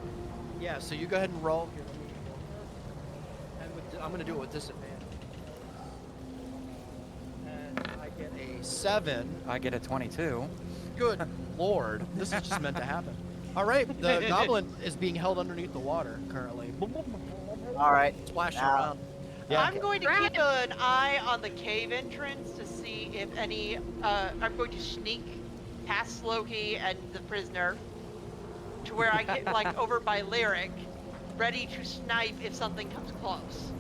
Yeah, so you go ahead and roll. Here, let me roll. And I'm gonna do it with disadvantage. And I get a 7. I get a 22. Good lord, this is just meant to happen. All right, the goblin is being held underneath the water currently. All right. Splashing Now- around. Yeah. I'm going to keep an eye on the cave entrance to see if any. I'm going to sneak past Loki and the prisoner to where I get like over by Lyric, ready to snipe if something comes close.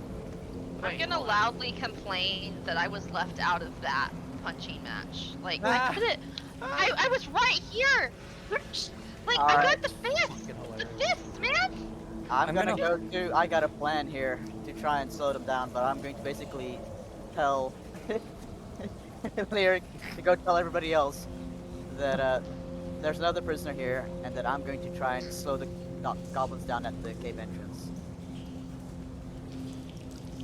I'm gonna loudly complain that I was left out of that punching match. Like I couldn't. I was right here. Like I Alright. got the fist. Fucking The hilarious. fist, man. I'm gonna gonna- go to. I got a plan here to try and slow them down, but I'm going to basically tell Lyric to go tell everybody else that there's another prisoner here, and that I'm going to try and slow the goblins down at the cave entrance.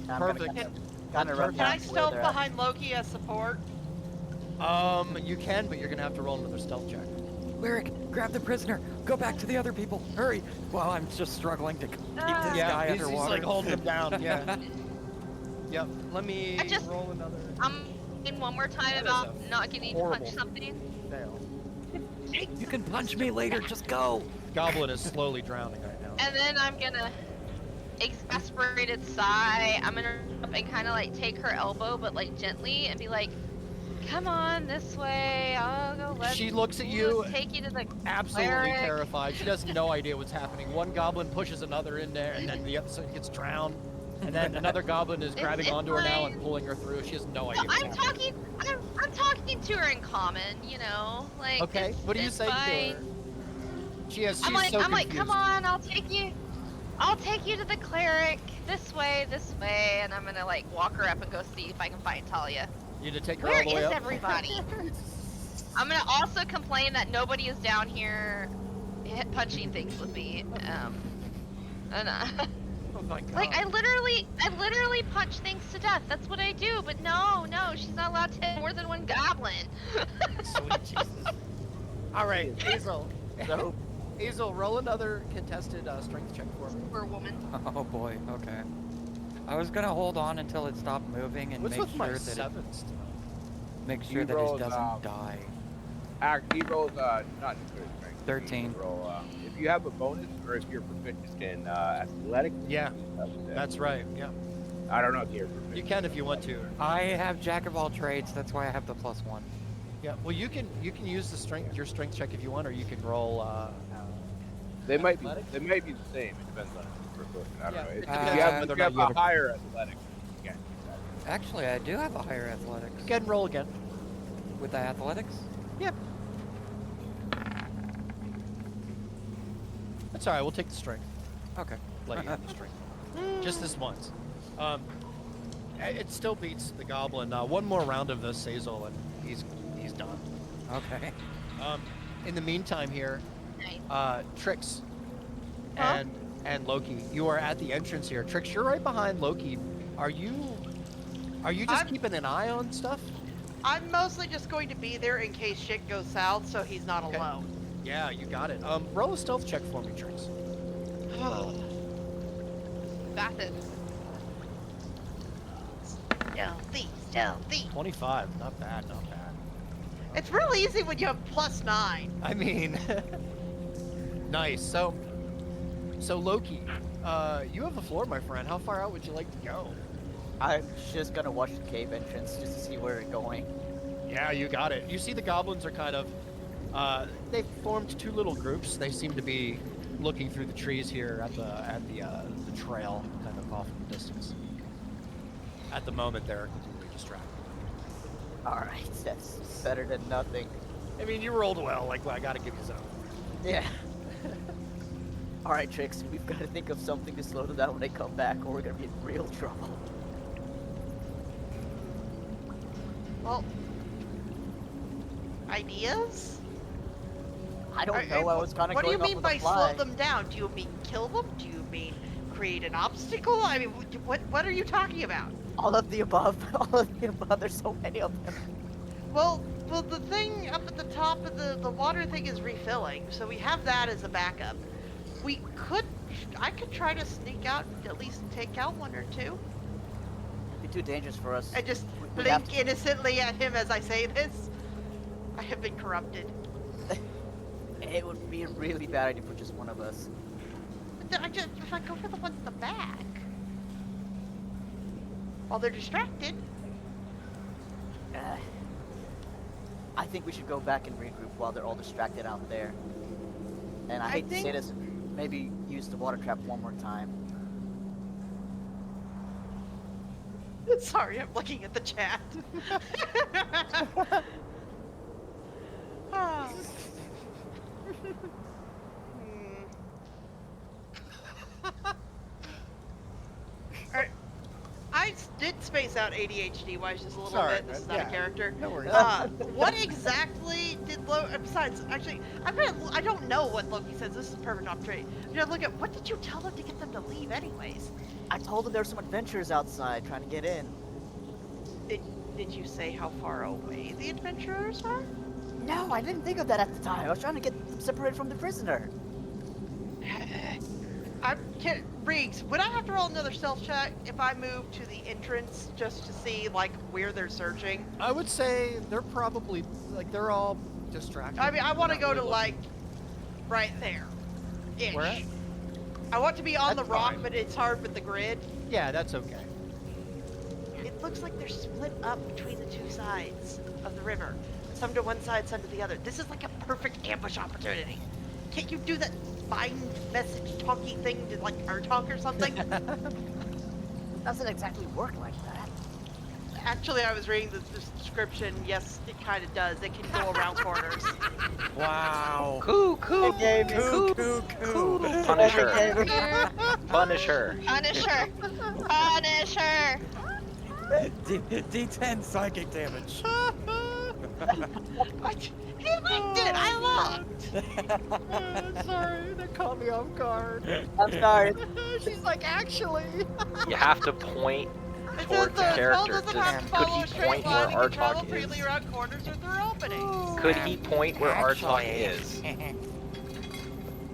And I'm gonna Perfect. kinda That's run perfect. Can down I to where stealth they're at. behind Loki as support? You can, but you're gonna have to roll another stealth check. Lyric, grab the prisoner. Go back to the other people. Hurry. While I'm just struggling to keep this guy Yeah, he's underwater. like holding him down. Yeah. Yep. Let me I just- roll another I'm in one more time That is about a not getting to horrible punch something. fail. You can punch me later. Just go. Goblin is slowly drowning right now. And then I'm gonna exasperated sigh. I'm gonna up and kind of like take her elbow, but like gently, and be like, "Come on, this way. I'll go. Let's She looks at you, take you to the absolutely cleric." terrified. She has no idea what's happening. One goblin pushes another in there, and then the other side gets drowned. And then another goblin is grabbing it's onto her now and fine. pulling her through. She has no No, idea what's I'm happening. talking. I'm talking to her in common. You know, like. Okay, it's- what do you it's say fine. to her? She's I'm like, so I'm like, confused. come on, I'll take you. I'll take you to the cleric. This way, and I'm gonna like walk her up and go see if I can find Talia. You need to take her Where all the way is up. everybody? I'm gonna also complain that nobody is down here punching things with me. And, Oh my god. like I literally punch things to death. That's what I do. But no, she's not allowed to hit more than one goblin. Sweet Jesus. All right, Hazel. So, Hazel, roll another contested strength check for me. For a woman. Oh boy. Okay. I was gonna hold on until it stopped moving and What's make with my sure that sevens? make He sure that rolls, it doesn't die. He rolls not good strength. 13. He roll, if you have a bonus or if you're proficient in athletics. Yeah, that's right. Yeah, I don't know if you're proficient. you can if you want to. I have jack of all trades. That's why I have the +1. Yeah, well, you can use your strength check if you want, or you can roll. They might be athletics? the same. It depends on the person. I don't Yeah, know. it If depends you on have, whether if or you not have you a higher athletics, you can. Actually, I do have a higher athletics. Go ahead and roll again. With the athletics? Yep. That's all right. We'll take the strength. Okay. Let you have the strength. Just this once. It still beats the goblin. One more round of this, Hazel, and he's done. Okay. In the meantime, here, Nice. Trix Huh? and Loki, you are at the entrance here. Trix, you're right behind Loki. Are you just I'm- keeping an eye on stuff? I'm mostly just going to be there in case shit goes south, so he's not Okay. alone. Yeah, you got it. Roll a stealth check for me, Trix. Got it. Stealthy. 25. Not bad. Not bad. It's real easy when you have +9. I mean, nice. So Loki, you have the floor, my friend. How far out would you like to go? I'm just gonna watch the cave entrance just to see where it's going. Yeah, you got it. You see the goblins are kind of, they've formed two little groups. They seem to be looking through the trees here at the trail, kind of off in the distance. At the moment, they're completely distracted. Alright, that's better than nothing. I mean, you rolled well. Like, I gotta give you some. Yeah. Alright, Trix, we've got to think of something to slow them down when they come back, or we're gonna be in real trouble. Well, ideas? I don't know, I was kind of What do going you off mean with by the fly. slow them down? Do you mean kill them? Do you mean create an obstacle? I mean, what are you talking about? All of the above, all of the above, there's so many of them. Well, the thing up at the top of the water thing is refilling, so we have that as a backup. I could try to sneak out and at least take out one or two. It'd be too dangerous for us. I just We have blink innocently at him as I say this. I have been corrupted. It would be a really bad idea for just one of us. If I go for the one at the back, while they're distracted. I think we should go back and regroup while they're all distracted out there. And I hate to say this, maybe use the water trap one more time. Sorry, I'm looking at the chat. Ah. Alright. I did space out ADHD wise just a little Sorry, bit. This is man. not Yeah. a character. No worries. What exactly did besides, actually, I don't know what Loki says. This is a perfect opportunity. Look at, what did you tell them to get them to leave anyways? I told them there were some adventurers outside trying to get in. Did you say how far away the adventurers are? No, I didn't think of that at the time. I was trying to get them separated from the prisoner. Riggs, would I have to roll another stealth check if I move to the entrance just to see, like, where they're searching? I would say they're probably, like, they're all distracted. I mean, I want to They're go not to, really like, right there. Ish. Where at? I want to be on That's the rock, fine. but it's hard with the grid. looking. Yeah, that's okay. It looks like they're split up between the two sides of the river. Some to one side, some to the other. This is like a perfect ambush opportunity. Can't you do that mind message talky thing to, like, talk or something? Doesn't exactly work like that. Actually, I was reading the description. Yes, it kind of does. It can go around corners. Wow. Coo. They gave me Coo. Punish They her. gave me- Punish her. Punish her. Punish her. D10 psychic damage. He liked it. I looked. Sorry, that caught me off guard. I'm sorry. She's like, actually. You have to point It says towards the the spell character. doesn't have to Could follow he a straight point where line and can travel Artok freely is? around corners or through openings. Could he point where Artok is?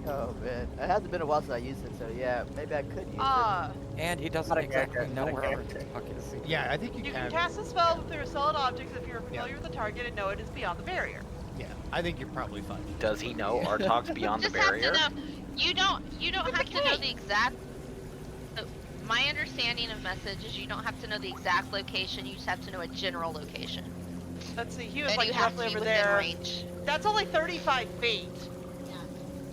Oh man, it hasn't been a while since I used it, so yeah, maybe I could use And he doesn't Not a exactly character, know not a where character. Artok is. Yeah, I think you You can. can cast a spell through a solid object if you're familiar with the target and know it is beyond the barrier. Yeah, I think you're probably fine. Does he know Artok's beyond the Just have barrier? to know. You don't With have the to know cake. the exact. My understanding of message is you don't have to know the exact location. You just have to know a general location. Let's see, he was And like you have to roughly be over within there. range. That's only 35 feet.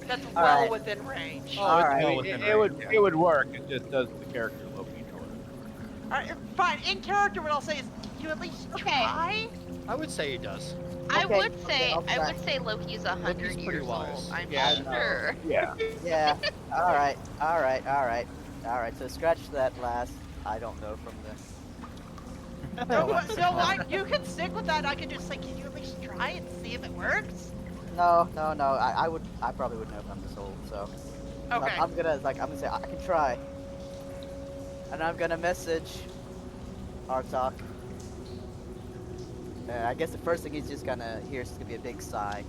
That's All well right. within range. Oh, All it's right. well It, within it would range, it would work. It just doesn't the character looking for it. Alright, fine. In character, what I'll say is, you at least Okay. try. I would say he does. I Okay, would say okay, I'll I would say Loki's 100 Loki's pretty years wise. old. I'm Yeah. sure. Yeah. Yeah. All right. So scratch that last. I don't know from this. No, you can stick with that. I can just say, can you at least try and see if it works? No. I probably would know if I'm this old. So Okay. I'm gonna say I can try, and I'm gonna message Artok. I guess the first thing he's just gonna hear is gonna be a big sigh.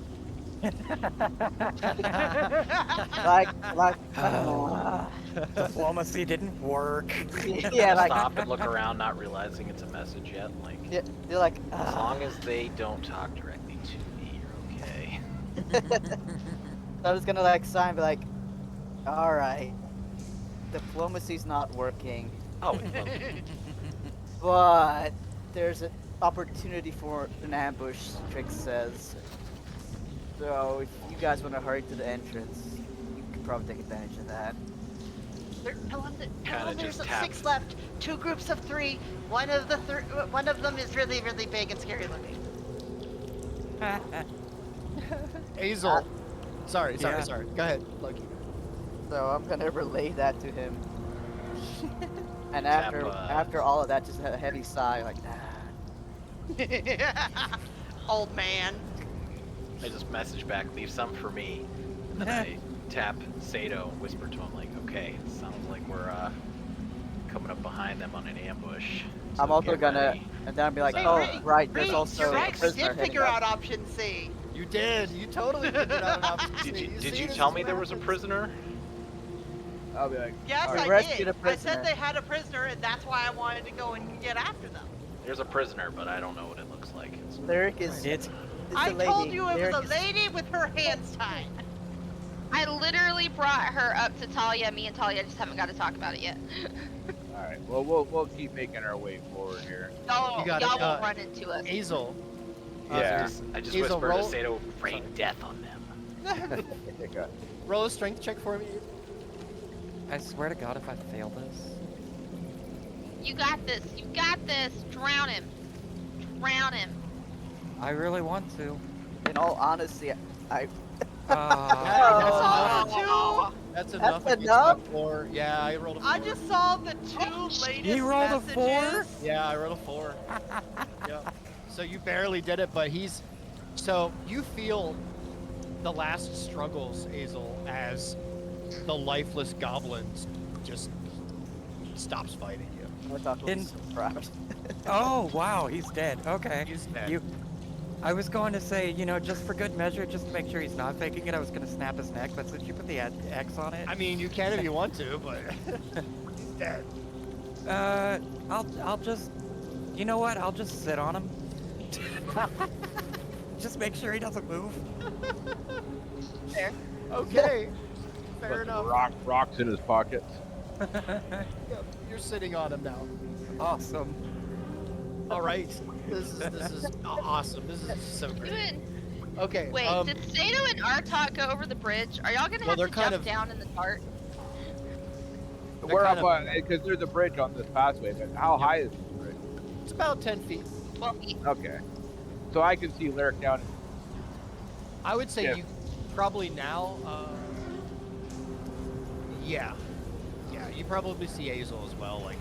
like, Diplomacy didn't work. yeah, like, Stop and look around, not realizing it's a message yet. Like, yeah, you're like, as long as they don't talk directly to me, you're okay. I'm just gonna like sigh and be like, all right, diplomacy's not working, Oh, it will. but there's an opportunity for an ambush, Trix says. So if you guys want to hurry to the entrance, you could probably take advantage of that. Tell him Kinda there's just tap. 6 left. 2 groups of 3. One of them is really, really big and scary looking. Azel. Sorry. Yeah. Go ahead, Loki. So I'm gonna relay that to him. And Tap, after all of that, just a heavy sigh, like, Old man. I just message back, leave some for me. And then I tap Sato, whisper to him like, okay, it sounds like we're coming up behind them on an ambush. So I'm also get gonna, ready." and then I'll be like, Say, oh, Reed, right, there's Reed, also you're a right. We prisoner did heading figure up. out option C. You did. You totally figured out an option. Did you tell me there was a prisoner? I'll be like, Yes, We I rescued did. a I prisoner. said they had a prisoner, and that's why I wanted to go and get after them. There's a prisoner, but I don't know what it looks like. Lyric is. It's I the told lady. you it Lyric was a is- lady with her hands tied. I literally brought her up to Talia. Me and Talia just haven't got to talk about it yet. all right. Well, we'll keep making our way forward here. Y'all, You gotta y'all cut. will run into us. Azel. Yeah. I just Hazel, whispered roll- to Sato, rain death on them. Okay. Roll a strength check for me. I swear to God, if I fail this, You got this. You got this. Drown him. Drown him. I really want to. In all honesty, I. Oh. That's enough. That's against my enough? 4. Yeah, I rolled a 4. I just saw the 2 latest He rolled a 4? messages. Yeah, I rolled a 4. Yeah. So you barely did it, but he's. So you feel the last struggles, Azel, as the lifeless goblins just stops fighting you. I thought it was In- surprised. Oh wow, he's dead. Okay. He's dead. You. I was going to say, you know, just for good measure, just to make sure he's not faking it, I was going to snap his neck, but since you put the X on it, I mean, you can if you want to, but he's dead. I'll just, you know what? I'll just sit on him. Just make sure he doesn't move. Okay. Put Fair the enough. rocks in his pockets. Yep, you're sitting on him now. Awesome. All right. This is awesome. This is so You great. and, Okay. wait, did Sato and Artok go over the bridge? Are y'all gonna Well, have they're to kind jump of- down in the dark? We're kind up on because there's a bridge on this pathway. But how high is the bridge? It's about 10 feet. 12 feet. Okay. So I can see Lyric down. I would say Yeah. you probably now. Yeah. Yeah, you probably see Azel as well, like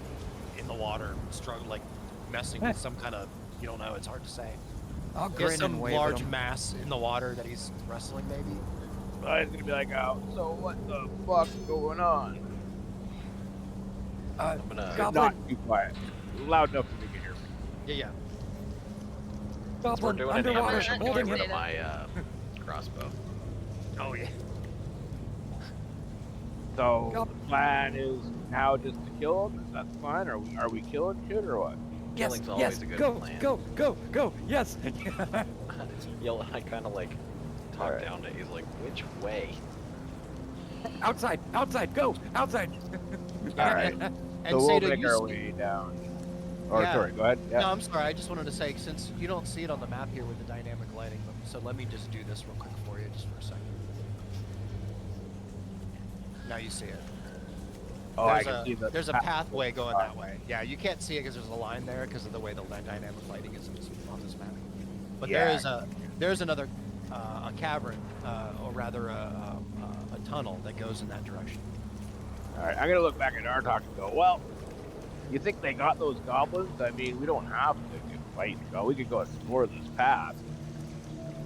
in the water, struggle, like messing with some kind of, you don't know, it's hard to say. I'll He has grin some and wave large at him. mass in the water that he's wrestling, maybe. I was gonna be like, oh, so what the fuck's going on? I'm gonna. Goblin. Not too quiet. Loud enough for me to hear me. Yeah, yeah. We're Goblin, doing an underwater, ambush. I'm gonna holding get rid him. of my crossbow. Oh, yeah. So Gob- the plan is now just to kill him? Is that the plan? Are we killing shit or what? Yes, Killing's yes, always a good go, plan. go, yes. I kind of like talk Alright. down to. He's like, which way? outside, go, outside. Alright. And So we'll Seda, make you our s- way down. Or Yeah. sorry, go ahead. Yeah. No, I'm sorry. I just wanted to say, since you don't see it on the map here with the dynamic lighting, so let me just do this real quick for you, just for a second. Now you see it. Oh, I There's can a, see the there's a path- pathway going that way. Yeah, you can't see it because there's a line there because of the way the dynamic lighting is on this map. But Yeah. there's another a cavern, or rather a tunnel that goes in that direction. Alright, I'm gonna look back at Artok and go, well, you think they got those goblins? I mean, we don't have to fight. So we could go explore this path.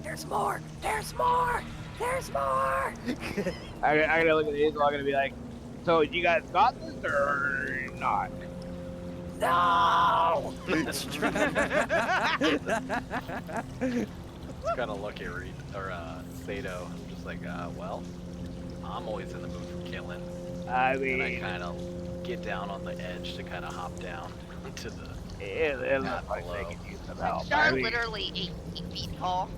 There's more, there's more. I'm gonna look at Hazel, I'm gonna be like, so you guys got this or not? No. It's kind of look at Reed or Sato. I'm just like, well, I'm always in the mood for killing, I and I mean, kind of get down on the edge to kind of hop down to the. it looks like below. they could use some help. Are I mean, literally 8 feet tall.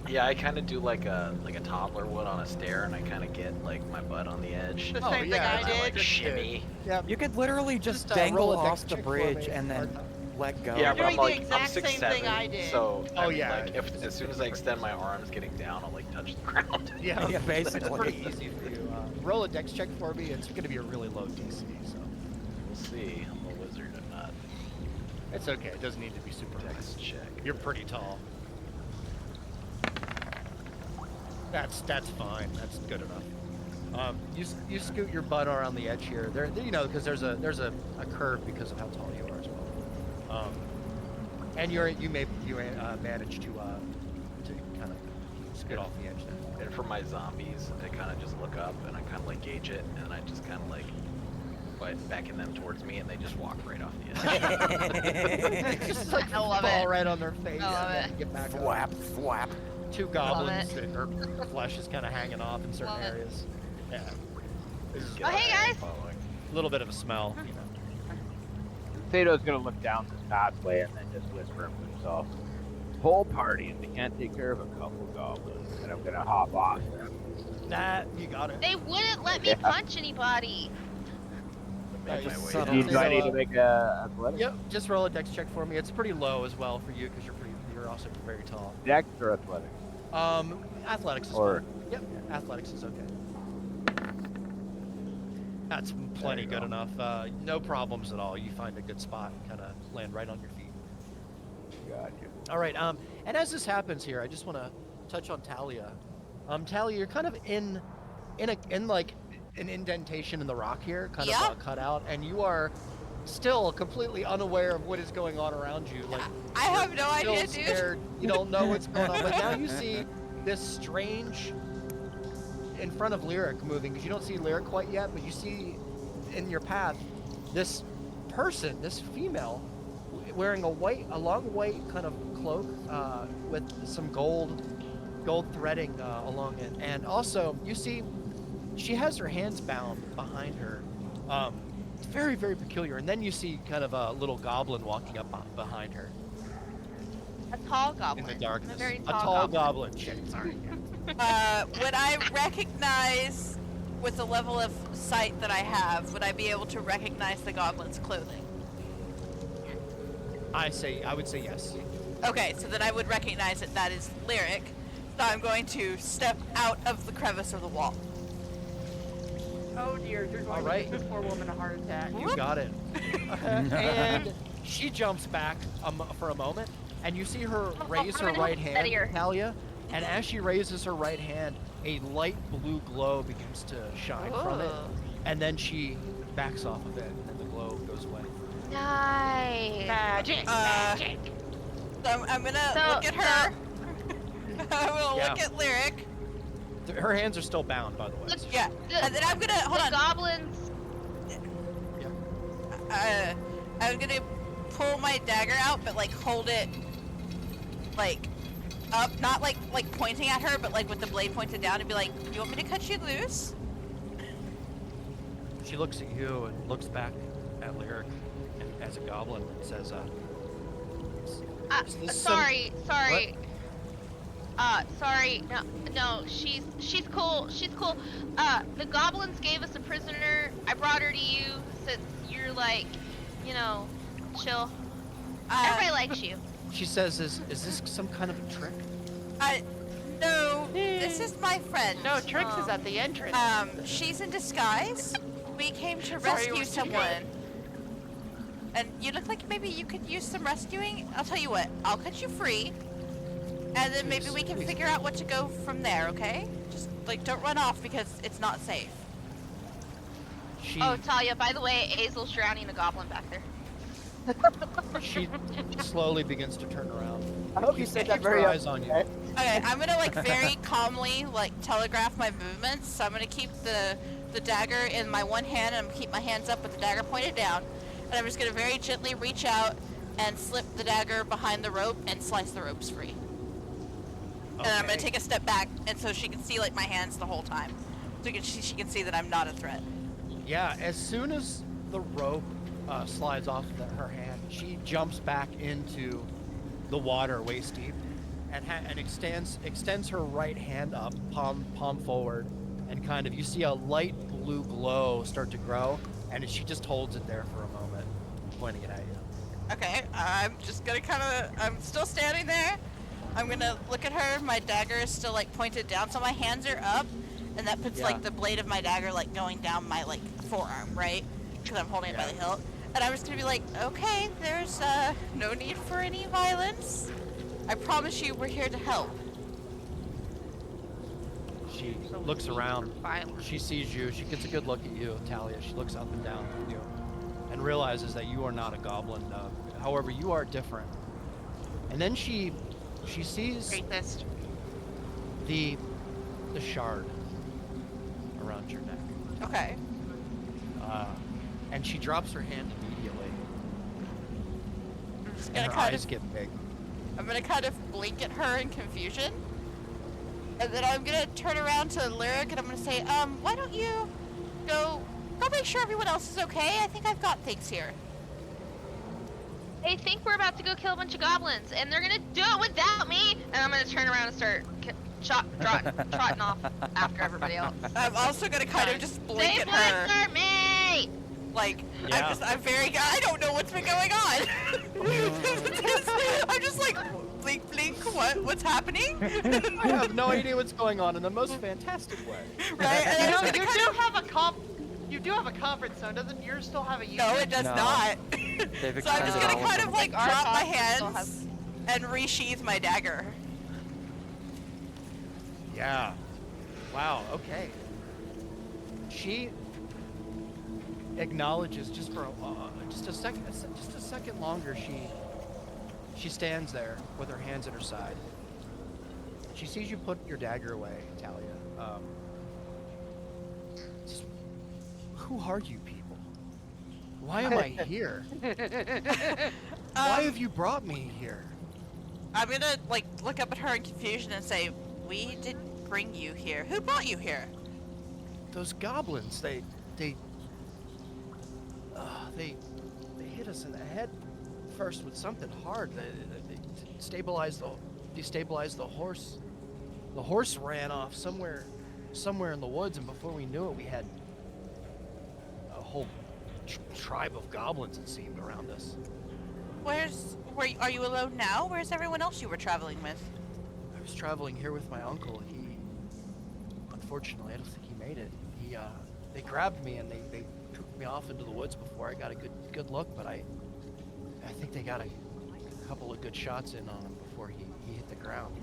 Yeah, I kind of do like a toddler would on a stair, and I kind of get like my butt on the edge. The Oh, same thing yeah, I and I like did. shimmy. Yeah. You could literally just Just, dangle roll a dex off the check for bridge me, and then Artok. let go. Yeah, but Doing I'm the like I'm exact same 6'7", thing I did. so Oh, I mean, yeah, like if as soon as I extend my arms, getting down, I'll like touch the ground. Yeah, Yeah, It's basically. pretty easy for you. Roll a dex check for me. It's going to be a really low DC, so We'll see. I'm a wizard, I'm not. it's okay. It doesn't need to be super high. Dex check. You're pretty tall. That's fine. That's good enough. You scoot your butt around the edge here. There, you know, because there's a curve because of how tall you are as well. And you manage to kind of scoot off the edge there. And for my zombies, I kind of just look up and I kind of like gauge it, and I just kind of like beckon them towards me, and they just walk right off the edge. Just like I love fall it. right on their face. I love and then it. Get back up. Flap, flap. Two goblins that their flesh is kind of hanging off in certain Love it. areas. Yeah. This is Get Oh, out hey, there guys. following. a little bit of a smell, you know. Sato's gonna look down this pathway and then just whisper to himself, whole party, if they can't take care of a couple goblins, and I'm gonna hop off them. Nah, you got it. They wouldn't let me Yeah. punch anybody. Make Nice. my way So down. Do I need to make a athletic? Yep, just roll a dex check for me. It's pretty low as well for you because you're also very tall. Dex or athletic? Athletics is Or- fine. Yep, athletics is okay. That's plenty you good go. enough. No problems at all. You find a good spot and kind of land right on your feet. Gotcha. All right. And as this happens here, I just want to touch on Talia. Talia, you're kind of in like an indentation in the rock here, kind of Yep. cut out, and you are still completely unaware of what is going on around you. Like I have no still idea, dude. scared. You don't know what's going on, but now you see this strange in front of Lyric moving because you don't see Lyric quite yet, but you see in your path this person, this female, wearing a long white kind of cloak with some gold threading along it, and also you see she has her hands bound behind her. It's very, very peculiar. And then you see kind of a little goblin walking up behind her A tall goblin. in the darkness. A very A tall goblin. Shit, sorry. Would I recognize, with the level of sight that I have, would I be able to recognize the goblin's clothing? I would say yes. Okay, so then I would recognize that that is Lyric. So I'm going to step out of the crevice of the wall. Oh dear, you're going Alright. to give this poor woman a heart attack. You got it. And she jumps back for a moment, and you see her raise her right hand, Steadier. Talia. And as she raises her right hand, a light blue glow begins to shine from it. Oh. And then she backs off of it, and the glow goes away. Nice. Magic. So I'm gonna look at her. I will Yeah. look at Lyric. Her hands are still bound, by the way. so Yeah, and then I'm gonna hold on. Goblins. I'm gonna pull my dagger out, but like hold it like up, not like pointing at her, but like with the blade pointed down, and be like, "You want me to cut you loose?" She looks at you and looks back at Lyric, and as a goblin says, "Is this some-" Sorry. Sorry. No. She's cool. She's cool. The goblins gave us a prisoner. I brought her to you since you're like, chill. Everybody likes you. She says, "Is this some kind of a trick?" No, this is my friend. No, Trix is at the entrance. She's in disguise. We came to Sorry, rescue what's someone. And you look like maybe you could use some rescuing. I'll tell you what, I'll cut you free. And then maybe we can Please. figure out what to go from there, okay? Just, like, don't run off because it's not safe. She Oh, Talia, by the way, Azel's drowning a goblin back there. she slowly begins to turn around. I hope you Keep said that her very eyes on you. Okay, I'm gonna, like, very calmly, like, telegraph my movements. So I'm gonna keep the dagger in my one hand, and I'm gonna keep my hands up with the dagger pointed down. And I'm just gonna very gently reach out and slip the dagger behind the rope and slice the ropes free. And I'm gonna Okay. take a step back, and so she can see like my hands the whole time, so she can see that I'm not a threat. Yeah, as soon as the rope slides off her hand, she jumps back into the water waist deep, and extends her right hand up, palm forward, and kind of you see a light blue glow start to grow, and she just holds it there for a moment, pointing it at you. Okay, I'm just gonna I'm still standing there. I'm gonna look at her. My dagger is still like pointed down, so my hands are up, and that puts Yeah. like the blade of my dagger like going down my like forearm, right? Because I'm holding it by Yeah. the hilt. And I'm just gonna be like, okay, there's no need for any violence. I promise you, we're here to help. She looks around. Violence. She sees you. She gets a good look at you, Talia. She looks up and down at you, and realizes that you are not a goblin. However, you are different. And then she sees Racist. the shard around your neck, Okay. and she drops her hand immediately. I'm just And gonna her kind eyes of get big. I'm gonna kind of blink at her in confusion. And then I'm gonna turn around to Lyric and I'm gonna say, why don't you go make sure everyone else is okay? I think I've got things here. They think we're about to go kill a bunch of goblins, and they're gonna do it without me. And I'm gonna turn around and start trotting off after everybody else. I'm also gonna kind of just blink They at her. blinked me! Like, Yeah. I don't know what's been going on. I'm just like, blink, blink, what's happening? I have no idea what's going on in the most fantastic way. Right? And I'm just You gonna do have a comfort zone. Doesn't yours still have a unit? No, it does No. not. They've So I'm just extended gonna all of kind them. of like Our drop my comfort still hands and resheath my dagger. Yeah. Wow. Okay. She acknowledges just for just a second longer. She stands there with her hands at her side. She sees you put your dagger away, Talia. Says, who are you people? Why am I here? Why have you brought me here? I'm gonna like look up at her in confusion and say, "We didn't bring you here. Who brought you here?" Those goblins, they hit us in the head first with something hard. They destabilized the horse. The horse ran off somewhere in the woods, and before we knew it, we had a whole tribe of goblins, it seemed, around us. Are you alone now? Where's everyone else you were traveling with? I was traveling here with my uncle. Unfortunately, I don't think he made it. They grabbed me and they took me off into the woods before I got a good look, but I think they got a couple of good shots in on him before he hit the ground.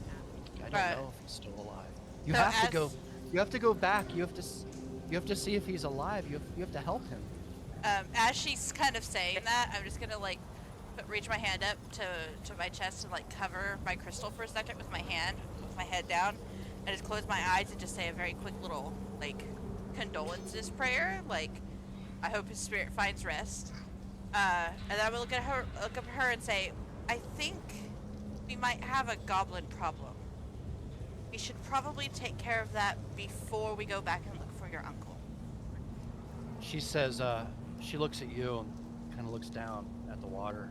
I don't know if he's still alive. You So have to go. You have to go back. You have to see if he's alive. You have to help him. As she's kind of saying that, I'm just gonna like reach my hand up to my chest and like cover my crystal for a second with my hand, with my head down, and just close my eyes and just say a very quick little like condolences prayer, like I hope his spirit finds rest. And then I will look up at her and say, I think we might have a goblin problem. We should probably take care of that before we go back and look for your uncle. She says, she looks at you and kind of looks down at the water.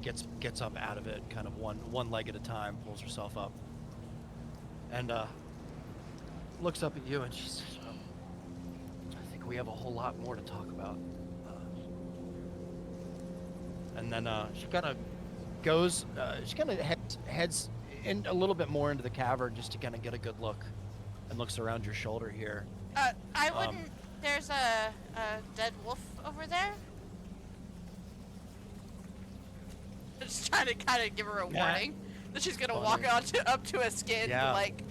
Gets up out of it, kind of one leg at a time, pulls herself up, and looks up at you and she says, I think we have a whole lot more to talk about. And then she kind of goes, she kind of heads in a little bit more into the cavern just to kind of get a good look, and looks around your shoulder here. I wouldn't. There's a dead wolf over there. Just trying to kind of give her a warning that she's gonna walk up to a skinned, like,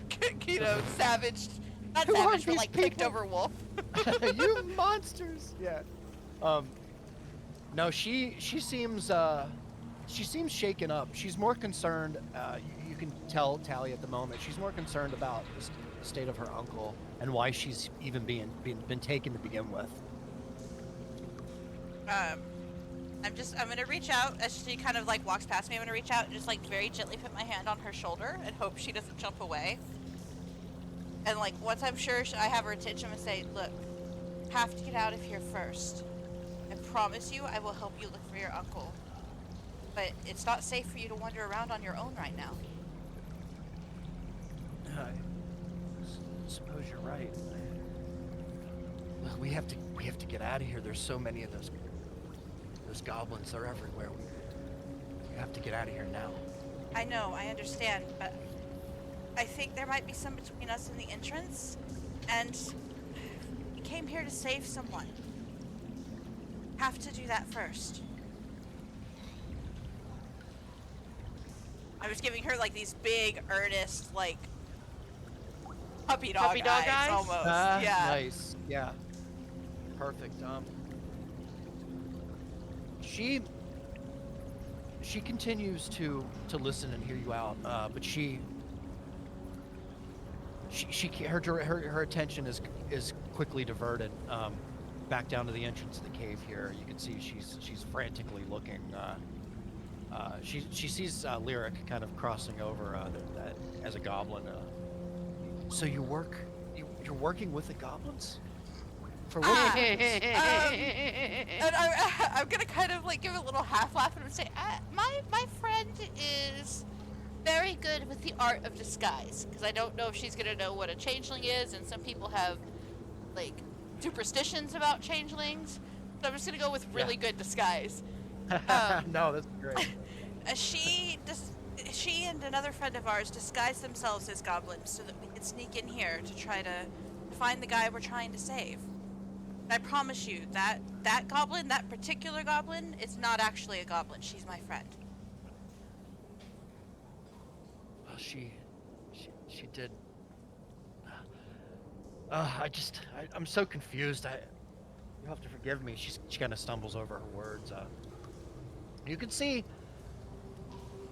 savage, not Who are savage, but these like picked people? over wolf. You monsters! Yeah. No, she seems shaken up. She's more concerned. You can tell Tally at the moment. She's more concerned about the state of her uncle and why she's even been taken to begin with. I'm gonna reach out as she kind of like walks past me. I'm gonna reach out and just like very gently put my hand on her shoulder and hope she doesn't jump away. And like once I'm sure I have her attention, I'm gonna say, look, have to get out of here first. I promise you I will help you look for your uncle. But it's not safe for you to wander around on your own right now. I suppose you're right. Well, we have to get out of here. There's so many of those goblins. They're everywhere. We have to get out of here now. I know, I understand, but I think there might be some between us and the entrance, and we came here to save someone. Have to do that first. I was giving her like these big, earnest, like puppy dog eyes almost. Yeah. Nice. Yeah. Perfect. She continues to listen and hear you out, but her attention is quickly diverted back down to the entrance of the cave here. You can see she's frantically looking. She sees Lyric kind of crossing over that as a goblin. So you're working with the goblins? For what? And I'm gonna kind of like give a little half laugh and say, my friend is very good with the art of disguise, because I don't know if she's gonna know what a changeling is, and some people have like superstitions about changelings. So I'm just gonna go with really good disguise. No, that's great. She and another friend of ours disguised themselves as goblins so that we could sneak in here to try to find the guy we're trying to save. I promise you that goblin, that particular goblin, is not actually a goblin. She's my friend. Well, she did. I'm so confused. You have to forgive me. She kind of stumbles over her words. You can see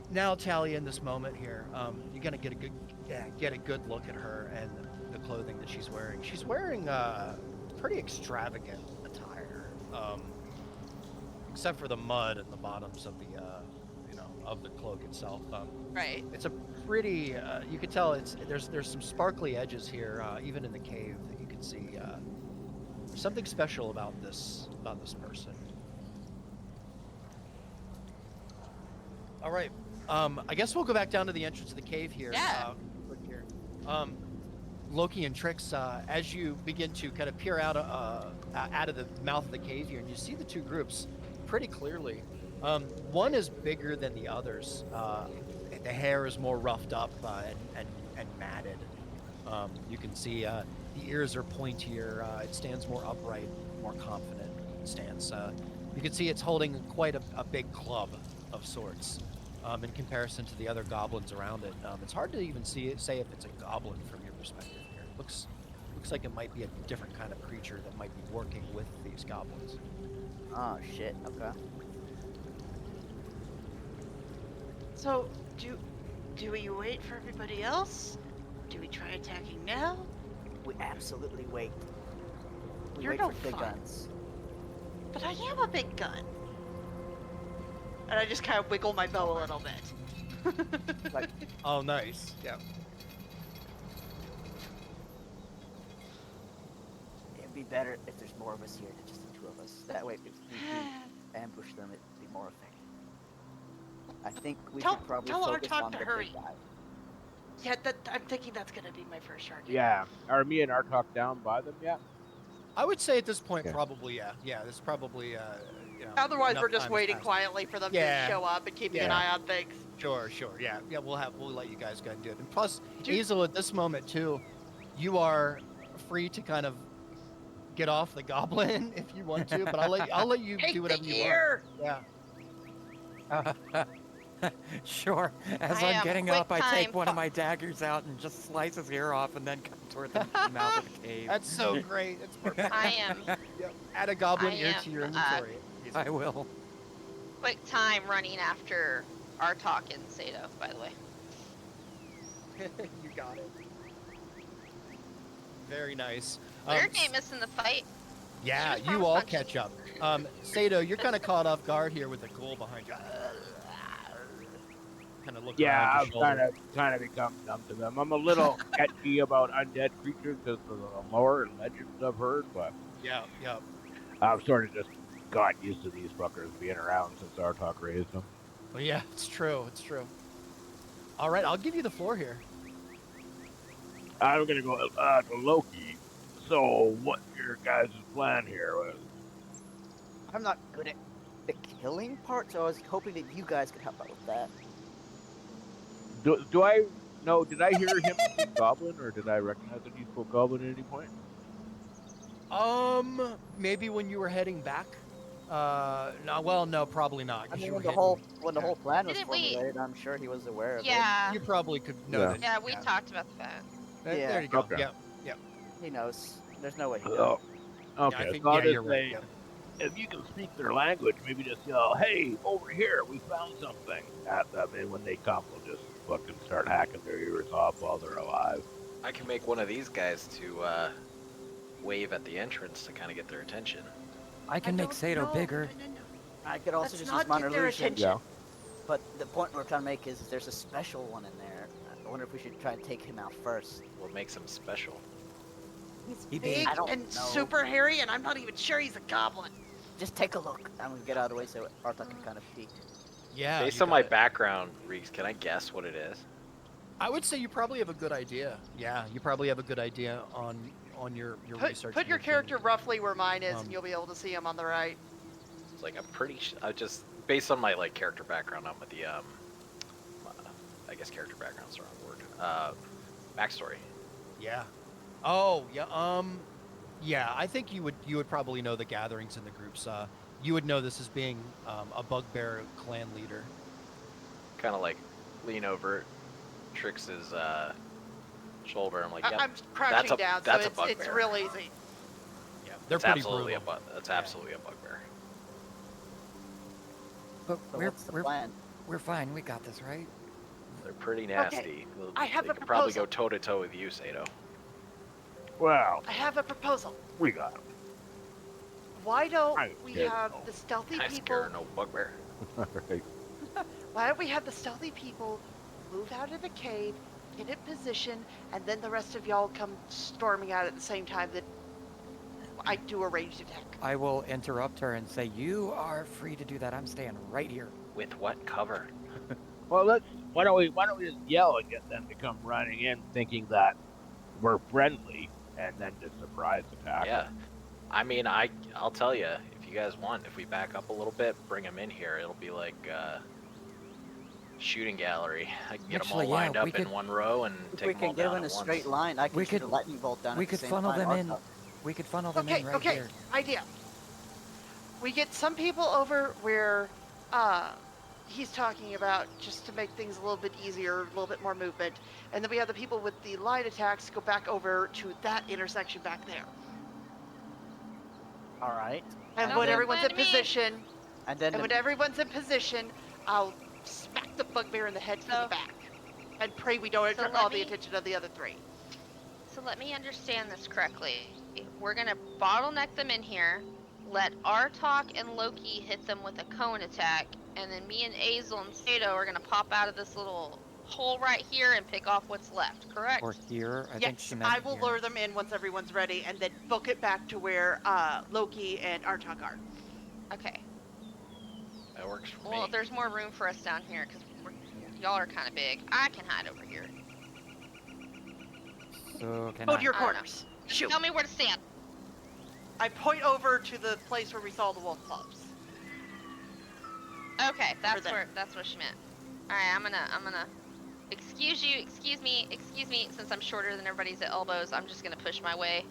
now, Talia, in this moment here, you're gonna get a good look at her and the clothing that she's wearing. She's wearing pretty extravagant attire, except for the mud at the bottoms of the of the cloak itself. Right. It's a pretty. You can tell there's some sparkly edges here, even in the cave that you can see. There's something special about this person. All right. I guess we'll go back down to the entrance of the cave here. Yeah. Quick here. Loki and Trix, as you begin to kind of peer out of the mouth of the cave here, and you see the two groups pretty clearly. One is bigger than the others. The hair is more roughed up and matted. You can see the ears are pointier. It stands more upright, more confident. It stands. You can see it's holding quite a big club of sorts. In comparison to the other goblins around it, it's hard to even say if it's a goblin from your perspective here. It looks like it might be a different kind of creature that might be working with these goblins. Oh shit. Okay. So, do we wait for everybody else? Do we try attacking now? We absolutely wait. We You're wait no for big fun. guns. But I am a big gun. And I just kind of wiggle my bow a little bit. Like, Oh, nice. Yeah. it'd be better if there's more of us here than just the two of us. That way, if we do ambush them, it'd be more effective. I think we Tell- should probably tell focus Artok on to the hurry. big guy. Yeah, I'm thinking that's gonna be my first target. Yeah. Are me and Artok down by them yet? I would say at this point, Okay. probably, yeah. Yeah, this probably, Otherwise, enough we're just time has waiting passed. quietly for them Yeah. to show up and keeping an Yeah. eye on things. Sure, yeah. Yeah, we'll let you guys go and do it. And plus, Dude. Hazel, at this moment, too, you are free to kind of get off the goblin if you want to, but I'll let you Take do whatever the you ear! want. Yeah. Sure. As I I'm am getting quick up, I time take one of my daggers out and just slice his ear off and then come toward the mouth of the cave. That's so great. It's perfect. I am Yep. Add a goblin I ear to am, your inventory. Easy. I will. quick time running after Artok and Sato, by the way. You got it. Very nice. Lyric ain't missing the fight. Yeah, She was you all punching. catch up. Sato, you're kind of caught off guard here with the ghoul behind you. Kind of look Yeah, around I've your shoulder. kind of become numb to them. I'm a little sketchy about undead creatures because of the lore and legends I've heard, but Yeah. I've sort of just got used to these fuckers being around since Artok raised them. Well, yeah, it's true. All right, I'll give you the floor here. I'm gonna go to Loki. So, what's your guys' plan here? I'm not good at the killing part, so I was hoping that you guys could help out with that. Do I know? Did I hear him speak Goblin, or did I recognize that he spoke Goblin at any point? Maybe when you were heading back. No, probably not. I 'Cause mean, you when were the whole yeah. plan was Didn't we- formulated, I'm sure he was aware of it. Yeah. You probably could know Yeah. that. Yeah, we talked about that. There Yeah. you go. Okay. Yeah. He knows. There's no way he knows. Oh, Yeah, okay. I think, so I'll yeah, just you're right. say, Yeah. if you can speak their language, maybe just yell, "Hey, over here, we found something." At them, and when they come, we'll just fucking start hacking their ears off while they're alive. I can make one of these guys to wave at the entrance to kind of get their attention. I can make Sato bigger. No. I could also Let's just not use minor get their illusion. attention. Yeah. But the point we're trying to make is there's a special one in there. I wonder if we should try and take him out first. What makes them special? He's He big I don't and know. super hairy, and I'm not even sure he's a goblin. Just take a look. I'm gonna get out of the way so Arthur can kind of peek. Yeah. Based you on my got it. background, Reeks, can I guess what it is? I would say you probably have a good idea. Yeah, you probably have a good idea on your research. Put and your thing. character roughly where mine is, Um, and you'll be able to see him on the right. It's like I'm pretty. I just based on my like character background, I'm with the I guess character background's the wrong word. Backstory. Yeah. Oh, yeah. Yeah. I think you would probably know the gatherings in the groups. You would know this as being a bugbear clan leader. Kind of like lean over, tricks his shoulder. I'm like, yeah, I'm crouching a- down, that's so a it's bugbear. real easy. Yeah. They're that's pretty absolutely brutal. that's Yeah. absolutely a bugbear. But So we're what's the plan? we're fine. We got this, right? They're pretty nasty. I have they a could probably go proposal. toe to toe with you, Sato. Well, I have a proposal. we got him. Why don't I we did have know. the stealthy I people? scare no bugbear. Alright. Why don't we have the stealthy people move out of the cave, get in position, and then the rest of y'all come storming out at the same time that I do a ranged attack. I will interrupt her and say, "You are free to do that. I'm staying right here." With what cover? Well, why don't we just yell and get them to come running in, thinking that we're friendly, and then just surprise attack. Yeah. I mean, I'll tell you, if you guys want, if we back up a little bit, bring them in here, it'll be like shooting gallery. I can get Actually, them all yeah, lined up we in could- one row and If take we them all can get down them in a at straight once. line, I can We shoot could- a lightning bolt down we at the could same funnel time. them in. Arthur. We could funnel them Okay, in right okay. here. Idea. We get some people over where he's talking about, just to make things a little bit easier, a little bit more movement, and then we have the people with the line attacks go back over to that intersection back there. All right. And Sounds when like a everyone's plan in to me. position, And then and when everyone's in position, I'll smack the bugbear in the head from So- the back. And pray we don't so attract let all the me- attention of the other three. So let me understand this correctly. We're gonna bottleneck them in here, let Artok and Loki hit them with a cone attack, and then me and Azel and Sato are gonna pop out of this little hole right here and pick off what's left, correct? Or here. I think Yes, she meant I will here. lure them in once everyone's ready, and then book it back to where Loki and Artok are. Okay. That works for Well, me. there's more room for us down here, because y'all are kind of big. I can hide over here. So can Go I? to your I don't know. corners. Shoot. Tell me where to stand. I point over to the place where we saw the wolf clubs. Okay, that's there. what she meant. Alright, I'm gonna excuse me, since I'm shorter than everybody's at elbows, I'm just gonna push my way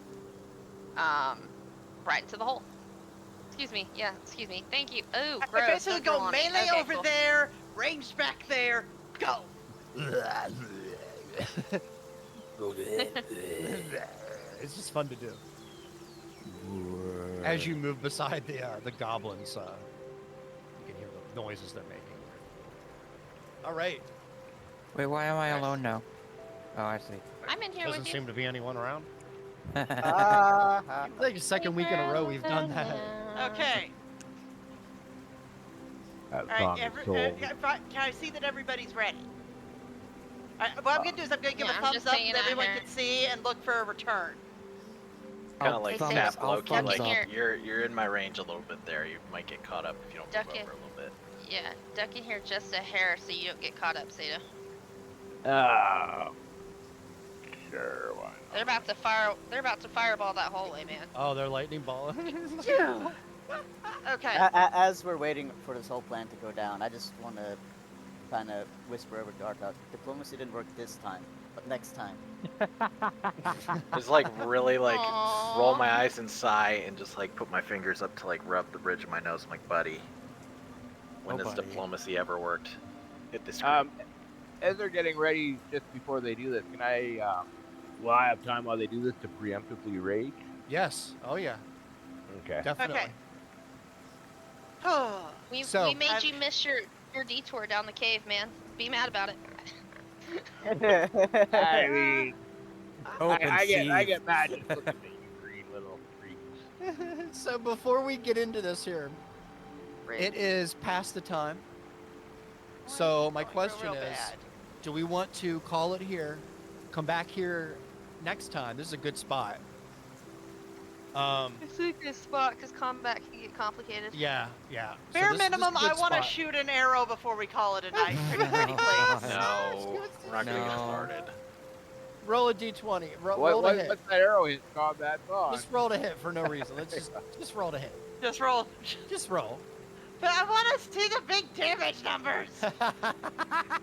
right into the hole. Excuse me, thank you. Oh, I gross. basically don't drool go on me. melee Okay, over cool. there, ranged back there, go. It's just fun to do. As you move beside the goblins, you can hear the noises they're making. All right. Wait, why am I alone now? Oh, I see. I'm in here Doesn't with you. seem to be anyone around. Ah, Like the second week in a row we've done that. Okay. That All right. song is sold. Can I see that everybody's ready? All right, what I'm gonna do is I'm gonna give Yeah, a I'm thumbs just up hanging that out everyone here. can see and look for a return. Kind I'll of like thumbs- tap I'll Loki, thumbs like up. you're in my range a little bit there. You might get caught up if you don't Duck move it. over a little bit. Yeah, duck in here just a hair so you don't get caught up, Sato. Oh. Sure, why They're about to fireball that hallway, man. Oh, they're lightning ball. Okay. as we're waiting for this whole plan to go down, I just want to kind of whisper over to Artok. Diplomacy didn't work this time, but next time. Just like really like Aw. roll my eyes and sigh and just like put my fingers up to like rub the bridge of my nose. I'm like, buddy, when Oh, has buddy. diplomacy ever worked? Hit the screen. not? As they're getting ready, just before they do this, can I, will I have time while they do this to preemptively rage? Yes. Oh yeah. Okay. Definitely. Okay. We So- made you miss your detour down the cave, man. Be mad about it. I mean, Open I seas. get mad just looking at you green little freaks. So before we get into this here, it is past the time. So my question Real is, bad. do we want to call it here, come back here next time? This is a good spot. It's a good spot because combat can get complicated. Yeah. So Bare this is a minimum, good I want to spot. shoot an arrow before we call it a night. Pretty please. No, we're not gonna get No. started. Roll a d20. Roll a hit. What's that arrow hit combat song? Just roll a hit for no reason. Let's just roll a hit. Just roll. Just roll. But I want to see the big damage numbers.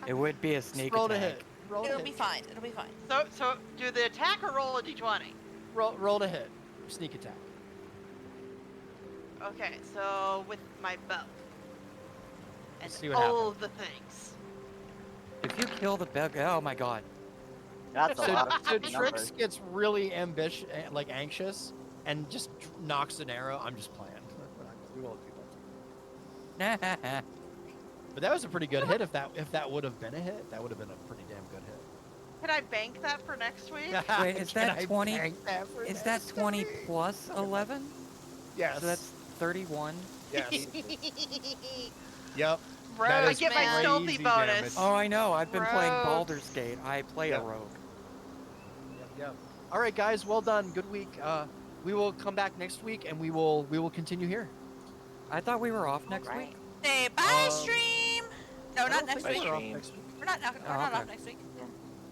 It would be a Just sneak roll a attack. hit. Roll a It'll hit. be fine. It'll be fine. So do the attack or roll a d20? Roll a hit. Sneak attack. Okay, so with my bow. And Let's see what all the things. If you kill the bug, oh my god. That's a So, lot of so numbers. Trix gets really ambitious, like anxious, and just knocks an arrow. I'm just playing. We won't do that. But that was a pretty good hit. If that would have been a hit, that would have been a pretty damn good hit. Can I bank that for next week? Wait, is Can that I 20? bank that for Is that next 20 week? plus 11? Yes. So that's 31. Yes. Yep. Bro, That I is get my stealthy crazy bonus. damage. Oh, I know. I've been playing Rogues. Baldur's Gate. I play Yeah. a rogue. Yep. All right, guys. Well done. Good week. We will come back next week, and we will continue here. I thought we were off next Right. week. Say bye, Um, stream. No, I not don't next think week. we're off Stream. next week. We're not Oh, off okay. next week.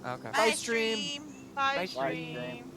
Okay. Bye, stream. Bye, Bye, stream.